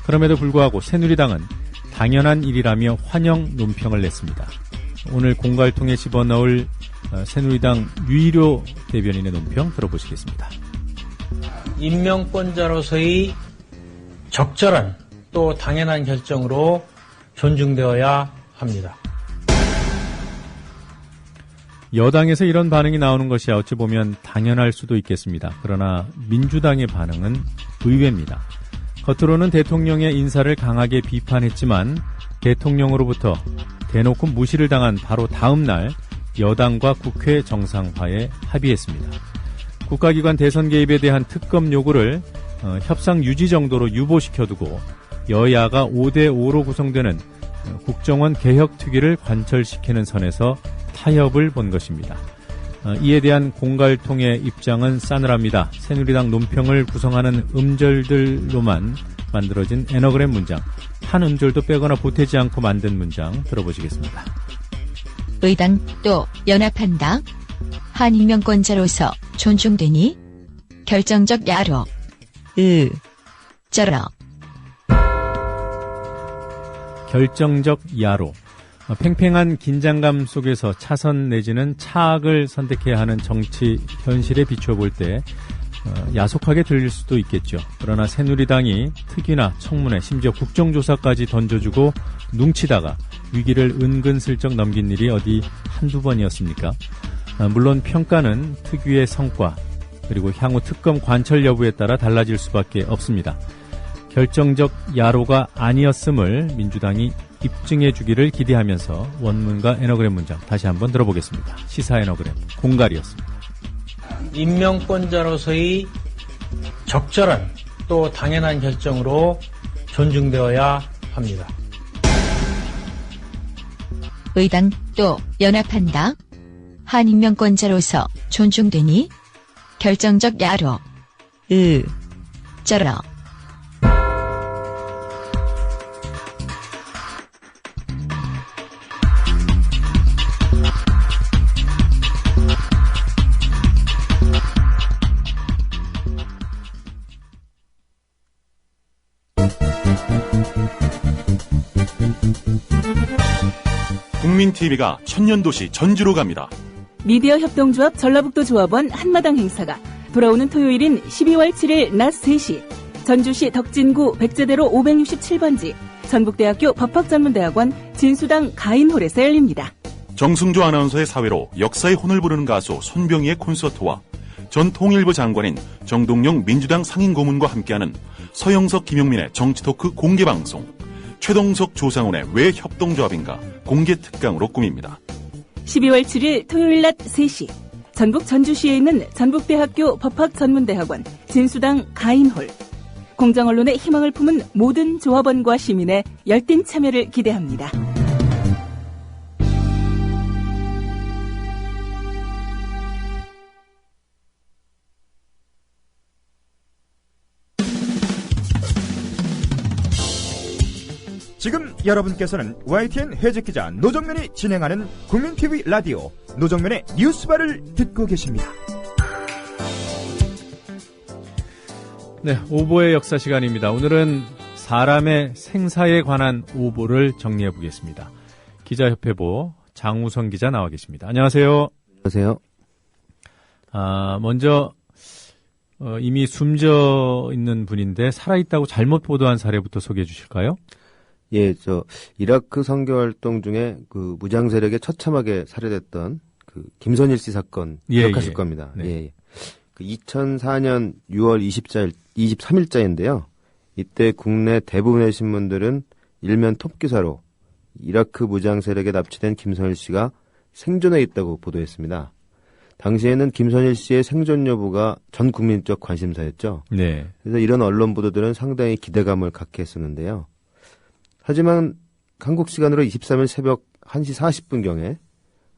그럼에도 불구하고 새누리당은 당연한 일이라며 환영 논평을 냈습니다. 오늘 공갈통에 집어넣을 새누리당 유일효 대변인의 논평 들어보시겠습니다.
임명권자로서의 적절한 또 당연한 결정으로 존중되어야 합니다.
여당에서 이런 반응이 나오는 것이 어찌 보면 당연할 수도 있겠습니다. 그러나 민주당의 반응은 의외입니다. 겉으로는 대통령의 인사를 강하게 비판했지만 대통령으로부터 대놓고 무시를 당한 바로 다음 날 여당과 국회 정상화에 합의했습니다. 국가기관 대선 개입에 대한 특검 요구를 협상 유지 정도로 유보시켜두고 여야가 5대5로 구성되는 국정원 개혁특위를 관철시키는 선에서 타협을 본 것입니다. 이에 대한 공갈통의 입장은 싸늘합니다. 새누리당 논평을 구성하는 음절들로만 만들어진 애너그램 문장, 한 음절도 빼거나 보태지 않고 만든 문장 들어보시겠습니다.
의당 또 연합한다. 한인명권자로서 존중되니 결정적 야로 쩔어.
결정적 야로. 팽팽한 긴장감 속에서 차선 내지는 차악을 선택해야 하는 정치 현실에 비춰볼 때 야속하게 들릴 수도 있겠죠. 그러나 새누리당이 특위나 청문회, 심지어 국정조사까지 던져주고 뭉치다가 위기를 은근슬쩍 넘긴 일이 어디 한두 번이었습니까? 물론 평가는 특위의 성과 그리고 향후 특검 관철 여부에 따라 달라질 수밖에 없습니다. 결정적 야로가 아니었음을 민주당이 입증해 주기를 기대하면서 원문과 애너그램 문장 다시 한번 들어보겠습니다. 시사 애너그램 공갈이었습니다.
임명권자로서의 적절한 또 당연한 결정으로 존중되어야 합니다.
의당 또 연합한다. 한인명권자로서 존중되니 결정적 야로 쩔어.
국민TV가 천년도시 전주로 갑니다.
미디어 협동조합 전라북도 조합원 한마당 행사가 돌아오는 토요일인 12월 7일 낮 3시 전주시 덕진구 백제대로 567번지 전북대학교 법학전문대학원 진수당 가인홀에서 열립니다.
정승조 아나운서의 사회로 역사의 혼을 부르는 가수 손병희의 콘서트와 전 통일부 장관인 정동영 민주당 상임고문과 함께하는 서영석 김용민의 정치토크 공개방송, 최동석 조상훈의 왜 협동조합인가 공개 특강으로 꾸밉니다.
12월 7일 토요일 낮 3시 전북 전주시에 있는 전북대학교 법학전문대학원 진수당 가인홀. 공정언론의 희망을 품은 모든 조합원과 시민의 열띤 참여를 기대합니다.
지금 여러분께서는 YTN 해직기자 노정면이 진행하는 국민TV 라디오 노정면의 뉴스바를 듣고 계십니다.
네, 오보의 역사 시간입니다. 오늘은 사람의 생사에 관한 오보를 정리해 보겠습니다. 기자협회보 장우성 기자 나와 계십니다. 안녕하세요.
안녕하세요.
먼저 이미 숨져 있는 분인데 살아있다고 잘못 보도한 사례부터 소개해 주실까요?
예, 이라크 선교활동 중에 그 무장 세력에 처참하게 살해됐던 그 김선일 씨 사건 기억하실 겁니다.
네.
예. 그 2004년 6월 23일자인데요. 이때 국내 대부분의 신문들은 일면 톱 기사로 이라크 무장 세력에 납치된 김선일 씨가 생존해 있다고 보도했습니다. 당시에는 김선일 씨의 생존 여부가 전 국민적 관심사였죠.
네.
그래서 이런 언론 보도들은 상당히 기대감을 갖게 했었는데요. 하지만 한국 시간으로 23일 새벽 1시 40분경에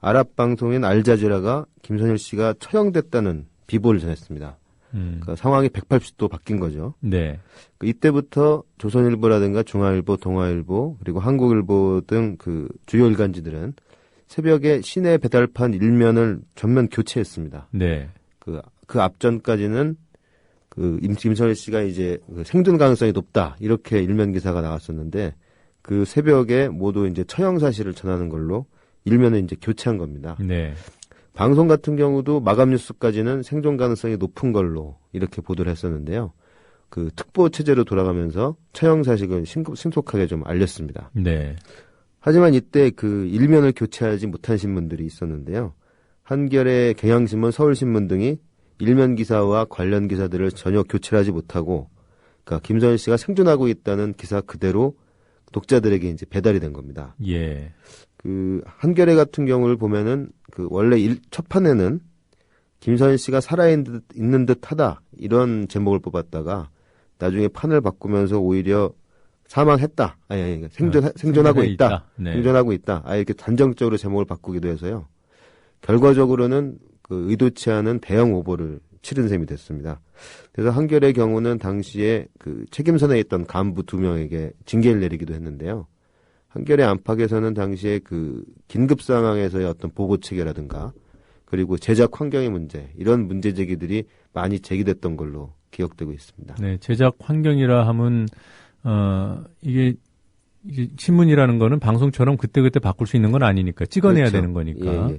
아랍 방송인 알자지라가 김선일 씨가 처형됐다는 비보를 전했습니다. 그러니까 상황이 180도 바뀐 거죠.
네.
이때부터 조선일보라든가 중앙일보, 동아일보, 그리고 한국일보 등 그 주요 일간지들은 새벽에 시내 배달판 일면을 전면 교체했습니다.
네.
그 앞전까지는 김선일 씨가 이제 생존 가능성이 높다 이렇게 일면 기사가 나왔었는데 그 새벽에 모두 이제 처형 사실을 전하는 걸로 일면을 이제 교체한 겁니다.
네.
방송 같은 경우도 마감 뉴스까지는 생존 가능성이 높은 걸로 이렇게 보도를 했었는데요. 그 특보 체제로 돌아가면서 처형 사실을 신속하게 좀 알렸습니다.
네.
하지만 이때 그 일면을 교체하지 못한 신문들이 있었는데요. 한겨레, 경향신문, 서울신문 등이 일면 기사와 관련 기사들을 전혀 교체하지 못하고 그러니까 김선일 씨가 생존하고 있다는 기사 그대로 독자들에게 이제 배달이 된 겁니다.
예.
그 한겨레 같은 경우를 보면은 그 원래 첫 판에는 김선일 씨가 살아있는 듯하다 이런 제목을 뽑았다가 나중에 판을 바꾸면서 오히려 사망했다. 아니 생존하고 있다.
네.
생존하고 있다. 이렇게 단정적으로 제목을 바꾸기도 해서요. 결과적으로는 그 의도치 않은 대형 오보를 치른 셈이 됐습니다. 그래서 한겨레의 경우는 당시에 그 책임선에 있던 간부 2명에게 징계를 내리기도 했는데요. 한겨레 안팎에서는 당시에 그 긴급 상황에서의 어떤 보고 체계라든가 그리고 제작 환경의 문제 이런 문제 제기들이 많이 제기됐던 걸로 기억되고 있습니다.
네, 제작 환경이라 하면 이게 신문이라는 거는 방송처럼 그때그때 바꿀 수 있는 건 아니니까 찍어내야
그렇죠.
되는 거니까.
예.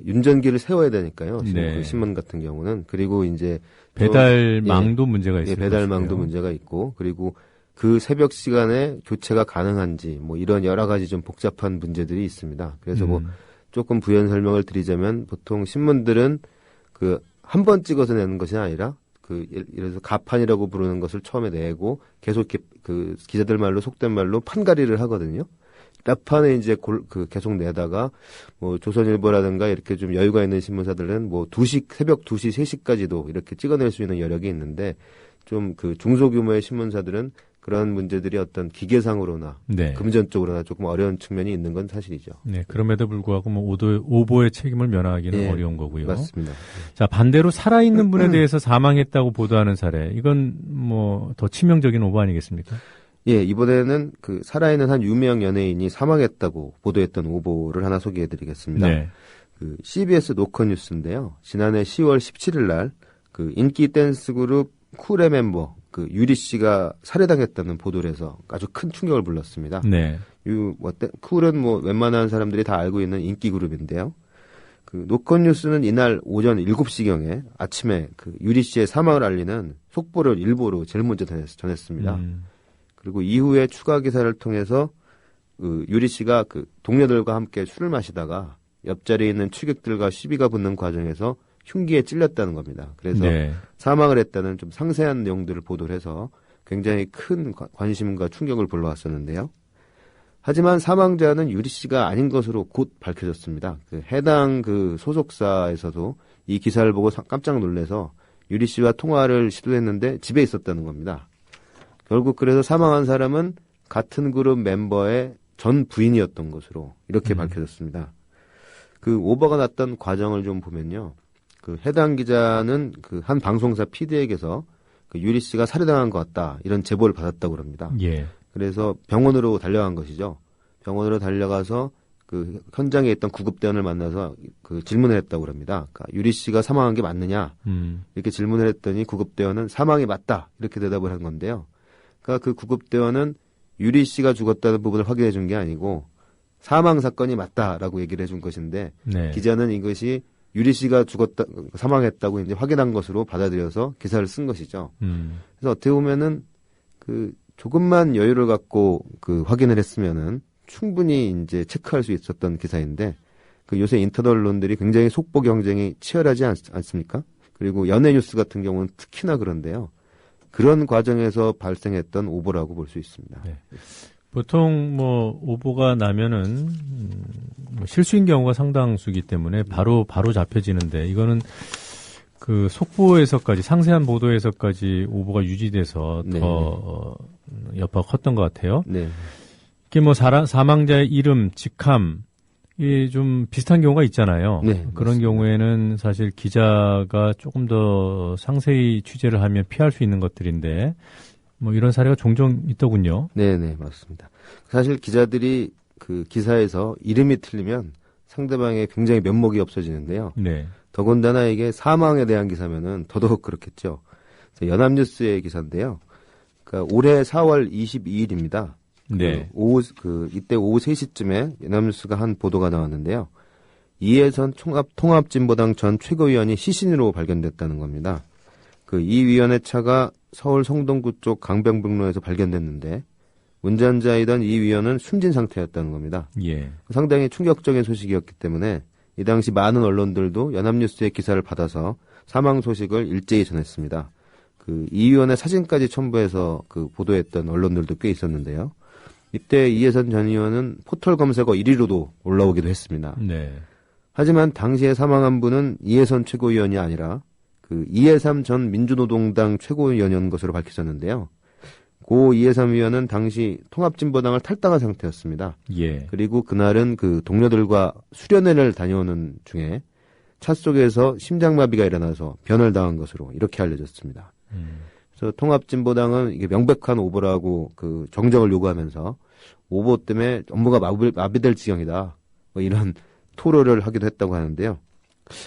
윤전기를 세워야 되니까요.
네.
그 신문 같은 경우는. 그리고 이제
배달망도 문제가 있어요.
배달망도 문제가 있고 그리고 그 새벽 시간에 교체가 가능한지 뭐 이런 여러 가지 좀 복잡한 문제들이 있습니다. 그래서 뭐 조금 부연 설명을 드리자면 보통 신문들은 그 한 번 찍어서 내는 것이 아니라 그 예를 들어서 가판이라고 부르는 것을 처음에 내고 계속 이렇게 그 기자들 말로 속된 말로 판가리를 하거든요. 앞판에 이제 계속 내다가 뭐 조선일보라든가 이렇게 좀 여유가 있는 신문사들은 뭐 새벽 2시, 3시까지도 이렇게 찍어낼 수 있는 여력이 있는데 좀 그 중소규모의 신문사들은 그런 문제들이 어떤 기계상으로나
네.
금전적으로나 조금 어려운 측면이 있는 건 사실이죠.
네, 그럼에도 불구하고 뭐 오보의 책임을 면하기는 어려운 거고요.
맞습니다.
자, 반대로 살아있는 분에 대해서 사망했다고 보도하는 사례, 이건 뭐 더 치명적인 오보 아니겠습니까?
예, 이번에는 그 살아있는 한 유명 연예인이 사망했다고 보도했던 오보를 하나 소개해드리겠습니다.
네.
그 CBS 노컷뉴스인데요. 지난해 10월 17일 날 그 인기 댄스 그룹 쿨의 멤버 그 유리 씨가 살해당했다는 보도를 해서 아주 큰 충격을 불렀습니다.
네.
쿨은 뭐 웬만한 사람들이 다 알고 있는 인기 그룹인데요. 그 노컷뉴스는 이날 오전 7시경에 아침에 그 유리 씨의 사망을 알리는 속보를 일보로 제일 먼저 전했습니다. 그리고 이후에 추가 기사를 통해서 그 유리 씨가 그 동료들과 함께 술을 마시다가 옆자리에 있는 취객들과 시비가 붙는 과정에서 흉기에 찔렸다는 겁니다. 그래서
네.
사망을 했다는 좀 상세한 내용들을 보도를 해서 굉장히 큰 관심과 충격을 불러왔었는데요. 하지만 사망자는 유리 씨가 아닌 것으로 곧 밝혀졌습니다. 그 해당 그 소속사에서도 이 기사를 보고 깜짝 놀라서 유리 씨와 통화를 시도했는데 집에 있었다는 겁니다. 결국 그래서 사망한 사람은 같은 그룹 멤버의 전 부인이었던 것으로 이렇게 밝혀졌습니다. 그 오버가 났던 과정을 좀 보면요. 그 해당 기자는 그 한 방송사 PD에게서 그 유리 씨가 살해당한 것 같다 이런 제보를 받았다고 합니다.
예.
그래서 병원으로 달려간 것이죠. 병원으로 달려가서 그 현장에 있던 구급대원을 만나서 그 질문을 했다고 합니다. 그러니까 유리 씨가 사망한 게 맞느냐 이렇게 질문을 했더니 구급대원은 사망이 맞다 이렇게 대답을 한 건데요. 그러니까 그 구급대원은 유리 씨가 죽었다는 부분을 확인해 준 게 아니고 사망 사건이 맞다라고 얘기를 해준 것인데
네.
기자는 이것이 유리 씨가 사망했다고 이제 확인한 것으로 받아들여서 기사를 쓴 것이죠. 그래서 어떻게 보면은 그 조금만 여유를 갖고 그 확인을 했으면은 충분히 이제 체크할 수 있었던 기사인데 그 요새 인터넷 언론들이 굉장히 속보 경쟁이 치열하지 않습니까? 그리고 연예 뉴스 같은 경우는 특히나 그런데요. 그런 과정에서 발생했던 오보라고 볼 수 있습니다.
네. 보통 뭐 오보가 나면은 실수인 경우가 상당수기 때문에 바로 잡혀지는데 이거는 그 속보에서까지 상세한 보도에서까지 오보가 유지돼서
네.
더 여파가 컸던 것 같아요.
네.
이게 뭐 사망자의 이름, 직함 이게 좀 비슷한 경우가 있잖아요.
네,
그런
맞습니다.
경우에는 사실 기자가 조금 더 상세히 취재를 하면 피할 수 있는 것들인데 뭐 이런 사례가 종종 있더군요.
네, 맞습니다. 사실 기자들이 그 기사에서 이름이 틀리면 상대방의 굉장히 면목이 없어지는데요.
네.
더군다나 이게 사망에 대한 기사면은 더더욱 그렇겠죠. 연합뉴스의 기사인데요. 그러니까 올해 4월 22일입니다.
네.
이때 오후 3시쯤에 연합뉴스가 한 보도가 나왔는데요. 이해선 통합진보당 전 최고위원이 시신으로 발견됐다는 겁니다. 그 이 위원의 차가 서울 성동구 쪽 강변북로에서 발견됐는데 운전자이던 이 위원은 숨진 상태였다는 겁니다.
예.
상당히 충격적인 소식이었기 때문에 이 당시 많은 언론들도 연합뉴스의 기사를 받아서 사망 소식을 일제히 전했습니다. 그 이 의원의 사진까지 첨부해서 그 보도했던 언론들도 꽤 있었는데요. 이때 이해선 전 의원은 포털 검색어 1위로도 올라오기도 했습니다.
네. 하지만
당시에 사망한 분은 이해선 최고위원이 아니라 그 이해삼 전 민주노동당 최고위원인 것으로 밝혀졌는데요. 고 이해삼 의원은 당시 통합진보당을 탈당한 상태였습니다.
예.
그리고 그날은 그 동료들과 수련회를 다녀오는 중에 차 속에서 심장마비가 일어나서 변을 당한 것으로 이렇게 알려졌습니다. 그래서 통합진보당은 이게 명백한 오보라고 그 정정을 요구하면서 오보 때문에 업무가 마비될 지경이다. 뭐 이런 토로를 하기도 했다고 하는데요.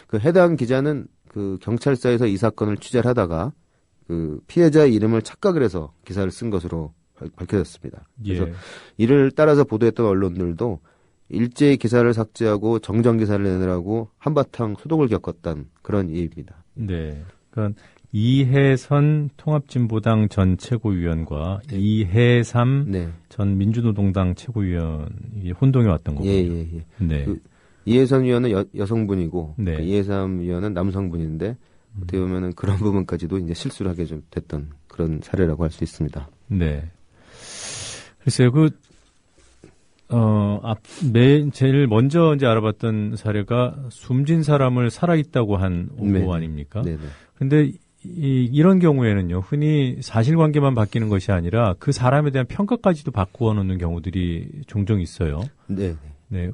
그 해당 기자는 그 경찰서에서 이 사건을 취재를 하다가 그 피해자의 이름을 착각을 해서 기사를 쓴 것으로 밝혀졌습니다. 그래서
예.
이를 따라서 보도했던 언론들도 일제히 기사를 삭제하고 정정 기사를 내느라고 한바탕 소동을 겪었던 그런 예입니다.
네. 그러니까 이해선 통합진보당 전 최고위원과 이해삼
네.
전 민주노동당 최고위원이 혼동해 왔던 거군요.
예.
네.
그 이해선 의원은 여성분이고
네.
그 이해삼 의원은 남성분인데 어떻게 보면은 그런 부분까지도 이제 실수를 하게 좀 됐던 그런 사례라고 할 수 있습니다.
네. 글쎄요, 제일 먼저 이제 알아봤던 사례가 숨진 사람을 살아있다고 한 오보
네.
아닙니까?
네네.
근데 이런 경우에는요, 흔히 사실관계만 바뀌는 것이 아니라 그 사람에 대한 평가까지도 바꾸어 놓는 경우들이 종종 있어요.
네.
네,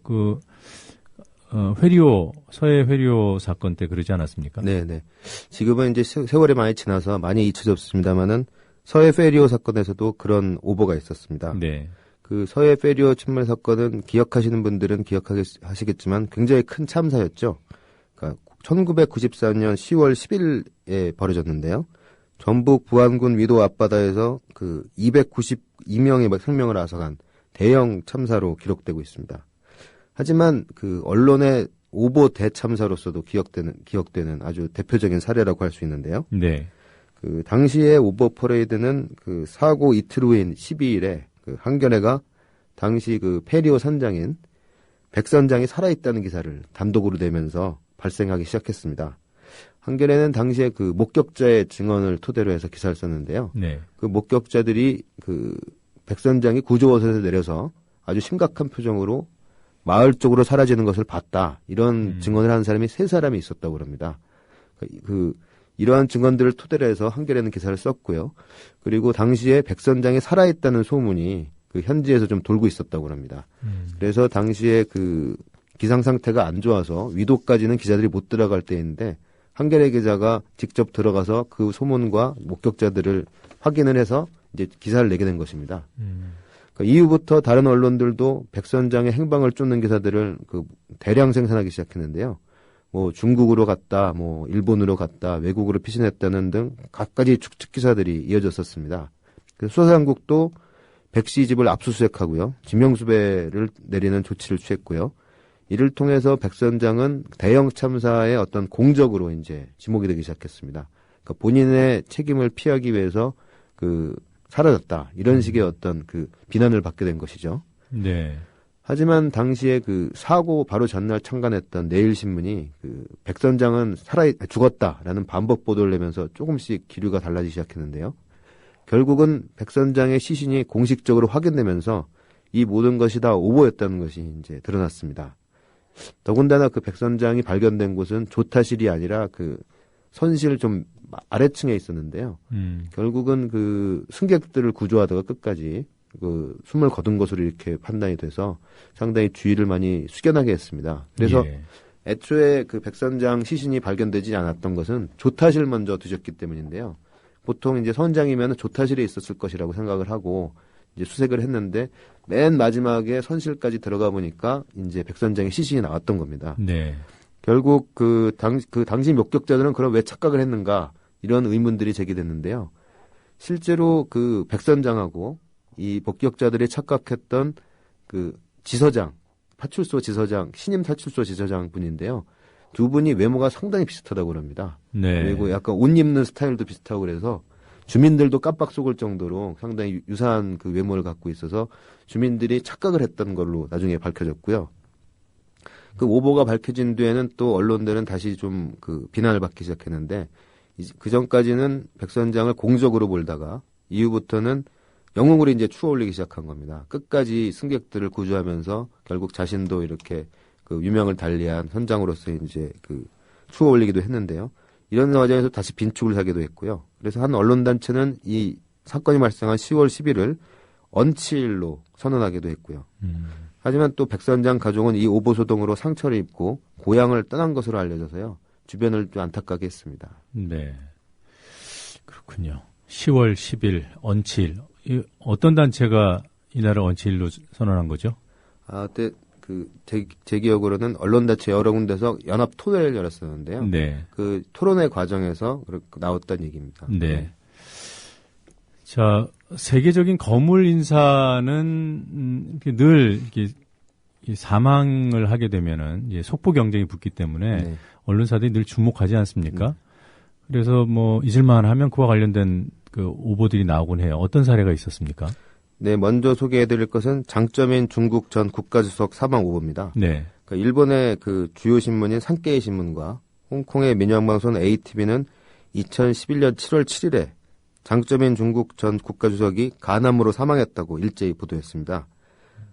서해 회리오 사건 때 그러지 않았습니까?
네네. 지금은 이제 세월이 많이 지나서 많이 잊혀졌습니다만은 서해 페리오 사건에서도 그런 오보가 있었습니다.
네.
그 서해 페리오 침몰 사건은 기억하시는 분들은 기억하시겠지만 굉장히 큰 참사였죠. 그러니까 1994년 10월 10일에 벌어졌는데요. 전북 부안군 위도 앞바다에서 그 292명의 생명을 앗아간 대형 참사로 기록되고 있습니다. 하지만 그 언론의 오보 대참사로서도 기억되는 아주 대표적인 사례라고 할 수 있는데요.
네.
그 당시의 오버 퍼레이드는 그 사고 이틀 후인 12일에 그 한겨레가 당시 그 페리오 선장인 백선장이 살아있다는 기사를 단독으로 내면서 발생하기 시작했습니다. 한겨레는 당시에 그 목격자의 증언을 토대로 해서 기사를 썼는데요.
네.
그 목격자들이 그 백선장이 구조봇에서 내려서 아주 심각한 표정으로 마을 쪽으로 사라지는 것을 봤다. 이런 증언을 한 사람이 3사람이 있었다고 합니다. 이러한 증언들을 토대로 해서 한겨레는 기사를 썼고요. 그리고 당시에 백선장이 살아있다는 소문이 그 현지에서 좀 돌고 있었다고 합니다. 그래서 당시에 그 기상 상태가 안 좋아서 위도까지는 기자들이 못 들어갈 때인데 한겨레 기자가 직접 들어가서 그 소문과 목격자들을 확인을 해서 이제 기사를 내게 된 것입니다. 이후부터 다른 언론들도 백선장의 행방을 쫓는 기사들을 그 대량 생산하기 시작했는데요. 뭐 중국으로 갔다, 뭐 일본으로 갔다, 외국으로 피신했다는 등 갖가지 추측 기사들이 이어졌었습니다. 그래서 수사당국도 백 씨 집을 압수수색하고요, 지명수배를 내리는 조치를 취했고요. 이를 통해서 백선장은 대형 참사의 어떤 공적으로 이제 지목이 되기 시작했습니다. 그러니까 본인의 책임을 피하기 위해서 사라졌다. 이런 식의 어떤 비난을 받게 된 것이죠.
네.
하지만 당시에 그 사고 바로 전날 창간했던 내일신문이 백선장은 죽었다라는 반복 보도를 내면서 조금씩 기류가 달라지기 시작했는데요. 결국은 백선장의 시신이 공식적으로 확인되면서 이 모든 것이 다 오보였다는 것이 이제 드러났습니다. 더군다나 백선장이 발견된 곳은 조타실이 아니라 선실 좀 아래층에 있었는데요. 결국은 승객들을 구조하다가 끝까지 숨을 거둔 것으로 이렇게 판단이 돼서 상당히 주의를 많이 숙연하게 했습니다. 그래서 애초에 백선장 시신이 발견되지 않았던 것은 조타실 먼저 뒤졌기 때문인데요. 보통 이제 선장이면 조타실에 있었을 것이라고 생각을 하고 이제 수색을 했는데 맨 마지막에 선실까지 들어가 보니까 이제 백선장의 시신이 나왔던 겁니다.
네.
결국 당시 목격자들은 그럼 왜 착각을 했는가 이런 의문들이 제기됐는데요. 실제로 백선장하고 이 목격자들이 착각했던 지서장, 파출소 지서장, 신임 파출소 지서장 분인데요. 두 분이 외모가 상당히 비슷하다고 합니다.
네.
그리고 약간 옷 입는 스타일도 비슷하고 그래서 주민들도 깜빡 속을 정도로 상당히 유사한 외모를 갖고 있어서 주민들이 착각을 했던 걸로 나중에 밝혀졌고요. 오보가 밝혀진 뒤에는 또 언론들은 다시 좀 비난을 받기 시작했는데 그 전까지는 백선장을 공적으로 몰다가 이후부터는 영웅으로 이제 추어 올리기 시작한 겁니다. 끝까지 승객들을 구조하면서 결국 자신도 이렇게 그 유명을 달리한 선장으로서 이제 그 추어 올리기도 했는데요. 이런 과정에서 다시 빈축을 하기도 했고요. 그래서 한 언론단체는 이 사건이 발생한 10월 10일을 언치일로 선언하기도 했고요. 하지만 또 백선장 가족은 이 오보소동으로 상처를 입고 고향을 떠난 것으로 알려져서요. 주변을 좀 안타깝게 했습니다.
네. 그렇군요. 10월 10일 언치일. 어떤 단체가 이날을 언치일로 선언한 거죠?
그때 제 기억으로는 언론단체 여러 군데서 연합 토론회를 열었었는데요.
네.
그 토론회 과정에서 나왔던 얘기입니다.
네. 자, 세계적인 거물 인사는 늘 이렇게 사망을 하게 되면은 이제 속보 경쟁이 붙기 때문에
네.
언론사들이 늘 주목하지 않습니까? 그래서 뭐 잊을만 하면 그와 관련된 그 오보들이 나오곤 해요. 어떤 사례가 있었습니까?
네, 먼저 소개해드릴 것은 장점인 중국 전 국가주석 사망 오보입니다.
네.
그러니까 일본의 그 주요 신문인 산케이 신문과 홍콩의 민영방송 ATV는 2011년 7월 7일에 장점인 중국 전 국가주석이 간암으로 사망했다고 일제히 보도했습니다.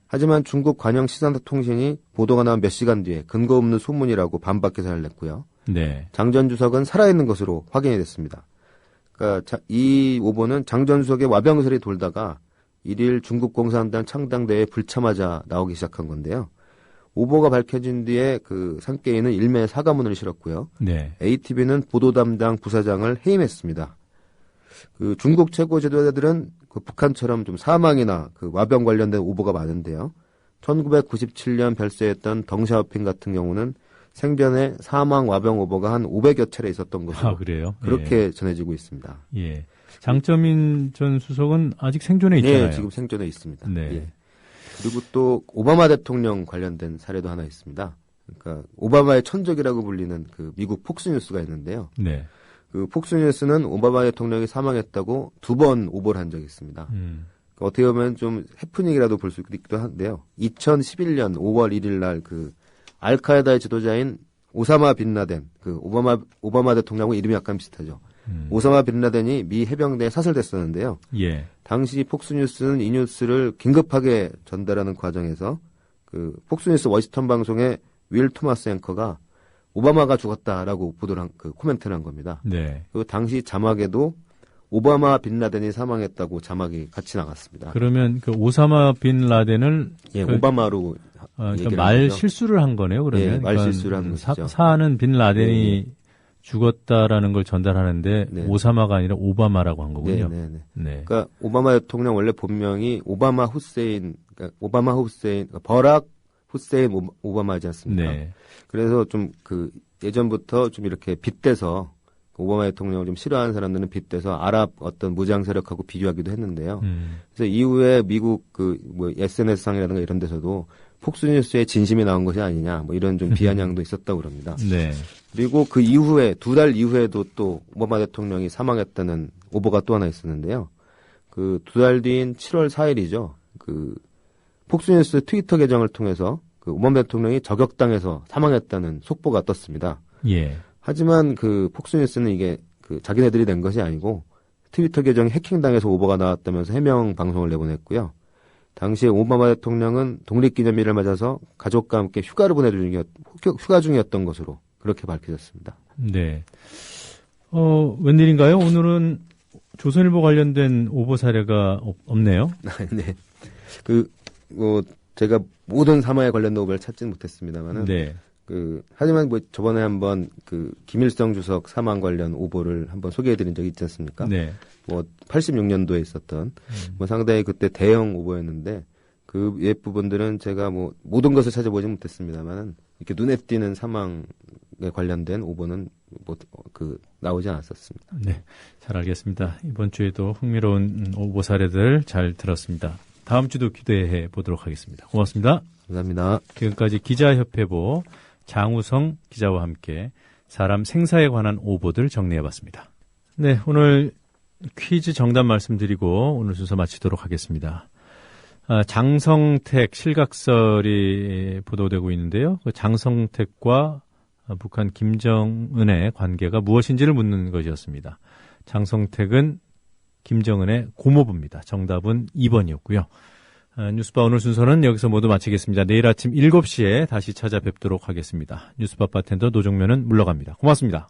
하지만 중국 관영 시사통신이 보도가 나온 몇 시간 뒤에 근거 없는 소문이라고 반박 기사를 냈고요.
네.
장 전 주석은 살아있는 것으로 확인이 됐습니다. 그러니까 이 오보는 장 전 주석의 와병설이 돌다가 1일 중국 공산당 창당대회에 불참하자 나오기 시작한 건데요. 오보가 밝혀진 뒤에 그 산케이는 일매 사과문을 실었고요.
네.
ATV는 보도 담당 부사장을 해임했습니다. 그 중국 최고 지도자들은 그 북한처럼 좀 사망이나 그 와병 관련된 오보가 많은데요. 1997년 발생했던 덩샤오핑 같은 경우는 생전에 사망 와병 오보가 한 500여 차례 있었던 것으로
그래요?
그렇게
예.
전해지고 있습니다.
예. 장점인 전 수석은 아직 생존해 있잖아요.
네, 지금 생존해 있습니다.
네.
예. 그리고 또 오바마 대통령 관련된 사례도 하나 있습니다. 그러니까 오바마의 천적이라고 불리는 그 미국 폭스뉴스가 있는데요.
네.
그 폭스뉴스는 오바마 대통령이 사망했다고 2번 오보를 한 적이 있습니다. 그러니까 어떻게 보면 좀 해프닝이라도 볼 수 있기도 한데요. 2011년 5월 1일 날 그 알카에다의 지도자인 오사마 빈 라덴, 그 오바마 대통령과 이름이 약간 비슷하죠. 오사마 빈 라덴이 미 해병대에 사살됐었는데요.
예.
당시 폭스뉴스는 이 뉴스를 긴급하게 전달하는 과정에서 그 폭스뉴스 워싱턴 방송의 윌 토마스 앵커가 오바마가 죽었다라고 보도를 그 코멘트를 한 겁니다.
네.
그 당시 자막에도 오바마 빈 라덴이 사망했다고 자막이 같이 나갔습니다.
그러면 그 오사마 빈 라덴을
그
그,
오바마로
그러니까 말 실수를 한 거네요. 그러면
네, 말 실수를 한 것이죠.
사는 빈 라덴이 죽었다라는 걸 전달하는데 오사마가 아니라 오바마라고 한 거군요.
네. 그러니까 오바마 대통령 원래 본명이 오바마 후세인 버락 후세인 오바마지 않습니까?
네.
그래서 좀 그 예전부터 좀 이렇게 빗대서 오바마 대통령을 좀 싫어하는 사람들은 빗대서 아랍 어떤 무장 세력하고 비교하기도 했는데요. 그래서 이후에 미국 그 뭐 SNS상이라든가 이런 데서도 폭스뉴스에 진심이 나온 것이 아니냐 뭐 이런 좀 비아냥도 있었다고 그럽니다.
네.
그리고 그 이후에 2달 이후에도 또 오바마 대통령이 사망했다는 오보가 또 하나 있었는데요. 그 2달 뒤인 7월 4일이죠. 그 폭스뉴스 트위터 계정을 통해서 그 오바마 대통령이 저격당해서 사망했다는 속보가 떴습니다.
예.
하지만 그 폭스뉴스는 이게 그 자기네들이 낸 것이 아니고 트위터 계정이 해킹당해서 오보가 나왔다면서 해명 방송을 내보냈고요. 당시에 오바마 대통령은 독립기념일을 맞아서 가족과 함께 휴가를 휴가 중이었던 것으로 그렇게 밝혀졌습니다.
네. 웬일인가요? 오늘은 조선일보 관련된 오보 사례가 없네요.
네. 제가 모든 사망에 관련된 오보를 찾지는 못했습니다만은.
네.
하지만 뭐 저번에 한번 김일성 주석 사망 관련 오보를 한번 소개해드린 적이 있지 않습니까?
네.
86년도에 있었던 상당히 그때 대형 오보였는데 그 옛 부분들은 제가 뭐 모든 것을 찾아보지 못했습니다만은 이렇게 눈에 띄는 사망에 관련된 오보는 나오지 않았었습니다.
네, 잘 알겠습니다. 이번 주에도 흥미로운 오보 사례들 잘 들었습니다. 다음 주도 기대해 보도록 하겠습니다. 고맙습니다.
감사합니다.
지금까지 기자협회보 장우성 기자와 함께 사람 생사에 관한 오보들 정리해봤습니다. 네, 오늘 퀴즈 정답 말씀드리고 오늘 순서 마치도록 하겠습니다. 장성택 실각설이 보도되고 있는데요. 그 장성택과 북한 김정은의 관계가 무엇인지를 묻는 것이었습니다. 장성택은 김정은의 고모부입니다. 정답은 2번이었고요. 뉴스바 오늘 순서는 여기서 모두 마치겠습니다. 내일 아침 7시에 다시 찾아뵙도록 하겠습니다. 뉴스바 바텐더 노정면은 물러갑니다. 고맙습니다.